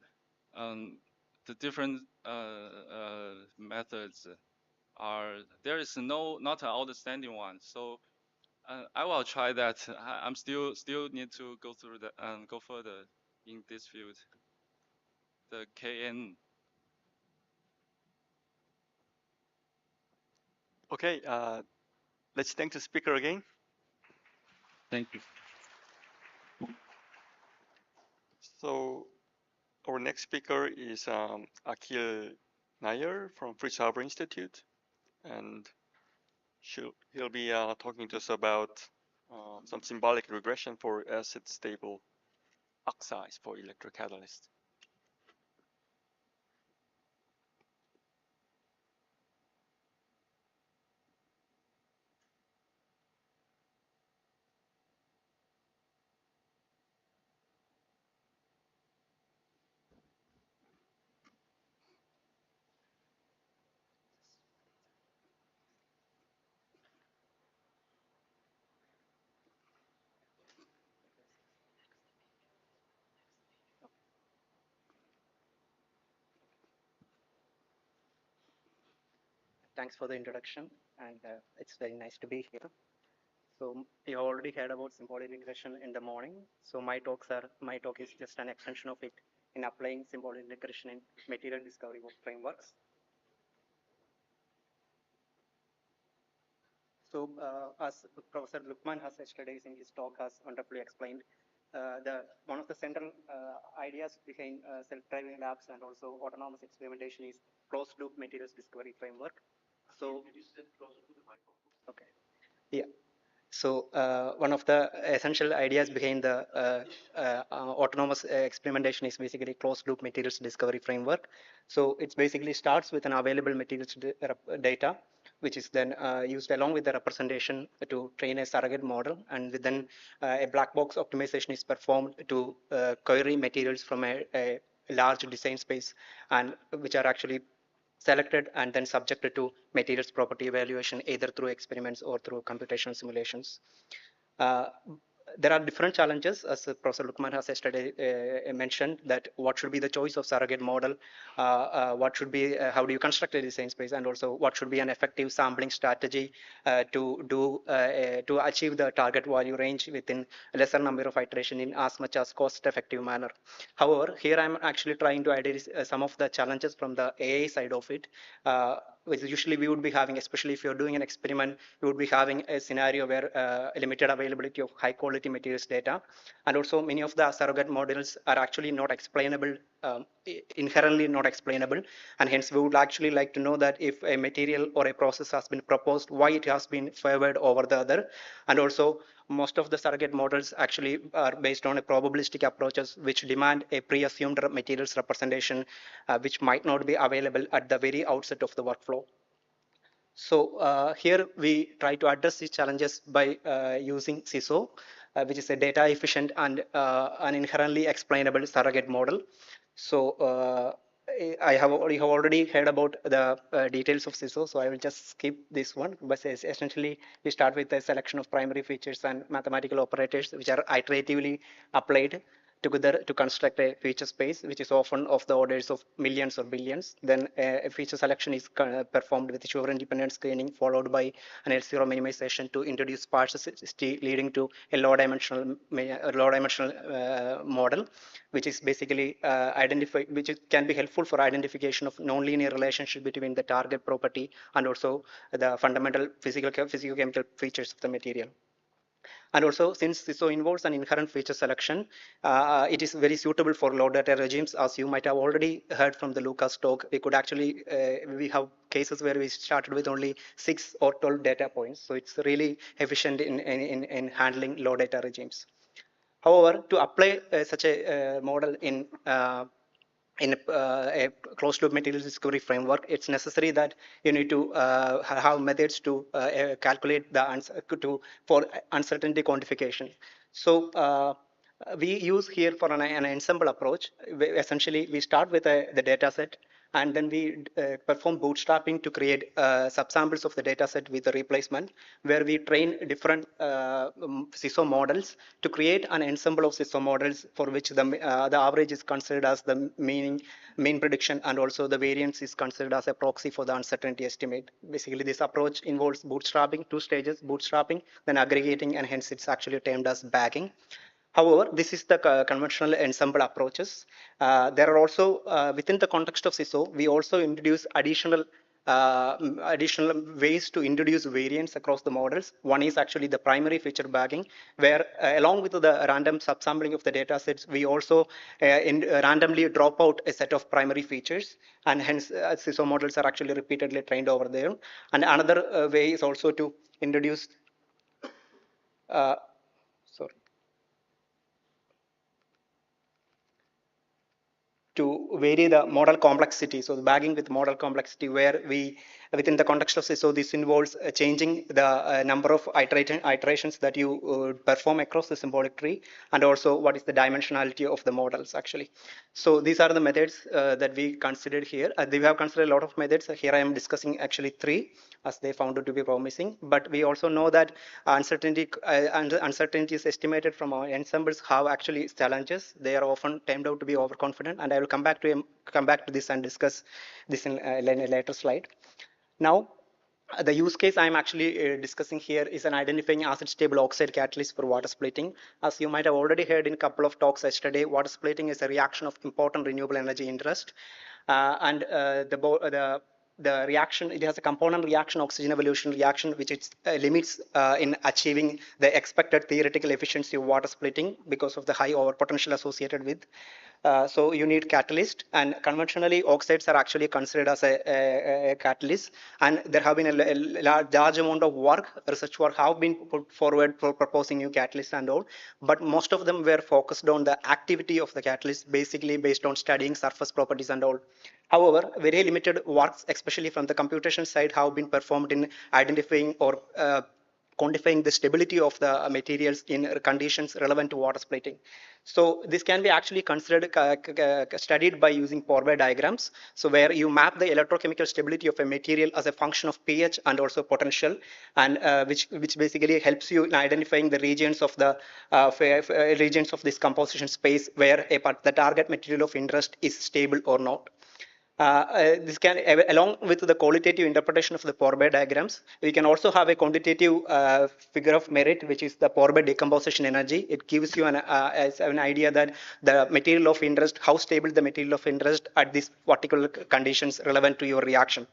the different methods there is not an outstanding one. So I will try that. I'm still need to go through the go further in this field. The KN. Okay, let's thank the speaker again. Thank you. So our next speaker is Akhil Nair from Fritz Haber Institute, and he'll be talking to us about some symbolic regression for acid stable oxides for electrocatalysts. Thanks for the introduction, and it's very nice to be here. So you already heard about symbolic regression in the morning. So my talk is just an extension of it in applying symbolic regression in material discovery frameworks. So as Professor Lukman has yesterday in his talk has wonderfully explained, one of the central ideas behind self-driving labs and also autonomous experimentation is closed-loop materials discovery framework. So, okay, yeah. So one of the essential ideas behind the autonomous experimentation is basically closed-loop materials discovery framework. So it basically starts with an available materials data, which is then used along with the representation to train a surrogate model, and then a black box optimization is performed to query materials from a large design space, and which are actually selected and then subjected to materials property evaluation either through experiments or through computational simulations. There are different challenges, as Professor Lukman has yesterday mentioned, that what should be the choice of surrogate model, what should be, how do you construct a design space, and also what should be an effective sampling strategy to achieve the target value range within a lesser number of iterations in as much as cost-effective manner. However, here I'm actually trying to identify some of the challenges from the AI side of it, which usually we would be having, especially if you're doing an experiment, you would be having a scenario where limited availability of high quality materials data, and also many of the surrogate models are actually not explainable, inherently not explainable, and hence we would actually like to know that if a material or a process has been proposed, why it has been favored over the other, and also most of the surrogate models actually are based on a probabilistic approaches which demand a pre-assumed materials representation, which might not be available at the very outset of the workflow. So here we try to address these challenges by using CISO, which is a data efficient and an inherently explainable surrogate model. So I have already heard about the details of CISO, so I will just skip this one. But essentially, we start with a selection of primary features and mathematical operators, which are iteratively applied together to construct a feature space, which is often of the orders of millions or billions. Then a feature selection is performed with Schur independent screening, followed by an L0 minimization to introduce sparsity, leading to a low-dimensional model, which is basically which can be helpful for identification of nonlinear relationship between the target property and also the fundamental physicochemical features of the material. And also, since CISO involves an inherent feature selection, it is very suitable for low data regimes. As you might have already heard from the Lucas talk, we could actually, we have cases where we started with only 6 or 12 data points. So it's really efficient in handling low data regimes. However, to apply such a model in a closed-loop materials discovery framework, it's necessary that you need to have methods to calculate the for uncertainty quantification. So we use here for an ensemble approach. Essentially, we start with the data set, and then we perform bootstrapping to create subsamples of the data set with the replacement, where we train different CISO models to create an ensemble of CISO models for which the average is considered as the mean prediction, and also the variance is considered as a proxy for the uncertainty estimate. Basically, this approach involves bootstrapping, 2 stages, bootstrapping, then aggregating, and hence it's actually termed as bagging. However, this is the conventional ensemble approaches. There are also, within the context of CISO, we also introduce additional ways to introduce variance across the models. One is actually the primary feature bagging, where along with the random subsampling of the data sets, we also randomly drop out a set of primary features, and hence CISO models are actually repeatedly trained over there. And another way is also to introduce to vary the model complexity. So the bagging with model complexity, where we, within the context of CISO, this involves changing the number of iterations that you perform across the symbolic tree, and also what is the dimensionality of the models actually. So these are the methods that we considered here. We have considered a lot of methods. Here I am discussing actually 3, as they found it to be promising. But we also know that uncertainty is estimated from our ensembles have actually challenges. They are often turned out to be overconfident, and I will come back to this and discuss this in a later slide. Now, The use case I'm actually discussing here is an identifying acid stable oxide catalyst for water splitting. As you might have already heard in a couple of talks yesterday, water splitting is a reaction of important renewable energy interest. The reaction, it has a component reaction, oxygen evolution reaction, which its limits in achieving the expected theoretical efficiency of water splitting because of the high overpotential associated with. So you need catalyst, and conventionally oxides are actually considered as a catalyst, and there have been a large amount of work, research work have been put forward for proposing new catalysts and all, but most of them were focused on the activity of the catalyst, basically based on studying surface properties and all. However, very limited works, especially from the computation side, have been performed in identifying or quantifying the stability of the materials in conditions relevant to water splitting. So this can be actually considered studied by using Porbet diagrams. So where you map the electrochemical stability of a material as a function of pH and also potential, and which basically helps you in identifying the regions of the regions of this composition space where the target material of interest is stable or not. This can, along with the qualitative interpretation of the Porbet diagrams, we can also have a quantitative figure of merit, which is the Porbet decomposition energy. It gives you an idea that the material of interest, how stable the material of interest at these particular conditions relevant to your reaction.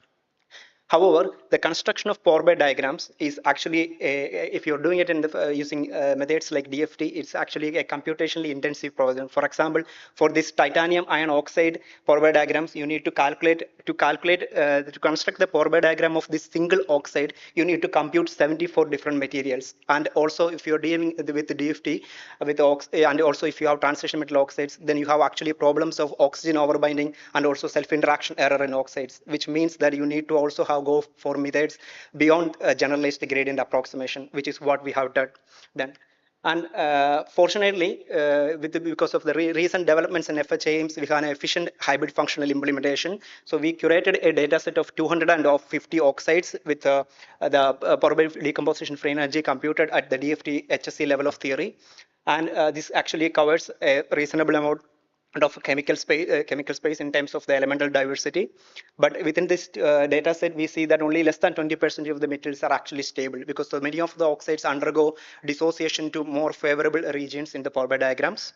However, the construction of Porbet diagrams is actually, if you're doing it in the, using methods like DFT, it's actually a computationally intensive problem. For example, for this titanium iron oxide Porbet diagrams, you need to to construct the Porbet diagram of this single oxide, you need to compute 74 different materials. And also, if you're dealing with the DFT, and also if you have transition metal oxides, then you have actually problems of oxygen overbinding and also self-interaction error in oxides, which means that you need to also go for methods beyond generalized gradient approximation, which is what we have done. And fortunately, because of the recent developments in FHAMs, we have an efficient hybrid functional implementation. So we curated a data set of 250 oxides with the Porbet decomposition free energy computed at the DFT HSC level of theory. And this actually covers a reasonable amount of chemical space in terms of the elemental diversity. But within this data set, we see that only less than 20% of the materials are actually stable, because so many of the oxides undergo dissociation to more favorable regions in the Porbet diagrams.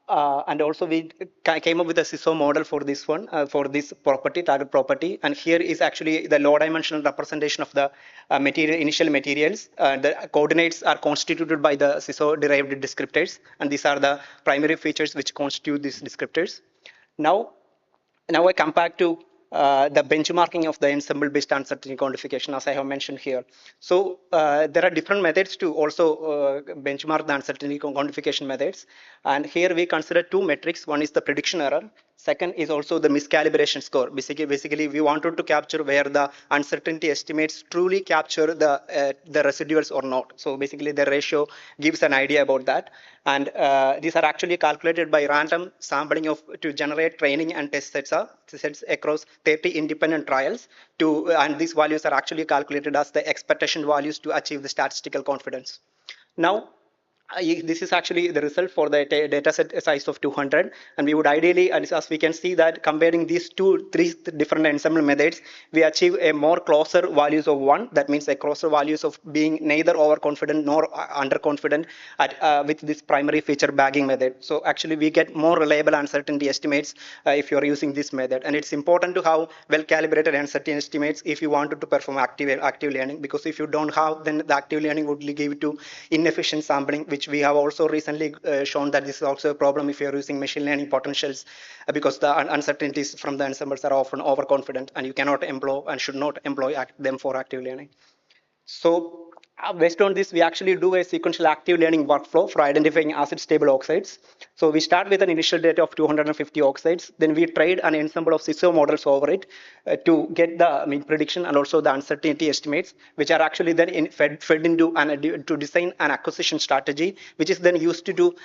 And also we came up with a CISO model for this one, for this property, target property. And here is actually the low dimensional representation of the initial materials. The coordinates are constituted by the CISO derived descriptors. And these are the primary features which constitute these descriptors. Now I come back to the benchmarking of the ensemble-based uncertainty quantification, as I have mentioned here. So there are different methods to also benchmark the uncertainty quantification methods. And here we consider two metrics. One is the prediction error. Second is also the miscalibration score. Basically, we wanted to capture where the uncertainty estimates truly capture the residuals or not. So basically, the ratio gives an idea about that. And these are actually calculated by random sampling to generate training and test sets across 30 independent trials. And these values are actually calculated as the expectation values to achieve the statistical confidence. Now, this is actually the result for the data set size of 200, and we would ideally, as we can see that comparing these three different ensemble methods, we achieve a more closer values of 1. That means a closer values of being neither overconfident nor underconfident with this primary feature bagging method. So actually we get more reliable uncertainty estimates if you're using this method. And it's important to have well-calibrated uncertainty estimates if you wanted to perform active learning, because if you don't have, then the active learning would give to inefficient sampling, which we have also recently shown that this is also a problem if you're using machine learning potentials, because the uncertainties from the ensembles are often overconfident, and you cannot employ and should not employ them for active learning. So based on this, we actually do a sequential active learning workflow for identifying acid stable oxides. So we start with an initial data of 250 oxides. Then we trade an ensemble of CISO models over it to get the mean prediction and also the uncertainty estimates, which are actually then fed into to design an acquisition strategy, which is then used to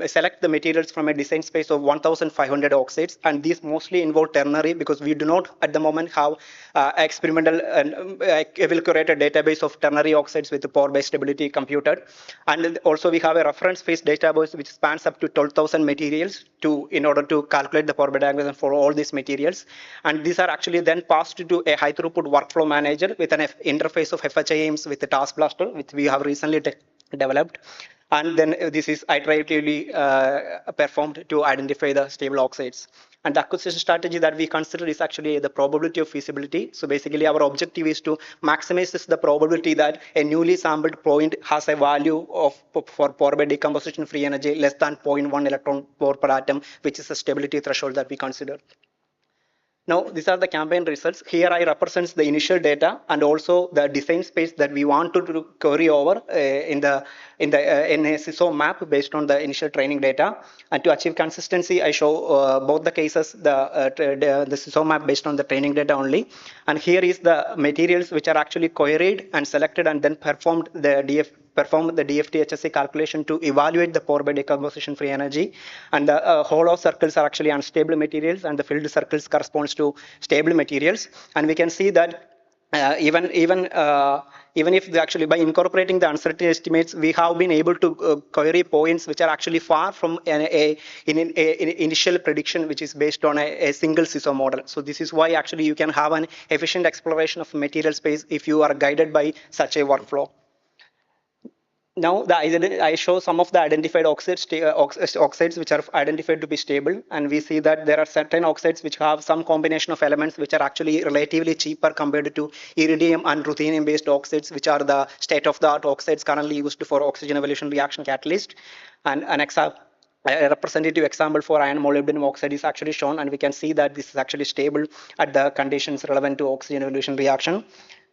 select the materials from a design space of 1,500 oxides. And these mostly involve ternary, because we do not at the moment have experimental well curated database of ternary oxides with the pore-based stability computed. And also we have a reference phase database which spans up to 12,000 materials in order to calculate the pore bed diagram for all these materials. And these are actually then passed to a high throughput workflow manager with an interface of FHIMs with the Task Blaster, which we have recently developed. And then this is iteratively performed to identify the stable oxides. And the acquisition strategy that we consider is actually the probability of feasibility. So basically our objective is to maximize the probability that a newly sampled point has a value for pore bed decomposition free energy less than 0.1 electron volt per atom, which is a stability threshold that we consider. Now, these are the campaign results. Here I represent the initial data and also the design space that we want to query over in a CISO map based on the initial training data. And to achieve consistency, I show both the cases, the CISO map based on the training data only. And here is the materials which are actually queried and selected and then perform the DFT HSE calculation to evaluate the pore bed decomposition free energy. And the hollow circles are actually unstable materials and the filled circles corresponds to stable materials. And we can see that even if actually by incorporating the uncertainty estimates, we have been able to query points which are actually far from an initial prediction which is based on a single CISO model. So this is why actually you can have an efficient exploration of material space if you are guided by such a workflow. Now I show some of the identified oxides which are identified to be stable, and we see that there are certain oxides which have some combination of elements which are actually relatively cheaper compared to iridium and ruthenium based oxides, which are the state-of-the-art oxides currently used for oxygen evolution reaction catalyst. And a representative example for iron molybdenum oxide is actually shown, and we can see that this is actually stable at the conditions relevant to oxygen evolution reaction.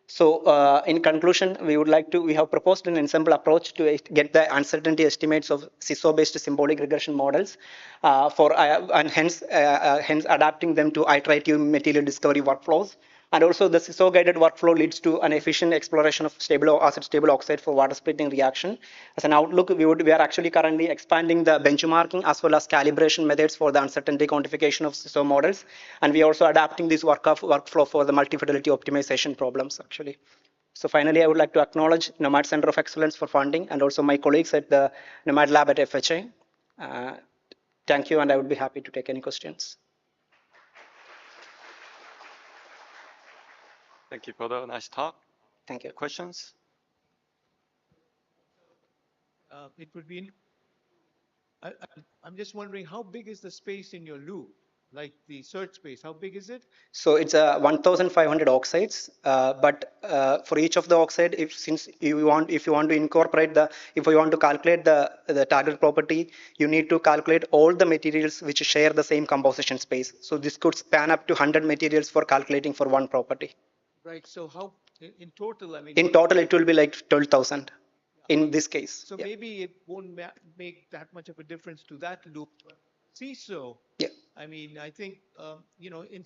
So in conclusion, we have proposed an ensemble approach to get the uncertainty estimates of CISO-based symbolic regression models and hence adapting them to iterative material discovery workflows. And also the CISO guided workflow leads to an efficient exploration of stable oxide for water splitting reaction. As an outlook, we are actually currently expanding the benchmarking as well as calibration methods for the uncertainty quantification of CISO models. And we are also adapting this workflow for the multi-fidelity optimization problems actually. So finally, I would like to acknowledge Nomad Center of Excellence for funding and also my colleagues at the Nomad Lab at FHI. Thank you, and I would be happy to take any questions. Thank you for the nice talk. Thank you. Questions? It would be. I'm just wondering, how big is the space in your loop? Like the search space, how big is it? So it's 1,500 oxides, but for each of the oxide, if you want to incorporate if you want to calculate the target property, you need to calculate all the materials which share the same composition space. So this could span up to 100 materials for calculating for one property. Right. So how in total? I mean. In total, it will be like 12,000. In this case. So maybe it won't make that much of a difference to that loop. CISO. Yeah. I mean, I think in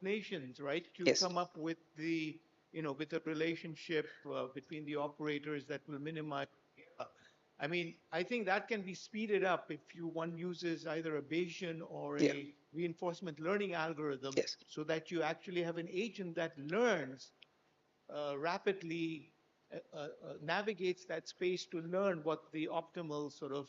nations, right, to yes. come up with the with a relationship between the operators that will minimize. I mean, I think that can be speeded up if one uses either a Bayesian or a reinforcement learning algorithm, so that you actually have an agent that learns rapidly. Navigates that space to learn what the optimal sort of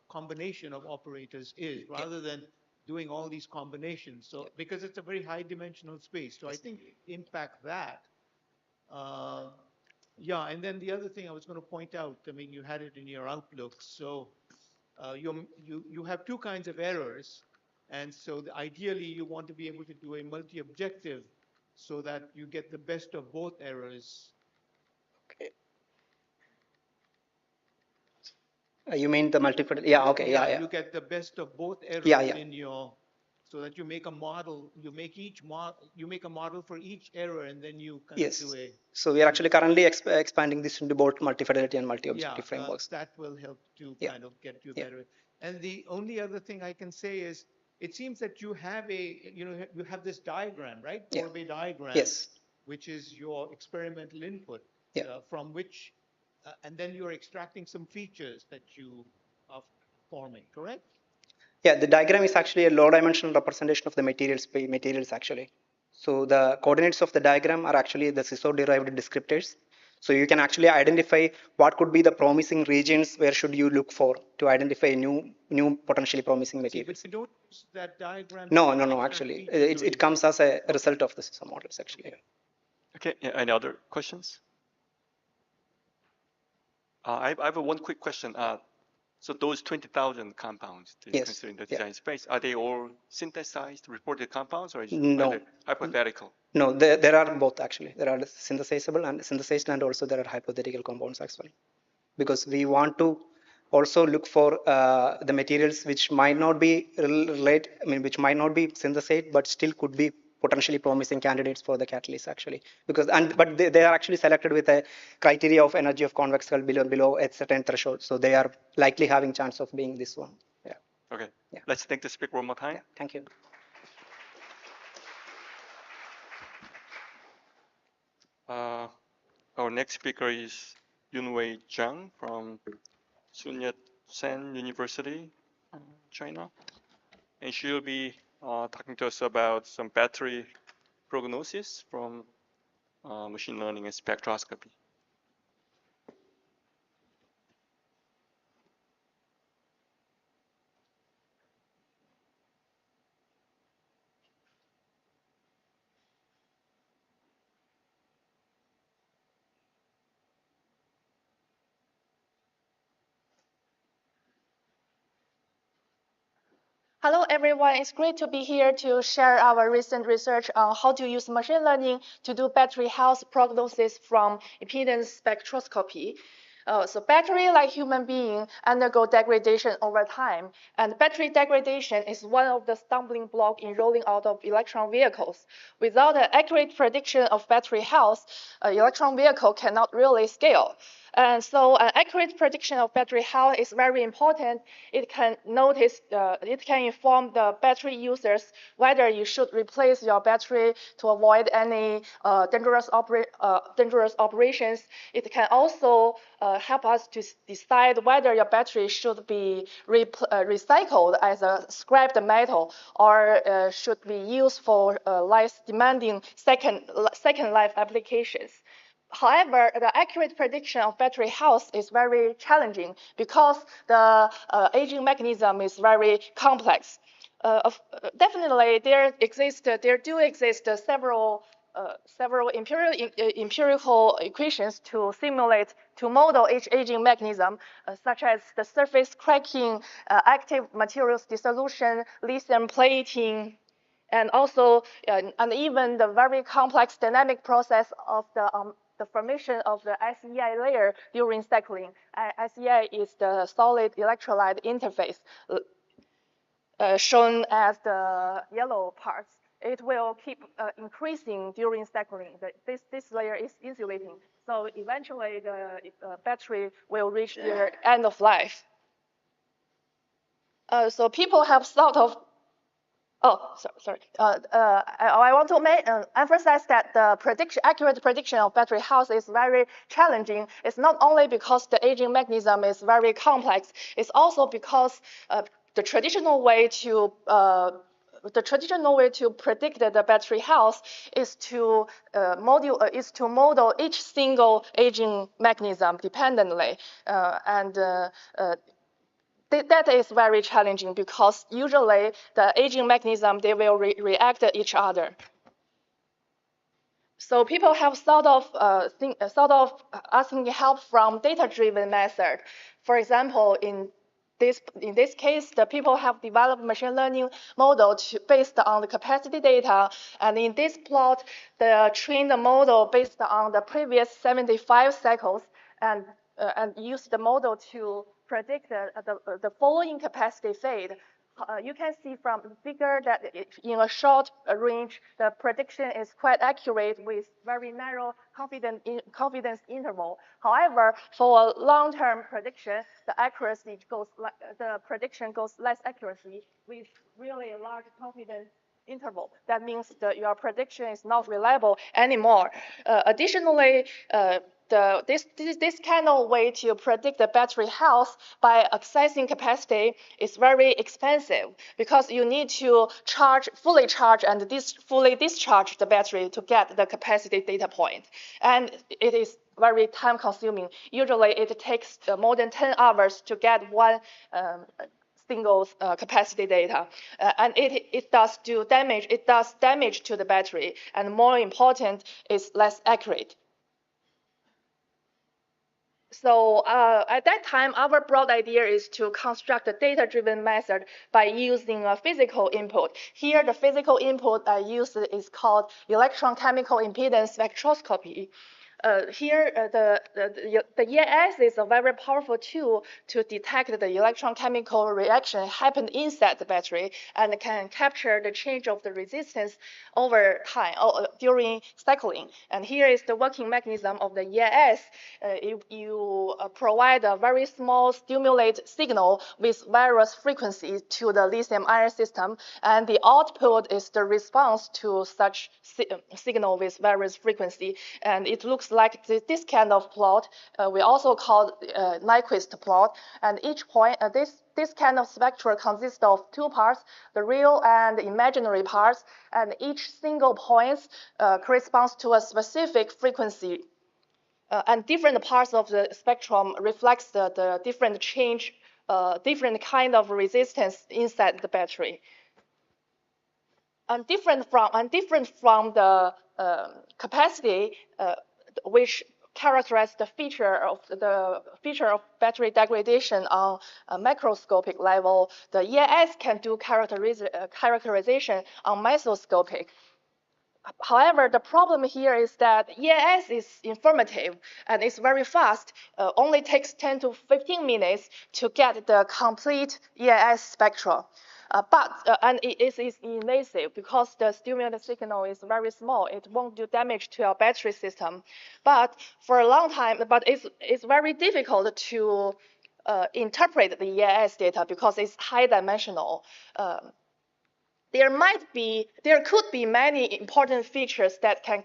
combination of operators is, rather than doing all these combinations. So because it's a very high dimensional space, so I think impact that. Yeah, and then the other thing I was going to point out, I mean, you had it in your outlook. So you have two kinds of errors, and so ideally you want to be able to do a multi-objective so that you get the best of both errors. You mean the multiple? Yeah, okay, yeah. You get the best of both errors in your, so that you make a model. You make a model for each error, and then you kind of do a. So we are actually currently expanding this into both multi-fidelity and multi-objective frameworks. That will help to kind of get you better. And the only other thing I can say is, it seems that you have you have this diagram, right? Pore-Bay diagram. Yes. Which is your experimental input, from which. And then you're extracting some features that you are forming, correct? Yeah, the diagram is actually a low-dimensional representation of the materials actually. So the coordinates of the diagram are actually the CISO-derived descriptors. So you can actually identify what could be the promising regions where should you look for to identify new potentially promising materials. But you don't use that diagram. No, actually. It comes as a result of the CISO models, actually. Okay, any other questions? I have one quick question. So those 20,000 compounds that you consider in the design space, are they all synthesized, reported compounds, or is it hypothetical? No, there are both actually. There are synthesizable and synthesized, and also there are hypothetical compounds actually. Because we want to also look for the materials which might not be which might not be synthesized, but still could be potentially promising candidates for the catalyst actually. Because but they are actually selected with a criteria of energy of convex hull below a certain threshold, so they are likely having chance of being this one. Yeah. Okay. Yeah. Let's thank the speaker one more time. Yeah, thank you. Our next speaker is Yunwei Zhang from Sun Yat-sen University, China, and she'll be talking to us about some battery prognosis from machine learning and spectroscopy. Hello, everyone. It's great to be here to share our recent research on how to use machine learning to do battery health prognosis from impedance spectroscopy. So battery, like human being, undergo degradation over time, and battery degradation is one of the stumbling blocks in rolling out of electron vehicles. Without an accurate prediction of battery health, an electron vehicle cannot really scale. And so an accurate prediction of battery health is very important. It can inform the battery users whether you should replace your battery to avoid any dangerous operations. It can also help us to decide whether your battery should be recycled as a scrapped metal or should be used for less demanding second life applications. However, the accurate prediction of battery health is very challenging because the aging mechanism is very complex. Definitely, there do exist several empirical equations to model each aging mechanism, such as the surface cracking, active materials dissolution, lithium plating, and also and even the very complex dynamic process of the formation of the SEI layer during cycling. SEI is the solid electrolyte interface, shown as the yellow parts. It will keep increasing during cycling. This layer is insulating, so eventually the battery will reach their end of life. So people have thought of sorry. I want to emphasize that the accurate prediction of battery health is very challenging. It's not only because the aging mechanism is very complex, it's also because the traditional way to predict the battery health is to model each single aging mechanism dependently, that is very challenging because usually the aging mechanism, they will react to each other. So people have thought of asking help from data-driven method. For example, in this case, the people have developed machine learning model based on the capacity data, and in this plot, they trained the model based on the previous 75 cycles, and use the model to predict the following capacity fade. You can see from the figure that in a short range, the prediction is quite accurate with very narrow confidence interval. However, for a long-term prediction, the prediction goes less accuracy with really large confidence interval. That means that your prediction is not reliable anymore. Additionally, this kind of way to predict the battery health by accessing capacity is very expensive because you need to fully charge and fully discharge the battery to get the capacity data point. And it is very time consuming. Usually it takes more than 10 hours to get one single capacity data, and it does damage. It does damage to the battery, and more important, it's less accurate. So at that time, our broad idea is to construct a data-driven method by using a physical input. Here, the physical input I used is called electron-chemical impedance spectroscopy. Here, the EIS is a very powerful tool to detect the electron-chemical reaction happened inside the battery and can capture the change of the resistance over time during cycling. And here is the working mechanism of the EIS. You provide a very small stimulate signal with various frequencies to the lithium-ion system, and the output is the response to such signal with various frequency. And it looks like this kind of plot. We also call Nyquist plot. And each point, this kind of spectra consists of two parts, the real and imaginary parts, and each single point corresponds to a specific frequency. And different parts of the spectrum reflects the different change, different kind of resistance inside the battery. And different from the capacity, which characterize the feature of battery degradation on a macroscopic level. The EIS can do characterization on mesoscopic. However, the problem here is that EIS is informative and it's very fast. Only takes 10 to 15 minutes to get the complete EIS spectra. And it is invasive because the stimulated signal is very small. It won't do damage to our battery system. But for a long time, it's very difficult to interpret the EIS data because it's high dimensional. There could be many important features that can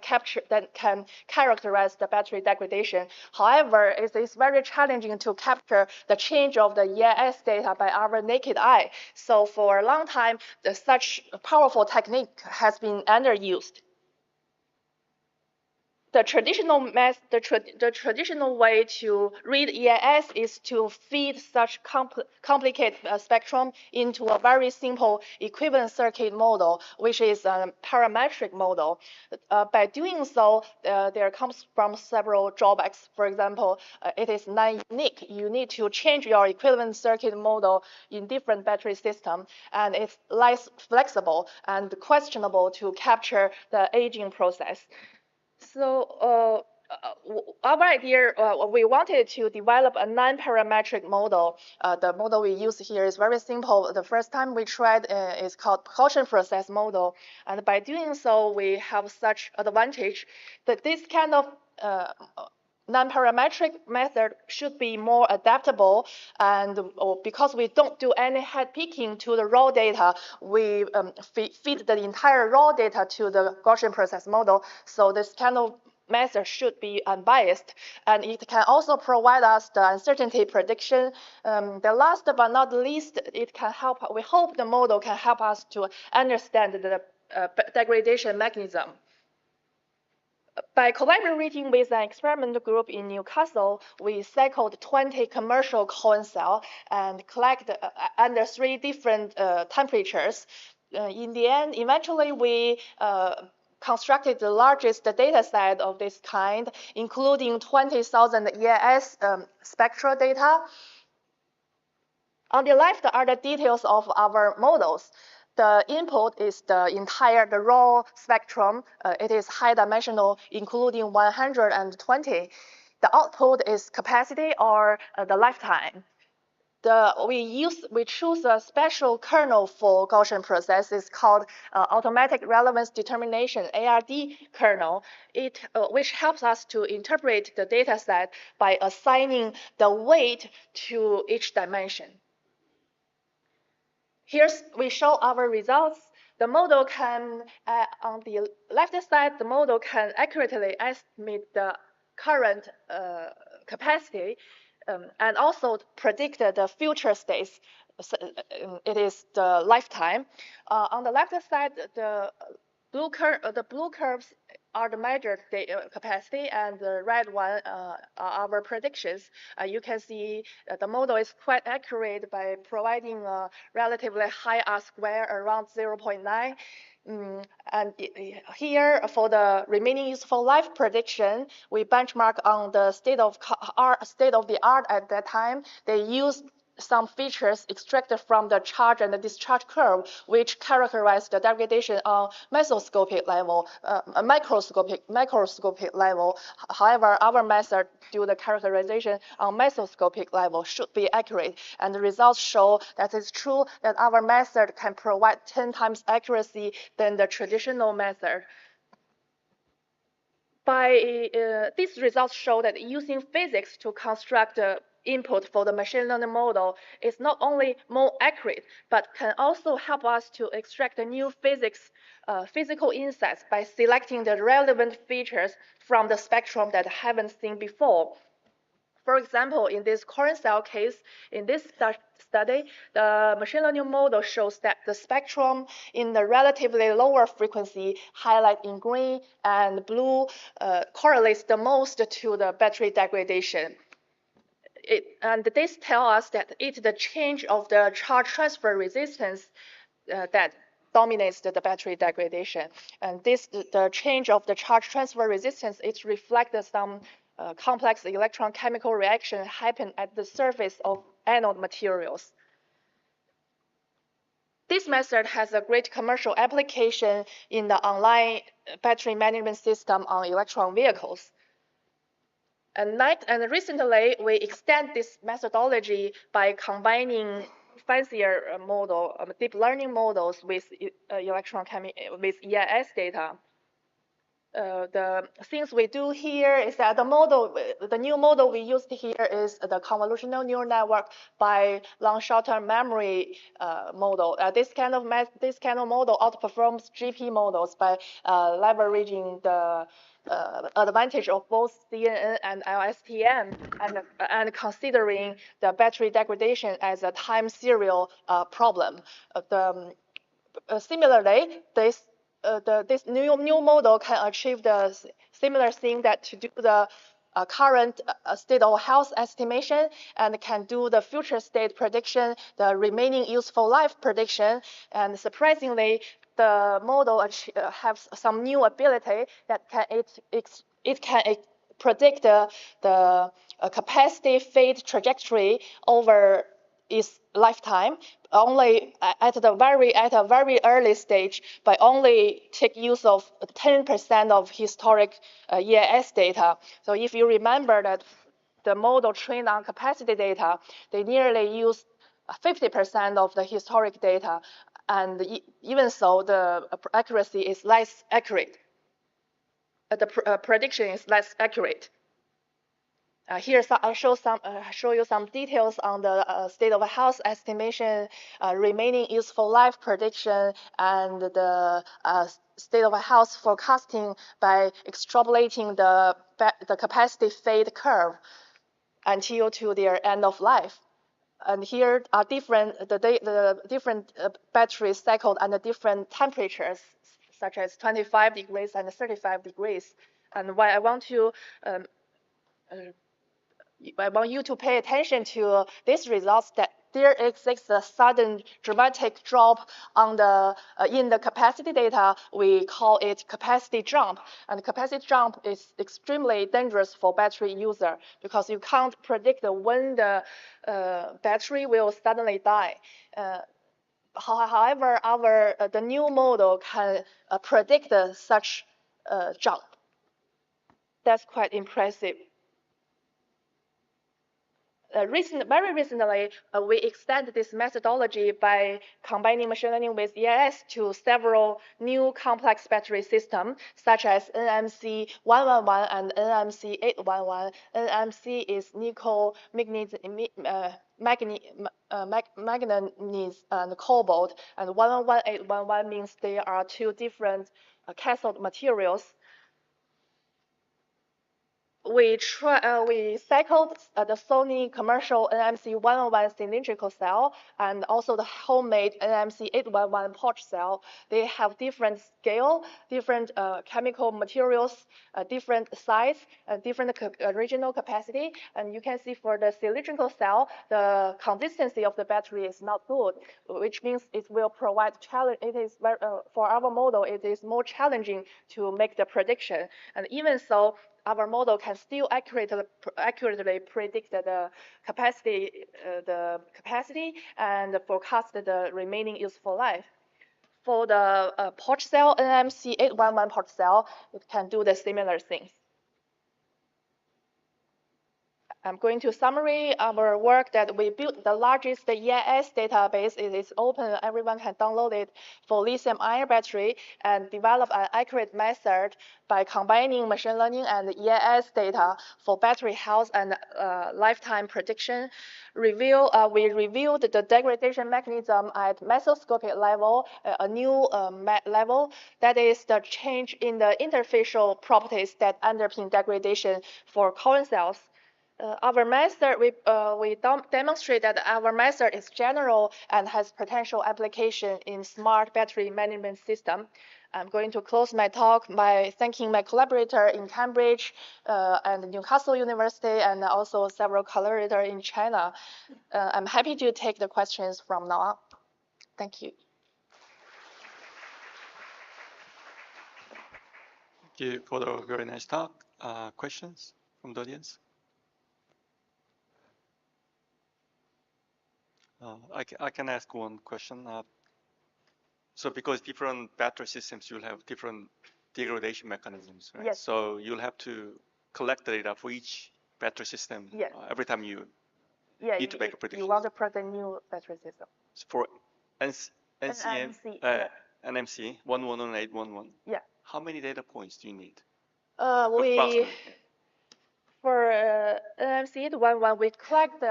characterize the battery degradation. However, it is very challenging to capture the change of the EIS data by our naked eye. So for a long time, such powerful technique has been underused. The traditional way to read EIS is to feed such complicated spectrum into a very simple equivalent circuit model, which is a parametric model. By doing so, there comes from several drawbacks. For example, it is non-unique. You need to change your equivalent circuit model in different battery systems, and it's less flexible and questionable to capture the aging process. So our idea, we wanted to develop a non-parametric model. The model we use here is very simple. The first time we tried is called Gaussian process model. And by doing so, we have such advantage that this kind of non-parametric method should be more adaptable, and because we don't do any head picking to the raw data, we feed the entire raw data to the Gaussian process model. So this kind of method should be unbiased, and it can also provide us the uncertainty prediction. The last but not least, it can help. We hope the model can help us to understand the degradation mechanism. By collaborating with an experimental group in Newcastle, we cycled 20 commercial coin cells and collected under 3 different temperatures. In the end, eventually we constructed the largest data set of this kind, including 20,000 EIS spectral data. On the left are the details of our models. The input is the raw spectrum. It is high dimensional, including 120. The output is capacity or the lifetime. We choose a special kernel for Gaussian processes called automatic relevance determination, ARD kernel, which helps us to interpret the data set by assigning the weight to each dimension. Here we show our results. The model can, on the left side, the model can accurately estimate the current capacity and also predict the future states. So, it is the lifetime. On the left side, the blue curves are the measured capacity, and the red one are our predictions. You can see the model is quite accurate by providing a relatively high R-square around 0.9. And here, for the remaining useful life prediction, we benchmark on the state of the art at that time. They used some features extracted from the charge and the discharge curve, which characterize the degradation on mesoscopic level, microscopic level. However, our method do the characterization on mesoscopic level should be accurate, and the results show that it's true that our method can provide 10 times accuracy than the traditional method. These results show that using physics to construct the input for the machine learning model is not only more accurate, but can also help us to extract the new physical insights by selecting the relevant features from the spectrum that haven't seen before. For example, in this corn cell case, in this study, the machine learning model shows that the spectrum in the relatively lower frequency, highlighted in green and blue, correlates the most to the battery degradation. And this tells us that it's the change of the charge transfer resistance that dominates the battery degradation. And the change of the charge transfer resistance, it reflects some complex electrochemical reaction happen at the surface of anode materials. This method has a great commercial application in the online battery management system on electron vehicles. And recently, we extend this methodology by combining fancier deep learning models with with EIS data. The things we do here is that the new model we used here is the convolutional neural network by long short-term memory model. This kind of model outperforms GP models by leveraging the advantage of both CNN and LSTM, and considering the battery degradation as a time serial problem. Similarly, this new model can achieve the similar thing that to do the current state of health estimation, and can do the future state prediction, the remaining useful life prediction. And surprisingly, the model has some new ability that it can predict the capacity fade trajectory over its lifetime, only at a very early stage, by only take use of 10% of historic EIS data. So if you remember that the model trained on capacity data, they nearly use 50% of the historic data, and even so, the accuracy is less accurate. The prediction is less accurate. Here I show you some details on the state of health estimation, remaining useful life prediction, and the state of health forecasting by extrapolating the capacity fade curve until to their end of life. And here are the different batteries cycled under different temperatures, such as 25 degrees and 35 degrees. And why I want you to pay attention to these results, that there exists a sudden dramatic drop on in the capacity data. We call it capacity jump. And capacity jump is extremely dangerous for battery user, because you can't predict when the battery will suddenly die. However, the new model can predict such jump. That's quite impressive. Very recently, we extended this methodology by combining machine learning with EIS to several new complex battery systems, such as NMC 111 and NMC 811. NMC is nickel, manganese, and cobalt, and 111, 811 means they are two different cathode materials. we cycled the Sony commercial NMC 101 cylindrical cell and also the homemade NMC 811 pouch cell. They have different scale, different chemical materials, different size, different original capacity. And you can see for the cylindrical cell, the consistency of the battery is not good, which means it will provide challenge. It is for our model, it is more challenging to make the prediction. And even so, our model can still accurately predict the capacity and forecast the remaining useful life. For the pouch cell, NMC 811 pouch cell, it can do the similar things. I'm going to summary our work that we built the largest EIS database. It is open, everyone can download it for lithium-ion battery and develop an accurate method by combining machine learning and EIS data for battery health and lifetime prediction. We reviewed the degradation mechanism at mesoscopic level, a new level, that is the change in the interfacial properties that underpin degradation for coin cells. Our method, we demonstrate that our method is general and has potential application in smart battery management system. I'm going to close my talk by thanking my collaborator in Cambridge and Newcastle University and also several collaborators in China. I'm happy to take the questions from now on. Thank you. Thank you for the very nice talk. Questions from the audience? I can ask one question. So because different battery systems, you'll have different degradation mechanisms, right? Yes. So you'll have to collect the data for each battery system every time you need to make a prediction. You want to predict a new battery system. So for NMC 111811, how many data points do you need? For NMC 11, we collect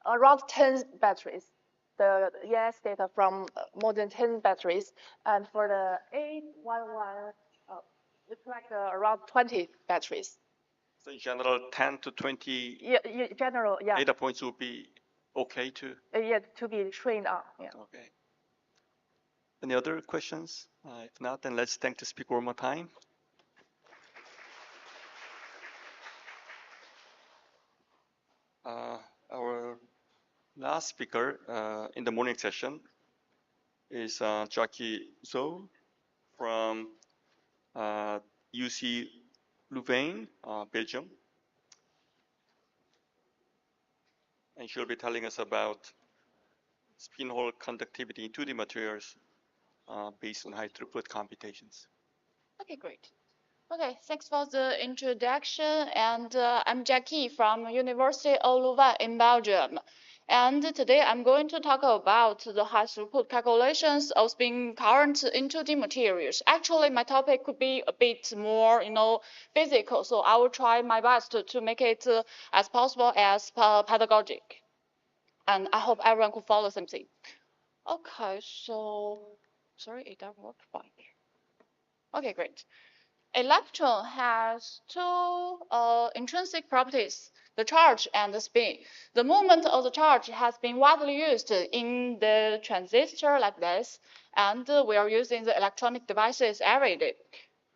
around 10 batteries, the EIS data from more than 10 batteries. And for the 811, we collect around 20 batteries. So in general, 10 to 20 data points will be okay to? To be trained on. Okay. Any other questions? If not, then let's thank the speaker one more time. Our last speaker in the morning session is Jackie Zhou from UC Louvain, Belgium. And she'll be telling us about spin hole conductivity in 2D materials based on high throughput computations. Okay, great. Okay, thanks for the introduction. And I'm Jackie from University of Louvain in Belgium. And today I'm going to talk about the high throughput calculations of spin current in 2D materials. Actually, my topic could be a bit more, physical. So I will try my best to make it as possible as pedagogic. And I hope everyone could follow something. Okay, so, sorry, it doesn't work fine. Okay, great. Electron has two intrinsic properties, the charge and the spin. The movement of the charge has been widely used in the transistor like this, and we are using the electronic devices every day.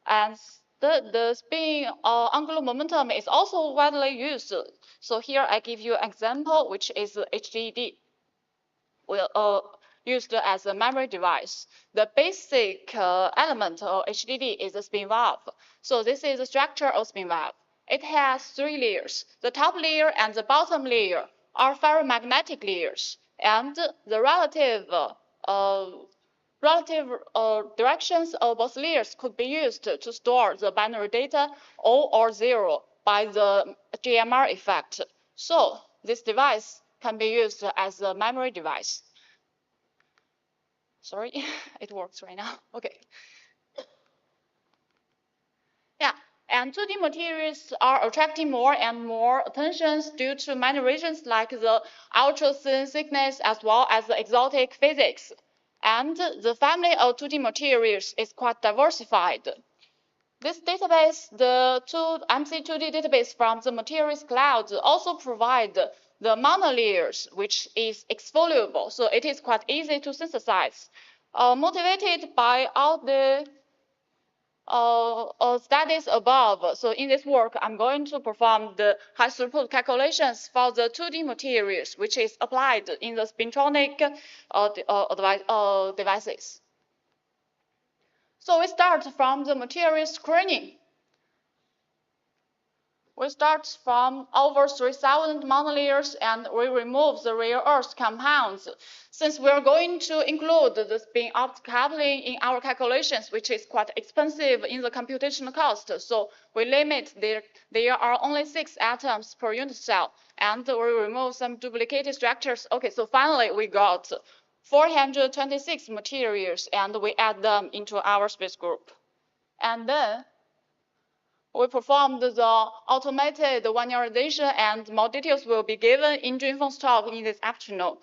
And the spin angular momentum is also widely used. So here I give you an example, which is HDD. Used as a memory device. The basic element of HDD is the spin valve. So this is the structure of spin valve. It has three layers. The top layer and the bottom layer are ferromagnetic layers, and the relative directions of both layers could be used to store the binary data O or 0 by the GMR effect. So this device can be used as a memory device. Sorry, it works right now. Okay. Yeah, and 2D materials are attracting more and more attention due to many reasons like the ultra-thin thickness as well as the exotic physics. And the family of 2D materials is quite diversified. This database, the MC2D database from the materials cloud, also provide the monolayers, which is exfoliable, so it is quite easy to synthesize. Motivated by all the studies above, so in this work, I'm going to perform the high throughput calculations for the 2D materials, which is applied in the spintronic devices. So we start from the material screening. We start from over 3,000 monolayers and we remove the rare earth compounds. Since we are going to include the spin-opt coupling in our calculations, which is quite expensive in the computational cost, so we limit there are only 6 atoms per unit cell, and we remove some duplicated structures. Okay, so finally we got 426 materials and we add them into our space group. And then we performed the automated linearization, and more details will be given in Junfeng's talk in this afternoon.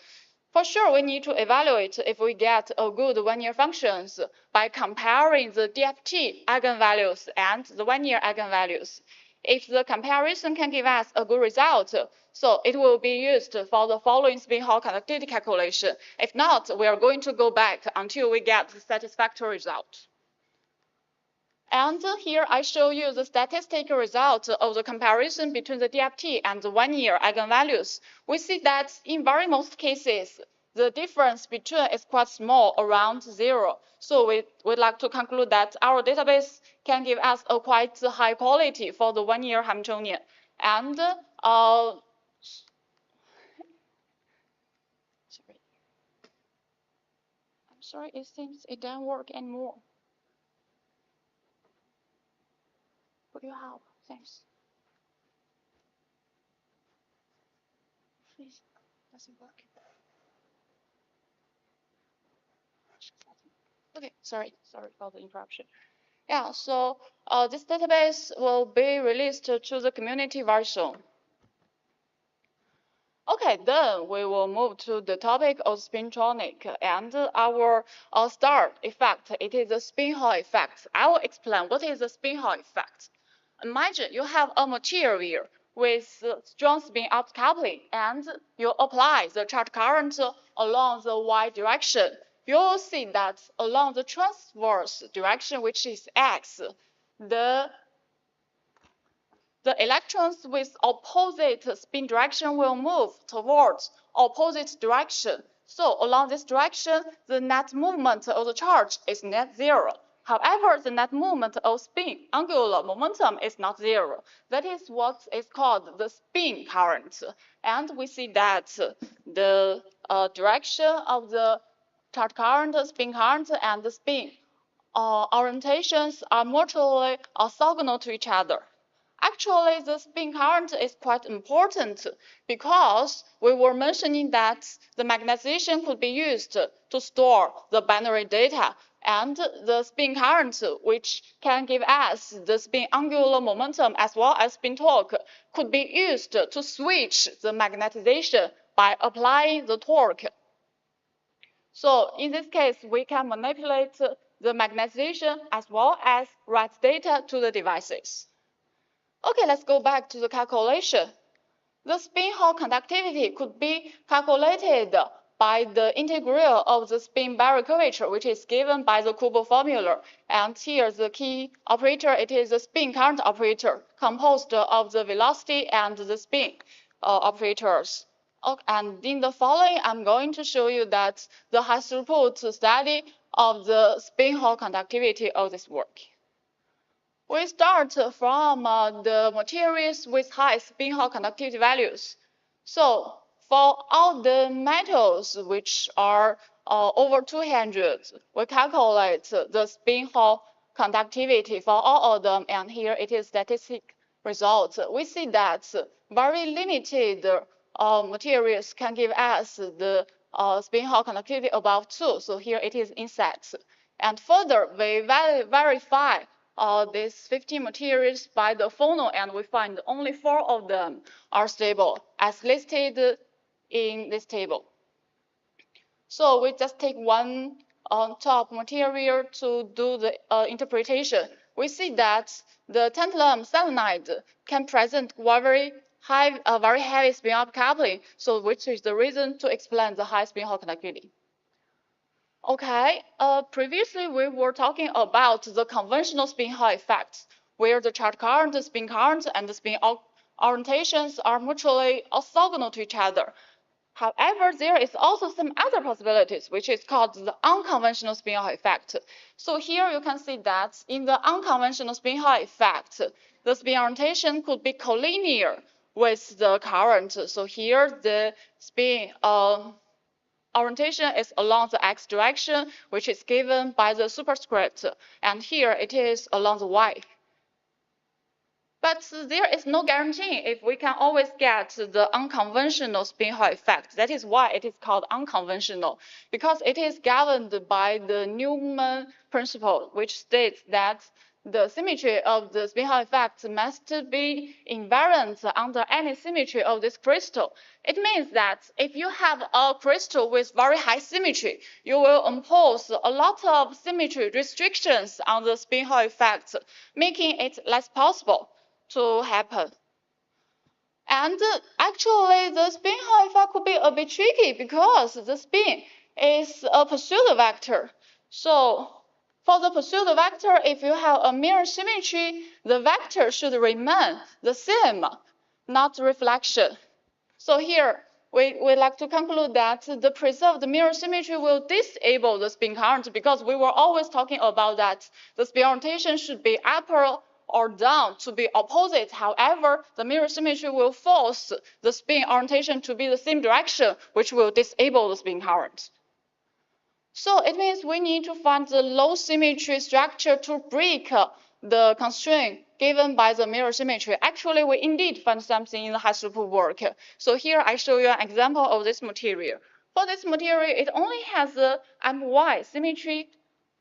For sure, we need to evaluate if we get a good linear functions by comparing the DFT eigenvalues and the linear eigenvalues. If the comparison can give us a good result, so it will be used for the following spin Hall conductivity calculation. If not, we are going to go back until we get the satisfactory result. And here I show you the statistical result of the comparison between the DFT and the linear eigenvalues. We see that in very most cases, the difference between is quite small, around 0. So we would like to conclude that our database can give us a quite high quality for the linear Hamiltonian. And I'm sorry, it seems it doesn't work anymore. Could you help? Thanks. Please, doesn't work. Okay, sorry for the interruption. Yeah, so this database will be released to the community very soon. Okay, then we will move to the topic of spintronic and our star effect. It is the spin Hall effect. I will explain what is the spin Hall effect. Imagine you have a material with strong spin-opt coupling and you apply the charge current along the y direction. You will see that along the transverse direction, which is x, the electrons with opposite spin direction will move towards opposite direction. So along this direction, the net movement of the charge is net 0. However, the net movement of spin angular momentum is not 0. That is what is called the spin current. And we see that the direction of the charge current, spin current, and the spin orientations are mutually orthogonal to each other. Actually, the spin current is quite important because we were mentioning that the magnetization could be used to store the binary data, and the spin current, which can give us the spin angular momentum as well as spin torque, could be used to switch the magnetization by applying the torque. So in this case, we can manipulate the magnetization as well as write data to the devices. Okay, let's go back to the calculation. The spin Hall conductivity could be calculated by the integral of the spin barrier curvature, which is given by the Kubo formula. And here the key operator, it is the spin current operator, composed of the velocity and the spin operators. Okay, and in the following, I'm going to show you that the high throughput study of the spin Hall conductivity of this work. We start from the materials with high spin Hall conductivity values. So for all the metals which are over 200, we calculate the spin Hall conductivity for all of them, and here it is statistic results. We see that very limited materials can give us the spin Hall conductivity above 2, so here it is in sets. And further, we verify these 15 materials by the phono, and we find only 4 of them are stable, as listed in this table. So we just take one top material to do the interpretation. we see that the tantalum selenide can present very heavy spin-up coupling, so which is the reason to explain the high spin-Hall conductivity. Okay, previously we were talking about the conventional spin-Hall effect, where the charge current, the spin current, and the spin orientations are mutually orthogonal to each other. However, there is also some other possibilities, which is called the unconventional spin-Hall effect. So here you can see that in the unconventional spin-Hall effect, the spin orientation could be collinear with the current. So here the spin orientation is along the x direction, which is given by the superscript, and here it is along the y. But there is no guarantee if we can always get the unconventional spin-Hall effect. That is why it is called unconventional, because it is governed by the Newman principle, which states that the symmetry of the spin-Hall effect must be invariant under any symmetry of this crystal. It means that if you have a crystal with very high symmetry, you will impose a lot of symmetry restrictions on the spin-Hall effect, making it less possible to happen. And actually, the spin-Hall effect could be a bit tricky because the spin is a pursuit vector. So for the pursuit vector, if you have a mirror symmetry, the vector should remain the same, not reflection. So here, we like to conclude that the preserved mirror symmetry will disable the spin current, because we were always talking about that the spin orientation should be upper or down to be opposite. However, the mirror symmetry will force the spin orientation to be the same direction, which will disable the spin current. So it means we need to find the low symmetry structure to break the constraint given by the mirror symmetry. Actually, we indeed find something in the high throughput work. So here I show you an example of this material. For this material, it only has the MY symmetry,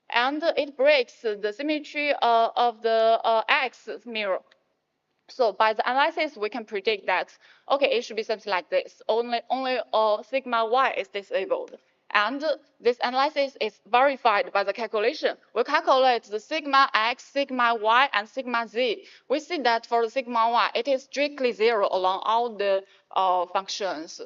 and it breaks the symmetry of the X mirror. So by the analysis, we can predict that, okay, it should be something like this. Only sigma Y is disabled. And this analysis is verified by the calculation. We calculate the sigma X, sigma Y, and sigma Z. We see that for the sigma Y, it is strictly 0 along all the functions.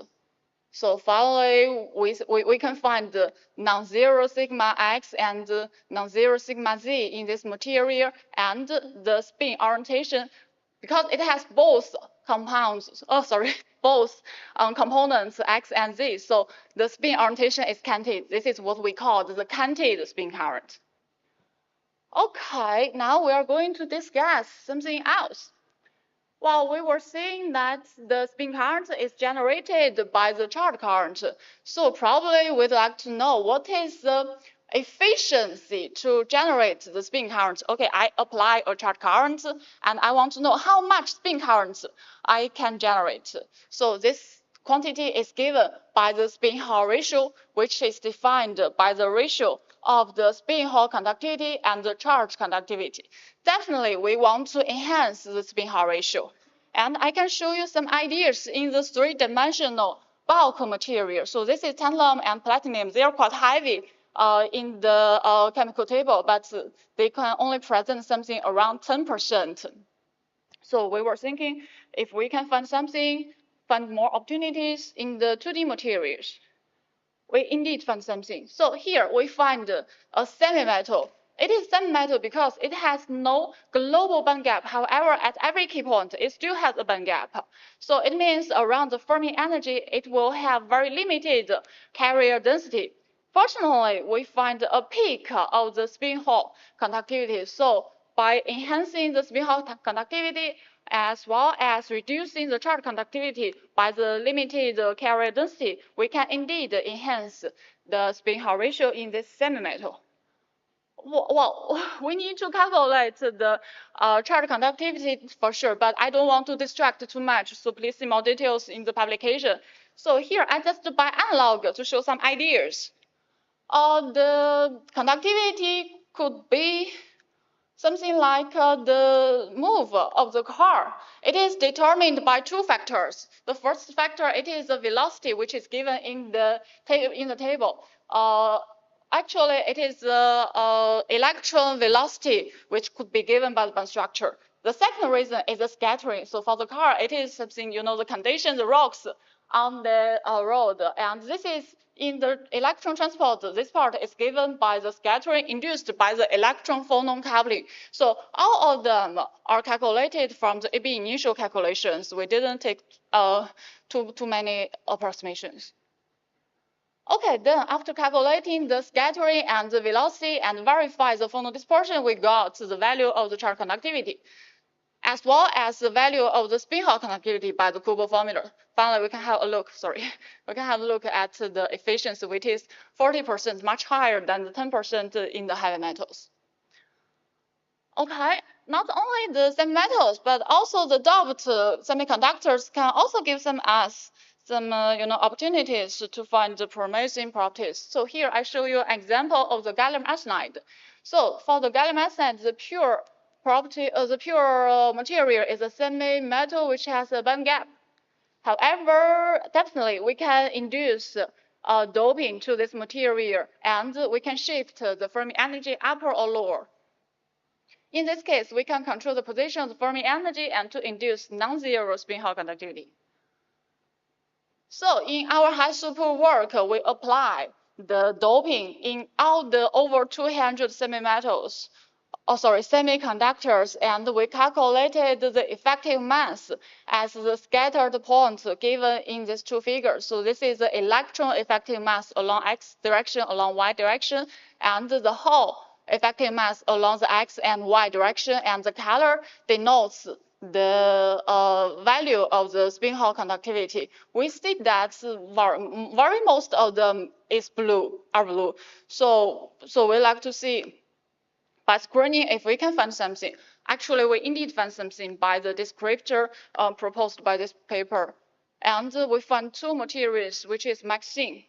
So finally, we can find the non-zero sigma X and non-zero sigma Z in this material, and the spin orientation, because it has both both components X and Z. So the spin orientation is canted. This is what we call the canted spin current. Okay, now we are going to discuss something else. Well, we were saying that the spin current is generated by the charge current. So probably we'd like to know what is the efficiency to generate the spin current. Okay, I apply a charge current and I want to know how much spin current I can generate. So this quantity is given by the spin-Hall ratio, which is defined by the ratio of the spin-Hall conductivity and the charge conductivity. Definitely, we want to enhance the spin-Hall ratio. And I can show you some ideas in the three-dimensional bulk material. So this is tantalum and platinum. They are quite heavy in the chemical table, but they can only present something around 10%. So we were thinking if we can find more opportunities in the 2D materials. We indeed found something. So here we find a semi-metal. It is semi-metal because it has no global band gap. However, at every key point, it still has a band gap. So it means around the Fermi energy, it will have very limited carrier density. Fortunately, we find a peak of the spin-Hall conductivity. So by enhancing the spin-Hall conductivity, as well as reducing the charge conductivity by the limited carrier density, we can indeed enhance the spin-Hall ratio in this semi-metal. Well, we need to calculate the charge conductivity for sure, but I don't want to distract too much, so please see more details in the publication. So here, I just by analog to show some ideas. The conductivity could be something like the move of the car. It is determined by two factors. The first factor, it is the velocity, which is given in the table. Actually, it is the electron velocity which could be given by the band structure. The second reason is the scattering. So for the car, it is something, the condition, the rocks on the road. And this is in the electron transport. This part is given by the scattering induced by the electron phonon coupling. So all of them are calculated from the AB initial calculations. We didn't take too many approximations. Okay, then after calculating the scattering and the velocity and verify the phonon dispersion, we got the value of the charge conductivity, as well as the value of the spin-Hall conductivity by the Kubo formula. Finally, we can have a look, we can have a look at the efficiency, which is 40%, much higher than the 10% in the heavy metals. Okay, not only the semimetals, but also the doped semiconductors can also give us some opportunities to find the promising properties. So here I show you an example of the gallium arsenide. So for the gallium arsenide, the pure property of the pure material is a semi-metal which has a band gap. However, definitely we can induce doping to this material, and we can shift the Fermi energy upper or lower. In this case, we can control the position of the Fermi energy and to induce non-zero spin-Hall conductivity. So in our high super work, we apply the doping in all the over 200 semimetals, semiconductors, and we calculated the effective mass as the scattered points given in these two figures. So this is the electron effective mass along x direction, along y direction, and the whole effective mass along the x and y direction, and the color denotes the value of the spin-Hall conductivity. We see that very most of them are blue. So we like to see by screening if we can find something. Actually, we indeed find something by the descriptor proposed by this paper. And we find two materials, which is maxine.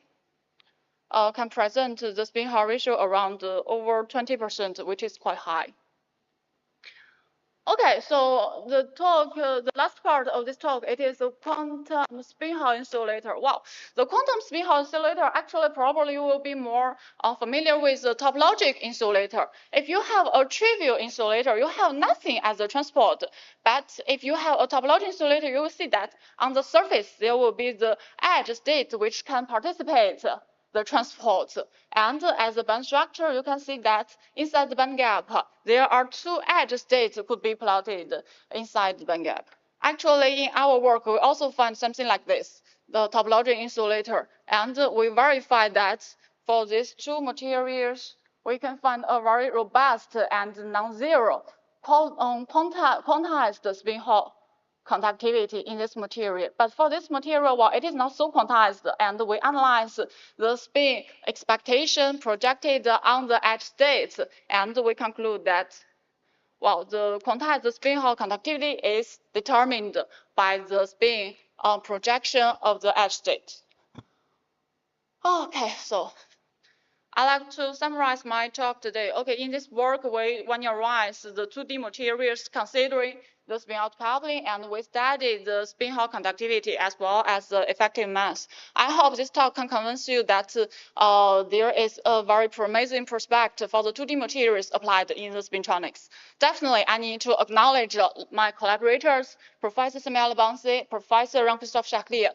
Can present the spin-Hall ratio around over 20%, which is quite high. Okay, so the talk, the last part of this talk, it is a quantum spin-Hall insulator. Wow, the quantum spin-Hall insulator actually probably you will be more familiar with the topologic insulator. If you have a trivial insulator, you have nothing as a transport. But if you have a topologic insulator, you will see that on the surface there will be the edge state which can participate the transport. And as a band structure, you can see that inside the band gap, there are two edge states could be plotted inside the band gap. Actually, in our work, we also find something like this, the topologic insulator. And we verify that for these two materials, we can find a very robust and non-zero quantized spin-Hall conductivity in this material. But for this material, well, it is not so quantized, and we analyze the spin expectation projected on the edge states, and we conclude that, well, the quantized spin-Hall conductivity is determined by the spin projection of the edge state. Okay, so I'd like to summarize my talk today. Okay, in this work, we linearize the 2D materials considering the spin-out coupling, and we study the spin-Hall conductivity as well as the effective mass. I hope this talk can convince you that there is a very promising prospect for the 2D materials applied in the spintronics. Definitely, I need to acknowledge my collaborators, Professor Samuel Bansi, Professor Jean-Christophe Chaclier.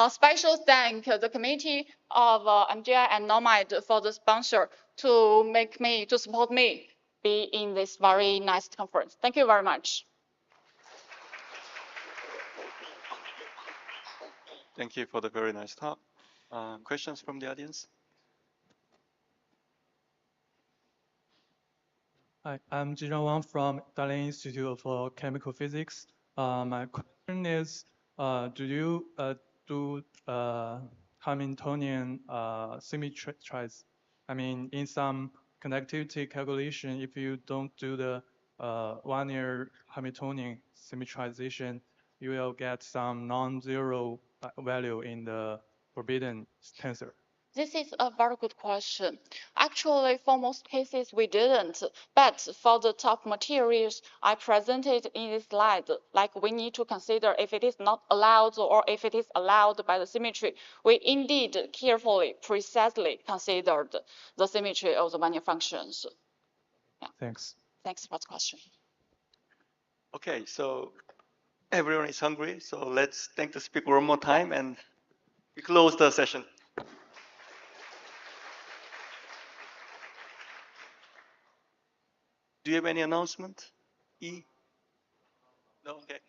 Special thank the committee of MGI and NOMID for the sponsor to support me be in this very nice conference. Thank you very much. Thank you for the very nice talk. Questions from the audience? Hi, I'm Jiran Wang from Dalian Institute for Chemical Physics. My question is, do you do Hamiltonian symmetries? I mean, in some conductivity calculation, if you don't do the linear Hamiltonian symmetrization, you will get some non-zero value in the forbidden tensor. This is a very good question. Actually, for most cases, we didn't. But for the top materials I presented in this slide, like we need to consider if it is not allowed or if it is allowed by the symmetry, we indeed carefully, precisely considered the symmetry of the many functions. Yeah. Thanks. Thanks for the question. Okay, so everyone is hungry, so let's thank the speaker one more time and we close the session. Do you have any announcement? E? No, okay.